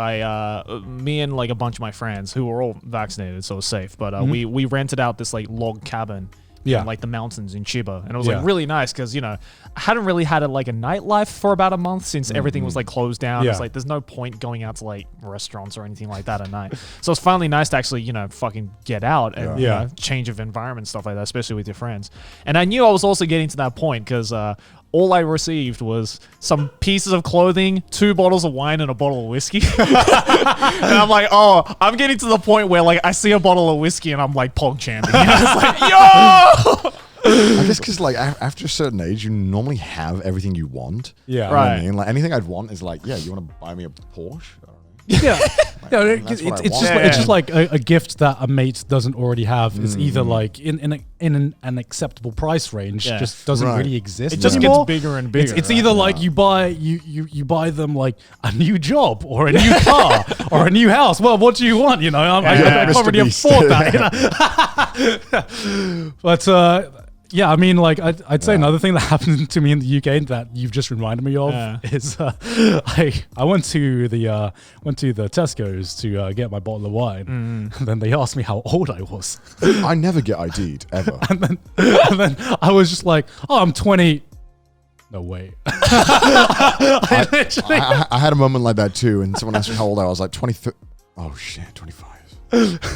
me and like a bunch of my friends who were all vaccinated, so it was safe, but we rented out this like log cabin in like the mountains in Chiba, and it was like really nice because, you know, I hadn't really had a nightlife for about a month since everything was like closed down. It's like there's no point going out to like restaurants or anything like that at night. So it's finally nice to actually, you know, fucking get out and you know, change of environment, stuff like that, especially with your friends. And I knew I was also getting to that point because all I received was some pieces of clothing, 2 bottles of wine, and a bottle of whiskey. And I'm like, oh, I'm getting to the point where like I see a bottle of whiskey and I'm like pog champing. It's like, yo! I guess because like after a certain age, you normally have everything you want. Yeah. You know what I Right. mean, like anything I'd want is like, yeah, you want to buy me a Porsche? I don't know. Yeah. Yeah, that's what I it's just want. it's just like a gift that a mate doesn't already have. It's either like in an acceptable price range, Yeah. just doesn't Right. really exist. It just anymore. gets bigger and bigger. It's right? either like you buy them like a new job or a new car or a new house. Well, what do you want? You know, I can't Mr. really Beast. afford that. You know? But yeah, I mean, like I'd say another thing that happened to me in the UK that you've just reminded me of is I went to the Tesco's to get my bottle of wine, and then they asked me how old I was, I never get ID'd ever. and then I was just like, oh, I'm 20. No way. I literally. I had a moment like that too, and someone asked me how old I was. Like 23. Oh shit, 25.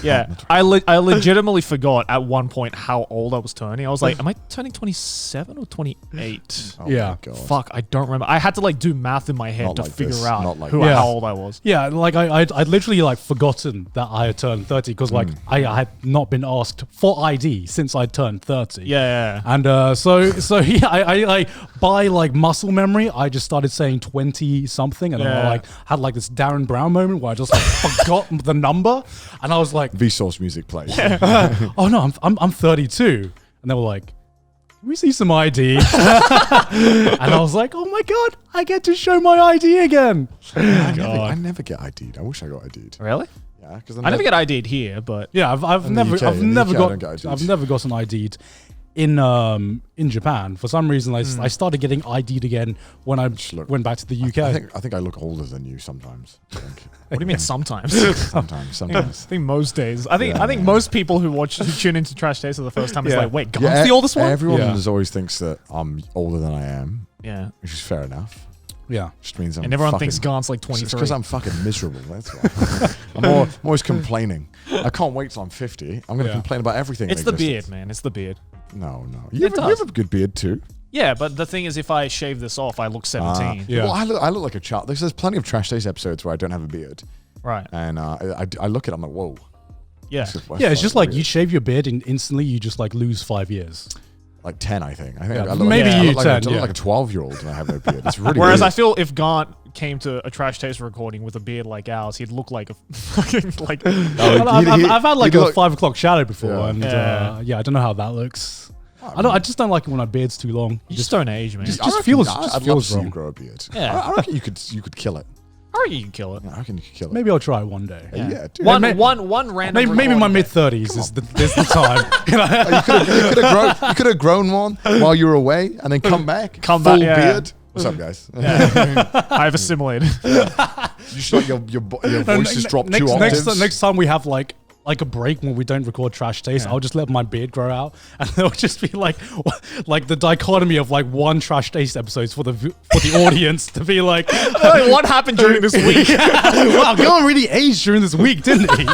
Yeah, I legitimately forgot at one point how old I was turning. I was like, am I turning 27 or 28? Oh Yeah. my God. Fuck, I don't remember. I had to like do math in my head Not to like figure this, out not like who this. how old I was. Yeah, like I'd literally like forgotten that I had turned 30 because like I had not been asked for ID since I turned 30. Yeah. And so yeah, I like by like muscle memory, I just started saying 20 something, and then I Yeah. like had like this Darren Brown moment where I just like forgot the number, and I was like, Vsauce music plays. oh no, I'm 32, and they were like, can we see some ID? And I was like, oh my God, I get to show my ID again. I never get ID'd. I wish I got ID'd. Really? Yeah, because I never get ID'd here, but Yeah, I've In the never UK, I've in the never UK, I got don't get ID'd. I've never gotten ID'd in Japan. For some reason, I started getting ID'd again when I look- went back to the UK. I think I look older than you sometimes. I think. what do you mean sometimes? Sometimes. I think most days. I think most people who tune into Trash Taste for the first time is Yeah. like, wait, Garnt's the oldest one? Everyone Yeah. always thinks that I'm older than I am, Yeah. which is fair enough. Yeah. Just means I'm And everyone fucking, thinks Garnt's like It's 23. because I'm fucking miserable. That's why. I'm always complaining. I can't wait till I'm 50. I'm going to Yeah. complain about everything. It's in the existence. beard, man. It's the beard. No. You have does. a good beard too. Yeah, but the thing is, if I shave this off, I look 17. Yeah. Well, I look like a child. There's plenty of Trash Taste episodes where I don't have a beard. Right. And I look at it, I'm like, whoa. Yeah. Yeah, it's just like you weird. shave your beard and instantly you just like lose 5 years. Like 10, I think. I think Yeah, I look maybe like, you I look 10, like, I look yeah. like a 12-year-old and I have no beard. It's really Whereas weird. I feel if Garnt came to a Trash Taste recording with a beard like ours, he'd look like a fucking like. I've had like he'd a look- 5 o'clock shadow before, Yeah. and Yeah. I don't know how that looks. I just don't like it when my beard's too long. You just don't age, man. just- I reckon- feels- I'd just love feels to see you wrong. grow a beard. Yeah. I reckon you could kill it. I reckon you can kill it. I reckon you could kill it. Maybe I'll try it one day. Yeah, dude. One Maybe- random. Maybe my recording mid day. 30s is the time. You know? You could have grown one while you were away and then come back. Come full back, yeah. beard. What's up, guys? I've assimilated. You should like your voice just dropped 2 octaves. Next time we have like a break when we don't record Trash Taste, I'll just let my beard grow out, and it'll just be like the dichotomy of like one Trash Taste episodes for the audience to be like, What happened during this week? wow, Garnt really aged during this week, didn't he?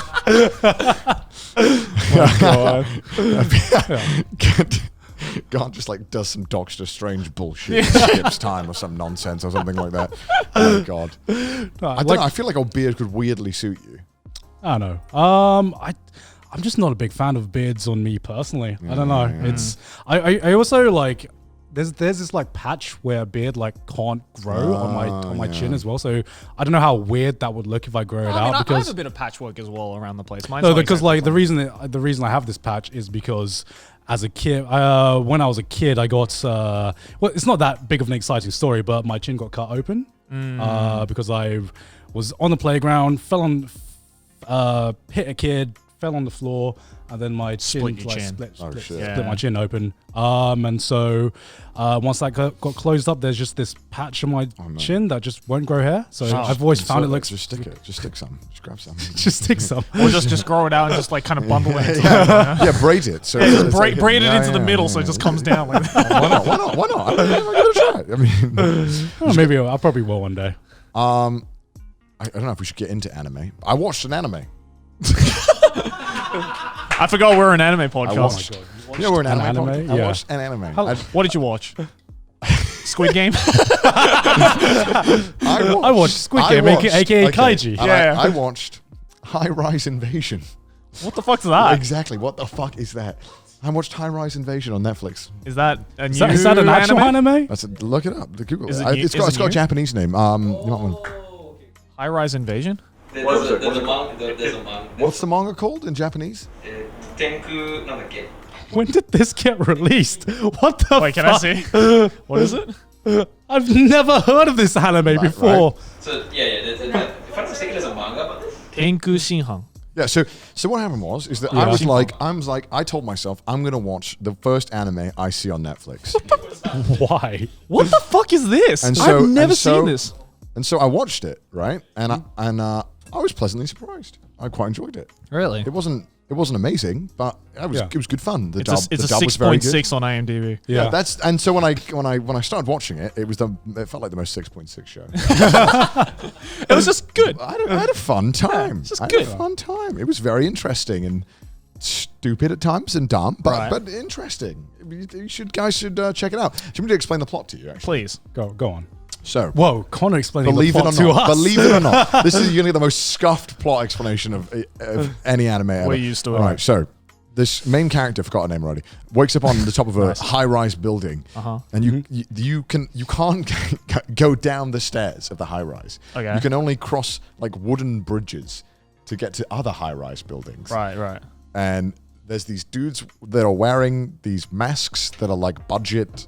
Garnt just like does some Doctor Strange bullshit, skips time or some nonsense or something like that. Oh my God, I don't know. I feel like a beard could weirdly suit you. I don't know. I'm just not a big fan of beards on me personally. I don't know. It's I also like there's this like patch where a beard like can't grow on my chin as well. So I don't know how weird that would look if I grow it I out mean, I because have a bit of patchwork as well around the place. Mine's no, not because exactly like the reason I have this patch is because as a kid, when I was a kid, I got well, it's not that big of an exciting story, but my chin got cut open because I was on the playground, hit a kid, fell on the floor, and then my chin Split your like, chin. split shit. Yeah. my chin open. And so once that got closed up, there's just this patch on my chin that just won't grow hair. So I've always found it looks Just stick it. Just stick some. Just grab some. just stick some. Or just grow it out and just like kind of bundle it. Into Yeah, braid it. So just it's like- braid it yeah, into the yeah, middle yeah, so it yeah. just comes down like that. Why not? I'm gonna try it. I mean, Oh, maybe I probably will one day. I don't know if we should get into anime. I watched an anime. I forgot we're an anime podcast. watched- You know we're an anime. anime? I Yeah. watched an anime. What did you watch? Squid Game? I watched Squid Game, aka Kaiji. Yeah. I watched High Rise Invasion. What the fuck's that? Exactly. What the fuck is that? I watched High Rise Invasion on Netflix. Is that a new Is that an actual anime? That's look it up. The Google. Is it It's got a new? Japanese name. You might want. High Rise Invasion? There's What is a it? What's it manga. What's the manga called in Japanese? Tenku なんだっけ? When did this get released? What the Wait, can fuck? I see? What is it? I've never heard of this anime before. So yeah, if I'm not mistaken, there's a manga about this. Tenku Shinhan. Yeah. So what happened is that I told myself I'm gonna watch the first anime I see on Netflix. Why? What the fuck is this? And I've never seen this. And so I watched it, right? And I was pleasantly surprised. I quite enjoyed it. Really? It wasn't amazing, but it was good fun. The It's dub a was very good. 6.6 on IMDb. Yeah, and so when I started watching it, it felt like the most 6.6 show. It was just good. I had a fun time. it's just I had good. a fun time. It was very interesting and stupid at times and dumb, but Right. but interesting. You guys should check it out. Do you want me to explain the plot to you? Actually, Please. Go on. so Whoa, Connor explaining believe the it plot or to not, us. believe it or not, this is you're gonna get the most scuffed plot explanation of any anime ever. We're used to it. All right, so this main character, I forgot her name already, wakes up on the top of a high-rise building, and you can't go down the stairs of the high-rise. Okay. You can only cross like wooden bridges to get to other high-rise buildings. Right. And there's these dudes that are wearing these masks that are like budget,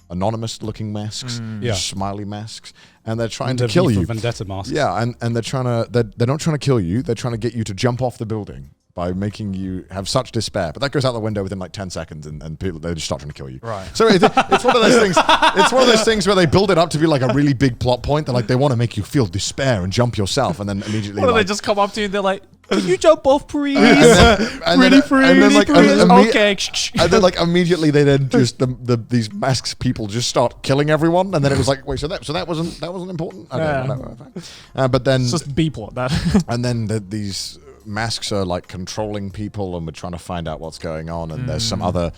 anonymous-looking masks, Yeah. smiley masks, and they're trying The to kill V for you. Vendetta masks. Yeah, and they're not trying to kill you. They're trying to get you to jump off the building by making you have such despair. But that goes out the window within like 10 seconds, and people they just start trying to kill you. Right. So it's one of those things. It's one of those things where they build it up to be like a really big plot point. They want to make you feel despair and jump yourself, and then immediately. What do they like, just come up to you and they're like, can you jump off, please? and then like Okay. and then like immediately they then just these masks people just start killing everyone, and then it was like, wait, so that wasn't important. Okay, Yeah. whatever. But then It's just B-plot, that. and then these masks are like controlling people, and we're trying to find out what's going on. And there's some other.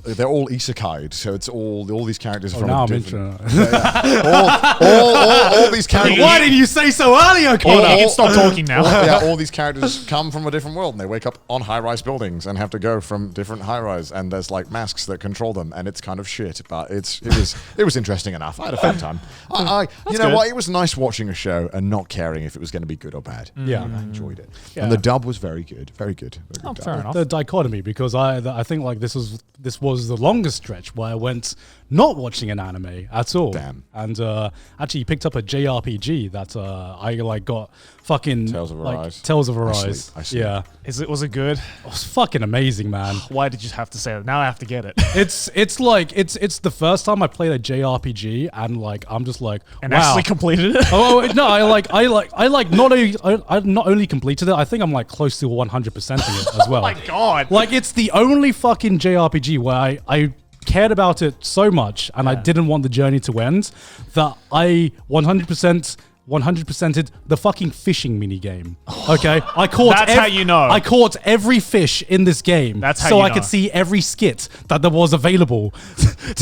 They're all isekai'd, so it's all these characters from. Now a I'm different, interested. all these characters. Why didn't you say so earlier, Connor? You can stop talking now. Yeah, all these characters come from a different world, and they wake up on high-rise buildings and have to go from different high-rise. And there's like masks that control them, and it's kind of shit. But it was interesting enough. I had a fun time. You know good. what? It was nice watching a show and not caring if it was going to be good or bad. Yeah. I enjoyed it, Yeah. and the dub was very good, very good. Very Oh, good fair dub. enough. The dichotomy, because I think like this was the longest stretch where I went not watching an anime at all. Damn. And actually picked up a JRPG that I like got fucking Tales of Arise. Tales of I Arise. sleep, I sleep. Yeah. Was it good? It was fucking amazing, man. Why did you have to say that? Now I have to get it. It's the first time I played a JRPG, and like I'm just like, And wow. actually completed it. Oh no! I not only completed it. I think I'm like close to 100%ing it as well. Oh my God. Like it's the only fucking JRPG where I cared about it so much, and I didn't want the journey to end, that I 100%ed the fucking fishing mini game. Okay, I caught. That's how you know. I caught every fish in this game. That's how so you I know. could see every skit that there was available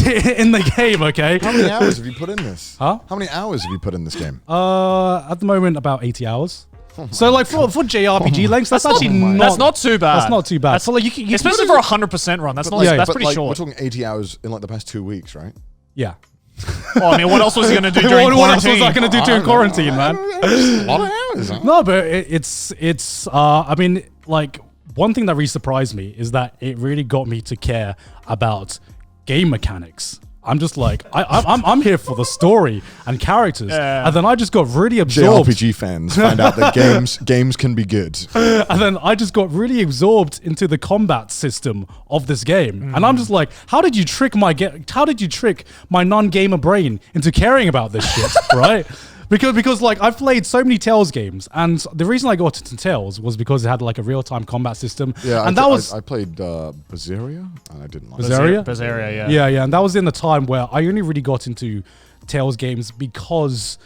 in the game. Okay. How many hours have you put in this? Huh? How many hours have you put in this game? At the moment, about 80 hours. So like for JRPG lengths, that's actually not. That's not too bad. That's not too bad. That's So like you can, especially for a 100% run. That's not. yeah, that's But, pretty like, short. We're talking 80 hours in like the past 2 weeks, right? yeah. Oh, I mean, what else was he gonna do during What else was quarantine? I going to do during quarantine, man? A lot of hours. Huh? No, but it's. I mean, like one thing that really surprised me is that it really got me to care about game mechanics. I'm just like I'm here for the story and characters, and then I just got really absorbed. JRPG fans find out that games can be good. And then I just got really absorbed into the combat system of this game, and I'm just like, how did you trick my non-gamer brain into caring about this shit, right? Because like I've played so many Tales games, and the reason I got into Tales was because it had like a real-time combat system. Yeah, and I played Berseria, and I didn't like it. Berseria? Berseria, Yeah, and that was in the time where I only really got into Tales games because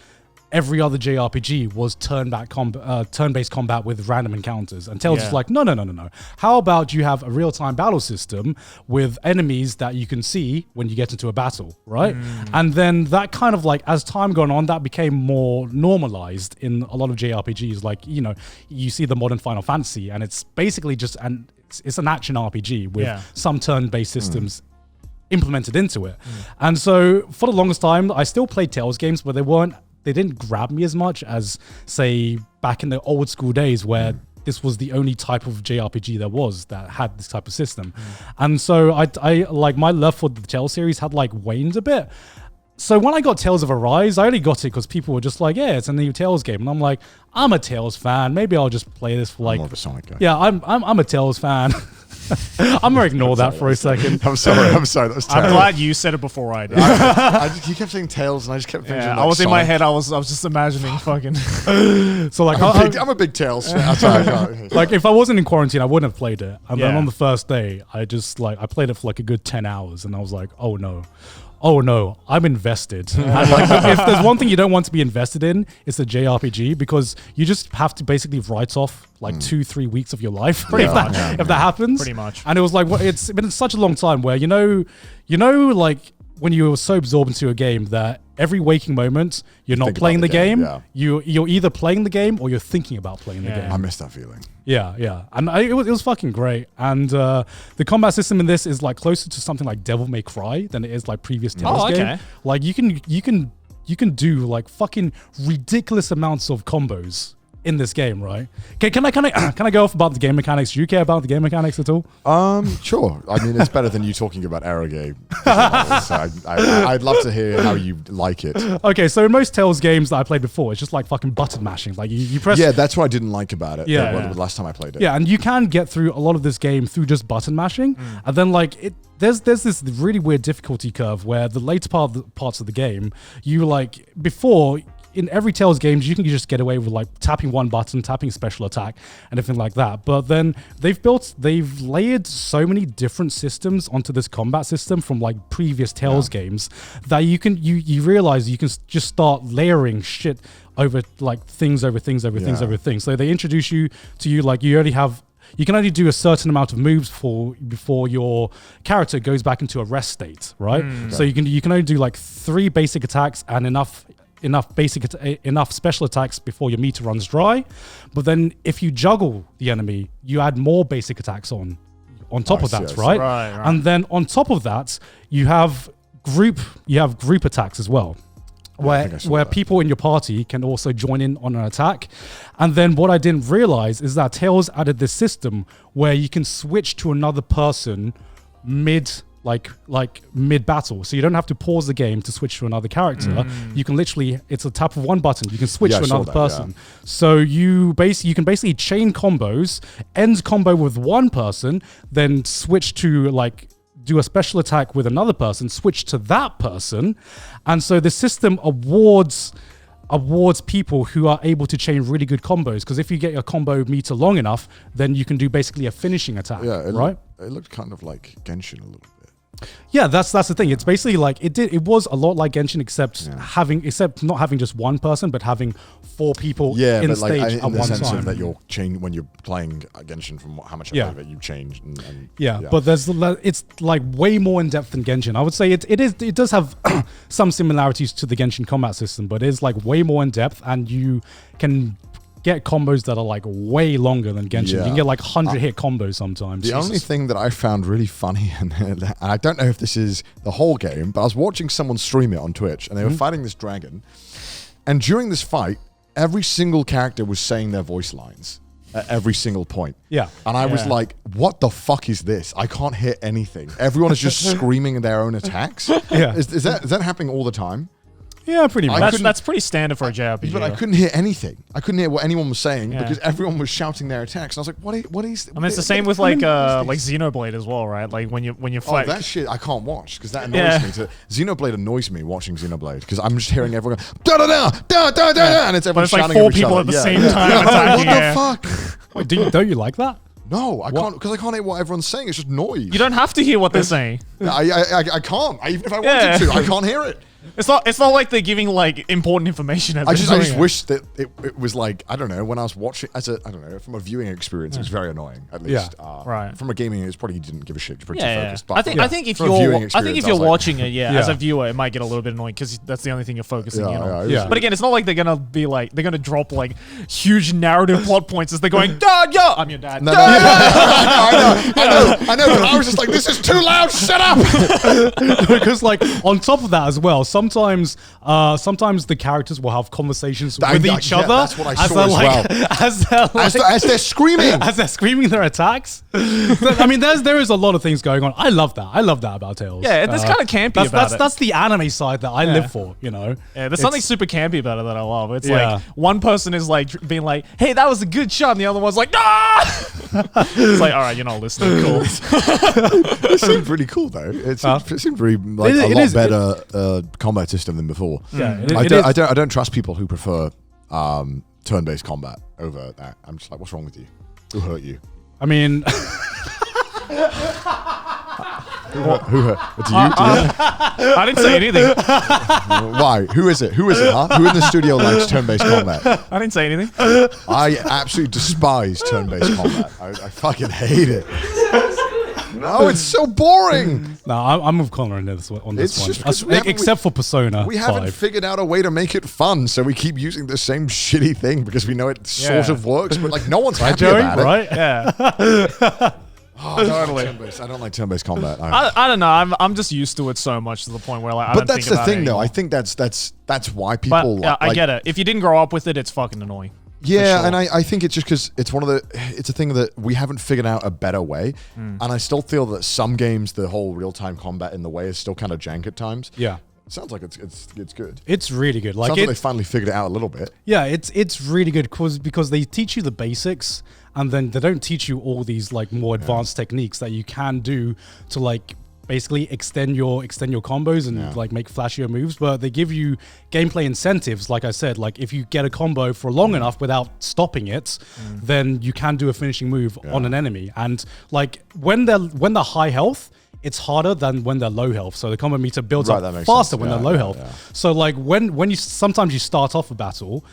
every other JRPG was turn-based combat with random encounters. And Tales is like, no. How about you have a real-time battle system with enemies that you can see when you get into a battle, right? And then that kind of like, as time gone on, that became more normalized in a lot of JRPGs. Like, you know, you see the modern Final Fantasy, and it's basically just it's an action RPG with Yeah. some turn-based systems implemented into it. And so for the longest time, I still played Tales games, but they didn't grab me as much as, say, back in the old school days where this was the only type of JRPG there was that had this type of system. And so I like my love for the Tales series had like waned a bit. So when I got Tales of Arise, I only got it because people were just like, yeah, it's a new Tales game. And I'm like, I'm a Tales fan. Maybe I'll just play this for like... More of a Sonic guy. Yeah, I'm a Tales fan. I'm going to ignore that for a second. I'm sorry. That was I'm terrible. glad you said it before I did. You kept saying Tails, and I just kept thinking. Yeah, like I was in my Sonic. head. I was just imagining fucking. So like, I'm a big Tails fan. Sorry. like if I wasn't in quarantine, I wouldn't have played it. And then Yeah. on the first day, I played it for like a good 10 hours, and I was like, oh no, I'm invested. And like, if there's one thing you don't want to be invested in, it's a JRPG, because you just have to basically write off like 2-3 weeks of your life if that happens. Pretty much. And it was like, it's been such a long time where, you know, like when you were so absorbed into a game that every waking moment you're not Think playing about the the game, game. You're either playing the game or you're thinking about playing the Yeah. game. I miss that feeling. Yeah. And it was fucking great. And the combat system in this is like closer to something like Devil May Cry than it is like previous Tales game. okay. Like you can do like fucking ridiculous amounts of combos in this game, right? Can I go off about the game mechanics? Do you care about the game mechanics at all? Sure. I mean, it's better than you talking about Arrogate. So I'd love to hear how you like it. Okay, so in most Tales games that I played before, it's just like fucking button mashing. Like you press. Yeah, that's what I didn't like about it. Yeah. The last time I played it. Yeah, and you can get through a lot of this game through just button mashing, and then like there's this really weird difficulty curve where the later parts of the game, you like before. In every Tales games, you can just get away with like tapping one button, tapping special attack, and everything like that. But then they've layered so many different systems onto this combat system from like previous Tales games that you realize you can just start layering shit over like things over things over things over things. So they introduce you like you can only do a certain amount of moves before your character goes back into a rest state, right? So you can only do like 3 basic attacks and enough special attacks before your meter runs dry. But then if you juggle the enemy, you add more basic attacks on top of that, yes. right? Right. And then on top of that, you have group attacks as well. Where that. people in your party can also join in on an attack. And then what I didn't realize is that Tales added this system where you can switch to another person mid battle, so you don't have to pause the game to switch to another character. You can literally, it's a tap of one button, you can switch to another person. So you can basically chain combos, end combo with one person, then switch to like do a special attack with another person, switch to that person. And so the system awards people who are able to chain really good combos, because if you get your combo meter long enough, then you can do basically a finishing attack, right? It looked kind of like Genshin a little bit. Yeah, that's the thing. It's basically like it was a lot like Genshin, except not having just one person, but having 4 people in but stage like, at in the one sense time. of that you're when you're playing Genshin, from how much I play of it, you change. But it's like way more in depth than Genshin. I would say it does have some similarities to the Genshin combat system, but it is like way more in depth, and you can get combos that are like way longer than Genshin. You can get like 100 hit combos sometimes. The only thing that I found really funny, and I don't know if this is the whole game, but I was watching someone stream it on Twitch, and they were fighting this dragon, and during this fight, every single character was saying their voice lines at every single point. Yeah. And I was like, what the fuck is this? I can't hear anything. Everyone is just screaming their own attacks. Yeah. Is that happening all the time? Yeah, pretty much. That's pretty standard for a JRPG. But I couldn't hear anything. I couldn't hear what anyone was saying Yeah. because everyone was shouting their attacks. And I was like, what is? I mean, it's the same with like Xenoblade as well, right? Like when you fight. Oh, that shit I can't watch because that annoys me. Xenoblade annoys me watching Xenoblade because I'm just hearing everyone go da da da da da da, and it's everyone But it's like shouting 4 over each people other. at the Yeah. same time attacking. What the fuck? Wait, don't you like that? No, I can't because I can't hear what everyone's saying. It's just noise. You don't have to hear what they're saying. I can't. Even if I wanted to, I can't hear it. It's not like they're giving like important information. As I just doing it. wish that it was like, I don't know, when I was watching from a viewing experience, it was very annoying. At least, Right. From a gaming, it's probably you didn't give a shit. You're pretty Yeah, focused. yeah. But I think if from a viewing you're experience, I was like- watching it, as Yeah. a viewer, it might get a little bit annoying because that's the only thing you're focusing in on. Yeah. But again, it's not like they're gonna drop like huge narrative plot points as they're going, Dad, yo, I'm your dad. No, I know. But I was just like, this is too loud. Shut up. Because like on top of that as well, sometimes the characters will have conversations with each other. That's what I as saw they're as like, well. As they're screaming. as they're screaming their attacks. I mean, there is a lot of things going on. I love that. I love that about Tales. Yeah, there's kind of campy about it. That's the anime side that I live for. You know. Yeah, there's something super campy about it that I love. It's Yeah. like one person is like being like, "Hey, that was a good shot," and the other one's like, "Ah!" It's like, all right, you're not listening. Cool. It seemed pretty cool though. It seemed pretty like a lot better combat system than before. Yeah, I don't trust people who prefer turn-based combat over that. I'm just like, what's wrong with you? Who hurt you? I mean, Who hurt? Do you? I didn't say anything. Why? Who is it? Huh? Who in the studio likes turn-based combat? I didn't say anything. I absolutely despise turn-based combat. I fucking hate it. No, it's so boring. no, I'm with Connor on this one. It's just because we haven't- Except for Persona. We haven't 5. figured out a way to make it fun, so we keep using the same shitty thing because we know it sort of works, but like no one's happy Joey, about it. right? Yeah. Oh, I don't like turn-based combat. I don't know. I'm just used to it so much to the point where like I But don't that's think the about thing, it though. anymore. I think that's why But people. yeah, I like- get it. If you didn't grow up with it, it's fucking annoying. Yeah, sure. and I think it's just because it's it's a thing that we haven't figured out a better way, and I still feel that some games, the whole real-time combat in the way is still kind of jank at times. Yeah. It sounds like it's good. It's really good. Like Sounds like they finally figured it out a little bit. yeah, it's really good because they teach you the basics and then they don't teach you all these like more advanced techniques that you can do to like basically extend your combos and like make flashier moves, but they give you gameplay incentives. Like I said, like if you get a combo for long enough without stopping it, then you can do a finishing move on an enemy. And like when they're high health, it's harder than when they're low health. So the combo meter builds Right, that up makes faster sense. when Yeah, they're low yeah, health. yeah. So like when you sometimes you start off a battle,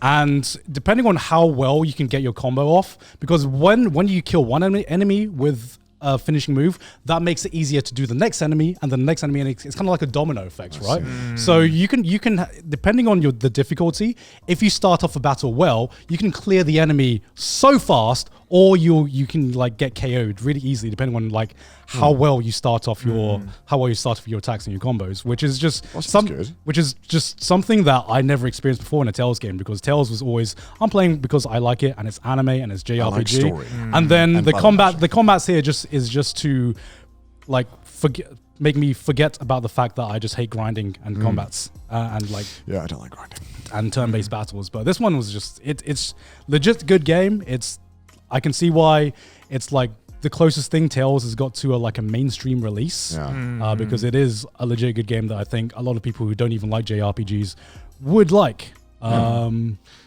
and depending on how well you can get your combo off, because when you kill one enemy with a finishing move, that makes it easier to do the next enemy and the next enemy, and it's kind of like a domino effect, right? So you can depending on the difficulty, if you start off a battle well, you can clear the enemy so fast, or you can like get KO'd really easily, depending on like how well you start off your attacks and your combos, which is just something that I never experienced before in a Tales game, because Tales was always I'm playing because I like it and it's anime and it's JRPG, like story. and then And the fun. combats here is just to like make me forget about the fact that I just hate grinding and combats and like Yeah, I don't like grinding. and turn-based battles. But this one was just it's legit good game. I can see why it's like the closest thing Tales has got to a mainstream release, Yeah. because it is a legit good game that I think a lot of people who don't even like JRPGs would like. So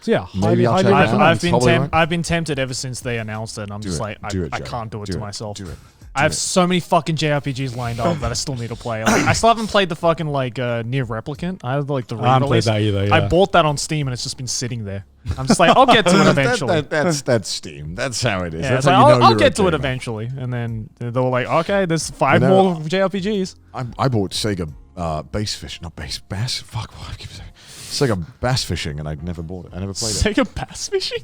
yeah, Maybe I'll check it out. I've It's been probably right. I've been tempted ever since they announced it. And I'm just it. like, Do it, I Joe. can't do it Do to it. myself. Do it. I have so many fucking JRPGs lined up that I still need to play. Like, I still haven't played the fucking Near Replicant. I have like the I haven't played re-release. that either. Yeah. I bought that on Steam and it's just been sitting there. I'm just like, I'll get to it eventually. That's Steam. That's how it is. Yeah, That's it's like, how you know I'll you're get to okay, it man. eventually. And then they were like, okay, there's 5 You know, more JRPGs. I bought Sega bass. Fuck, what I keep saying. Sega Bass Fishing, and I never bought it. I never played it. Sega Bass Fishing?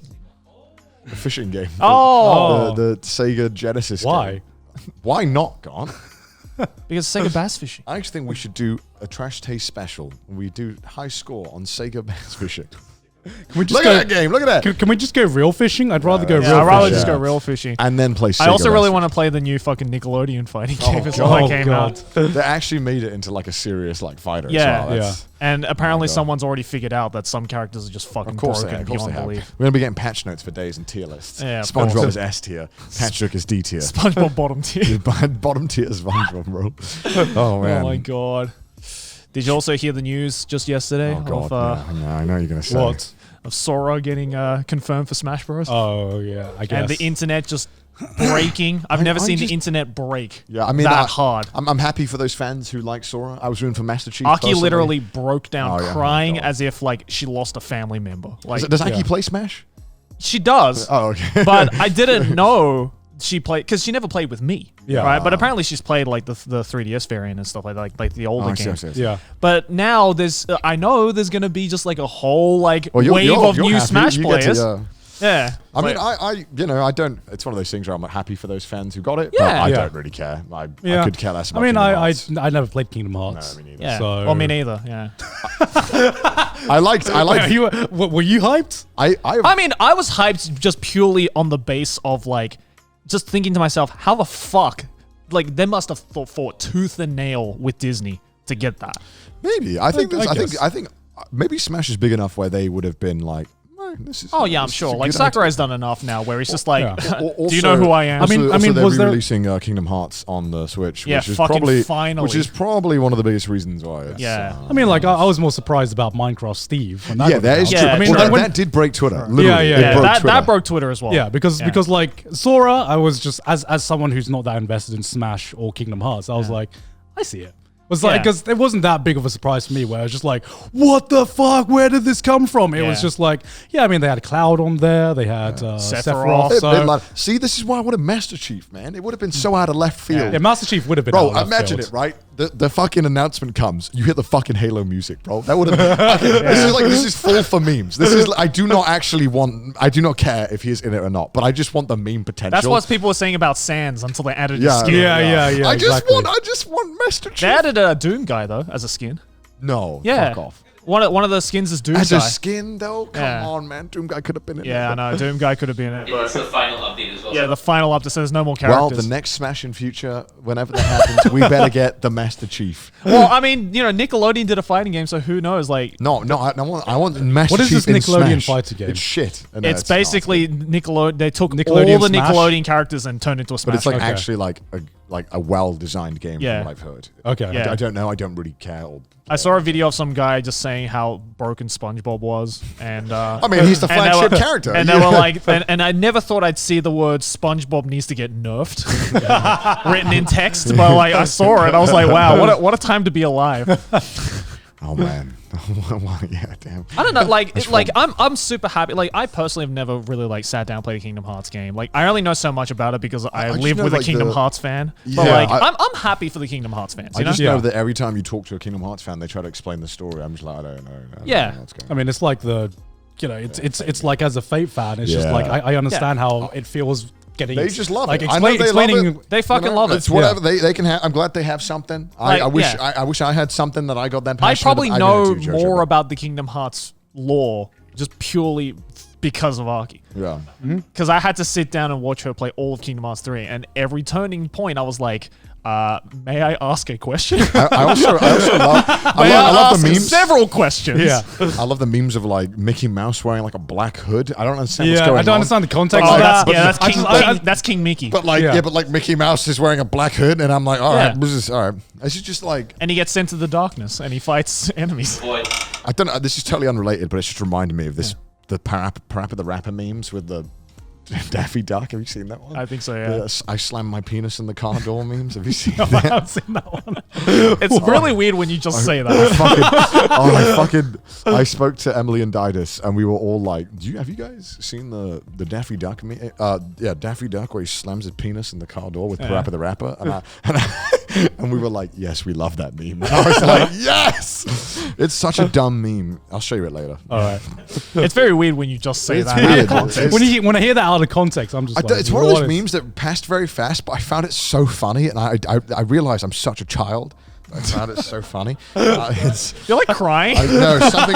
The fishing game. Oh. The Sega Genesis. Why? Game. Why not, Garnt? Because Sega Bass Fishing. I actually think we should do a Trash Taste special. We do high score on Sega Bass Fishing. Can we just Look at that game. Look at that. Can we just go real fishing? I'd rather go Yeah, real I'd rather fishing. just go real fishing. And then play Sega I also really Bass want to play the new fucking Nickelodeon fighting game as well God. that came out. They actually made it into like a serious fighter. Yeah, as well. That's- And apparently God. someone's already figured out that some characters are just fucking Of course, broken of course they beyond have. belief. We're gonna be getting patch notes for days and tier lists. Yeah, of SpongeBob course. is S tier. Patrick is D tier. SpongeBob bottom tier. Bottom tier is SpongeBob, bro. Oh man. Oh my god. Did you also hear the news just yesterday? Oh god. Of, yeah, I know you're gonna say. What? of Sora getting confirmed for Smash Bros. Oh yeah, I guess. And the internet just breaking. I've never seen just- the internet break. Yeah, I mean that hard. I'm happy for those fans who like Sora. I was rooting for Master Chief. Aki personally. literally broke down Oh, yeah. crying Oh, God. as if like she lost a family member. Like Does Aki play Smash? she does. Oh, okay. But I didn't know she played because she never played with me. Yeah. Right. But apparently she's played like the 3DS variant and stuff like the older I see, games. I see. Yeah. But now I know there's gonna be just like a whole like Well, wave of new happy. Smash You get players. to, Yeah. I mean, Like- I don't. It's one of those things where I'm happy for those fans who got it, but Yeah. I Yeah. don't really care. I Yeah. could care less about. I mean, Kingdom I Hearts. never played Kingdom Hearts. No, me neither. yeah. So- Well, me neither. Yeah. I liked. Were you hyped? I mean, I was hyped just purely on the base of like, just thinking to myself, how the fuck, like they must have fought tooth and nail with Disney to get that. Maybe. I think. I I think. guess. I think maybe Smash is big enough where they would have been like, "No, this is." Oh yeah, I'm this is sure. a Like good idea." Sakurai's done enough now, where he's just like, Yeah. do you know who I am? I mean, Also, they're was there- re-releasing Kingdom Hearts on the Switch, Yeah, which is fucking probably finally. one of the biggest reasons why. It's, Yeah. I mean, like I was more surprised about Minecraft Steve. When that yeah, got that is announced. true. Yeah, I mean, well, like, when- that did break Twitter. Literally, Yeah, it yeah. broke that Twitter. broke Twitter as well. yeah, because like Sora, I was just as someone who's not that invested in Smash or Kingdom Hearts, I was like, I see it. It was like Yeah. because it wasn't that big of a surprise for me. Where I was just like, "What the fuck? Where did this come from?" It was Yeah. just like, yeah, I mean, they had Cloud on there, they had Sephiroth. Sephiroth. So, See, this is why I wanted Master Chief, man. It would have been so out of left field. yeah, Master Chief would have been. Bro, out of left imagine field. it, right? The fucking announcement comes. You hit the fucking Halo music, bro. That would have. This is full for memes. This is. I do not actually want. I do not care if he is in it or not. But I just want the meme potential. That's what people were saying about Sans until they added Yeah. his skin. Yeah. I just exactly. want Master Chief. They added a Doom guy though as a skin. No. Yeah. Fuck off. One of the skins is Doom As guy. a skin, though. Come Yeah. on, man. Doom guy could have been in it. Yeah, I know. Doom guy could have been it. It's the final update as well. Yeah, the final update says no more Well, characters. the next Smash in future, whenever that happens, we better get the Master Chief. Well, I mean, Nickelodeon did a fighting game, so who knows? Like, No, I want Master What is Chief this in Nickelodeon Smash. fighter game? It's shit. No, it's not. basically Nickelodeon. They took Nickelodeon all the Smash? Nickelodeon characters and turned it into a Smash. But it's like Okay. actually like a well-designed game Yeah. from what I've heard. Okay. Yeah. I don't know. I don't really care. I saw a video of some guy just saying how broken SpongeBob was, and I mean, he's the and they flagship were- character. And they were like, and I never thought I'd see the word SpongeBob needs to get nerfed written in text, but like I saw it, I was like, wow, what a time to be alive. Oh man. Yeah, damn. I don't know, That's I'm super happy. Like I personally have never really like sat down and played a Kingdom Hearts game. Like I only know so much about it because I just live know, with a like, Kingdom the- Hearts fan. But Yeah, like I- I'm happy for the Kingdom Hearts fans. I You know? just Yeah. know that every time you talk to a Kingdom Hearts fan, they try to explain the story. I'm just like, I don't know. I don't Yeah. know what's going I mean, it's like it's like as a Fate fan, it's just Yeah. like I understand how it feels getting. They just love like it. I know they love explaining. it. They fucking love it. It's whatever they can have. I'm glad they have something. Like, I wish yeah. I wish I had something that I got that I passionate. probably about. know do too, Jojo, more but- about the Kingdom Hearts lore just purely because of Aki. Yeah. Because I had to sit down and watch her play all of Kingdom Hearts 3, and every turning point I was like, may I ask a question? I also love. May I love ask the memes. several questions. Yeah, I love the memes of like Mickey Mouse wearing like a black hood. I don't understand what's yeah. going on. I don't understand the context Oh, of that's, that. yeah, that's I King, just- that's King Mickey. But like, Yeah. but like Mickey Mouse is wearing a black hood, and I'm like, all right, Yeah. this is all right. This is just like And he gets sent to the darkness, and he fights enemies. Boy, I don't know. This is totally unrelated, but it's just reminded me of this the Parappa the Rapper memes with the Daffy Duck. Have you seen that one? I think so, yeah. I slammed my penis in the car door memes. Have you seen I that? haven't seen that one. It's really weird when you just say that. I spoke to Emily and Didus, and we were all like, have you guys seen the Daffy Duck meme? Daffy Duck where he slams his penis in the car door with Parappa the Rapper, and we were like, yes, we love that meme. And I was like, yes, it's such a dumb meme. I'll show you it later. All right. It's very weird when you just say It's that. weird. When I hear that out of context, I'm just like, It's one of those what is- memes that passed very fast, but I found it so funny, and I realized I'm such a child. I found it so funny. You're like crying. There's something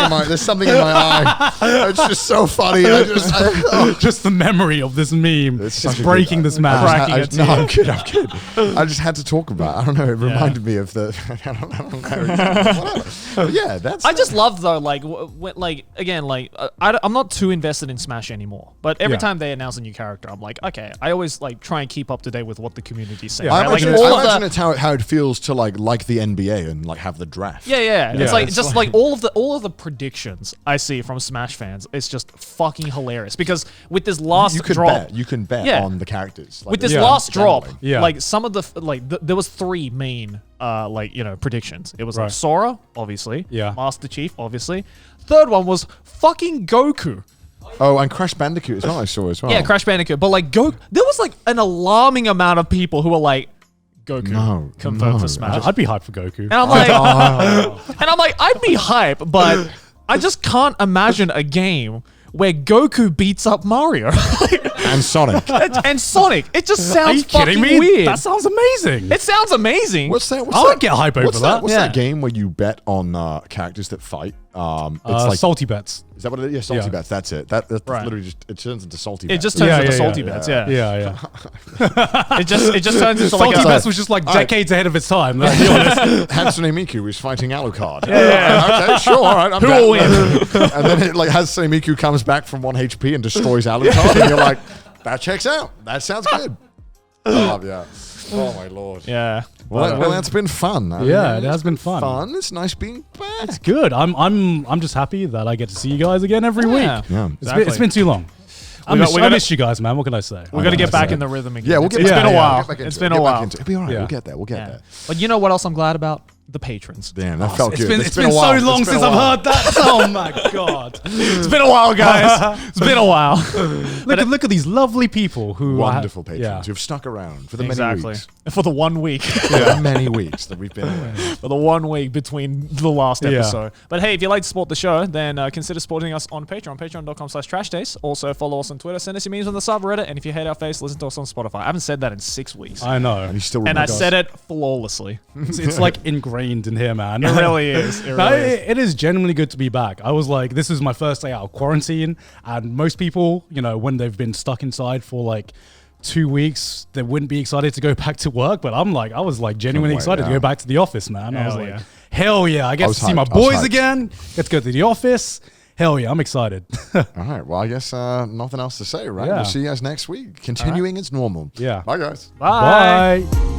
in my eye. It's just so funny. just the memory of this meme is such a breaking good- this man. Cracking a No, tear. I'm kidding. I just had to talk about it. I don't know. It reminded me of the. I don't know. Whatever. But yeah, that's. I just love though, like, I'm not too invested in Smash anymore. But every Yeah. time they announce a new character, I'm like, okay. I always like try and keep up to date with what the community's saying. I right? Like imagine, all I of imagine the, it's how it feels to like the the NBA and like have the draft. Yeah. It's like it's just like all of the predictions I see from Smash fans. It's just fucking hilarious because with this last drop, you can bet Yeah. on the characters. Like, with this Yeah. last drop, gambling. Yeah. like some of the there was 3 main predictions. It was like Right. Sora, obviously. Yeah. Master Chief, obviously. Third one was fucking Goku. Oh, and Crash Bandicoot as well. I saw as well. Yeah, Crash Bandicoot. But like there was like an alarming amount of people who were like, Goku confirmed for Smash. I'd be hyped for Goku. And I'm like, I'd be hype, but I just can't imagine a game where Goku beats up Mario And Sonic. and Sonic. It just Are sounds you kidding fucking me? weird. That sounds amazing. It sounds amazing. What's that? I would get hype over that. What's Yeah. that game where you bet on characters that fight? It's like salty bets. is that what it is? Yeah, salty Yeah. bets. That's it. That's Right. literally just it turns into salty. It bets. just turns Yeah, into yeah, salty yeah. bets. Yeah. Yeah. It just turns into like Salty a, bets was just like decades ahead of its time. Let's be honest. Hatsune Miku is fighting Alucard. Okay, sure. All right. I'm Who down. will win? And then it like Hatsune Miku comes back from 1 HP and destroys Alucard, and you're like, that checks out. That sounds good. Oh yeah. Oh my lord. Yeah. Well, that's been fun. I Yeah, mean, it has been fun. It's nice being back. It's good. I'm just happy that I get to see you guys again every week. Yeah. Yeah. It's been too long. I We gotta- missed you guys, man. What can I say? We got to get back in the rhythm again. Yeah, we'll get It's back been a into it. while. Get back into It's it. been Get a back while. into it. It'll be all right. Yeah. We'll get there. We'll get Yeah. there. But you know what else I'm glad about? The patrons. Damn, that felt It's good. been, It's it's been been a while. so long It's been since a I've while. heard that. Oh my god! It's been a while, guys. It's been a while. Look at these lovely people who Wonderful are, patrons who've stuck around for the Exactly. many weeks. For the 1 week. For the many weeks that we've been away. For the 1 week between the last Yeah. episode. But hey, if you'd like to support the show, then consider supporting us on Patreon, patreon.com/trashdays. Also, follow us on Twitter, send us your memes on the subreddit, and if you hate our face, listen to us on Spotify. I haven't said that in 6 weeks. I know. And he still And I remembers. said it flawlessly. It's like ingrained in here, man. It really is. It No, really is. it is genuinely good to be back. I was like, this is my first day out of quarantine, and most people, you know, when they've been stuck inside for like 2 weeks, they wouldn't be excited to go back to work. But I was like genuinely wait, excited to yeah. go back to the office, man. I was Hell like, yeah. hell yeah! I get was to see my hyped. I was boys hyped. again. Get to go to the office. Hell yeah! I'm excited. All right. Well, I guess nothing else to say, right? Yeah. We'll see you guys next week. Continuing as normal. Yeah. Bye, guys. Bye. Bye.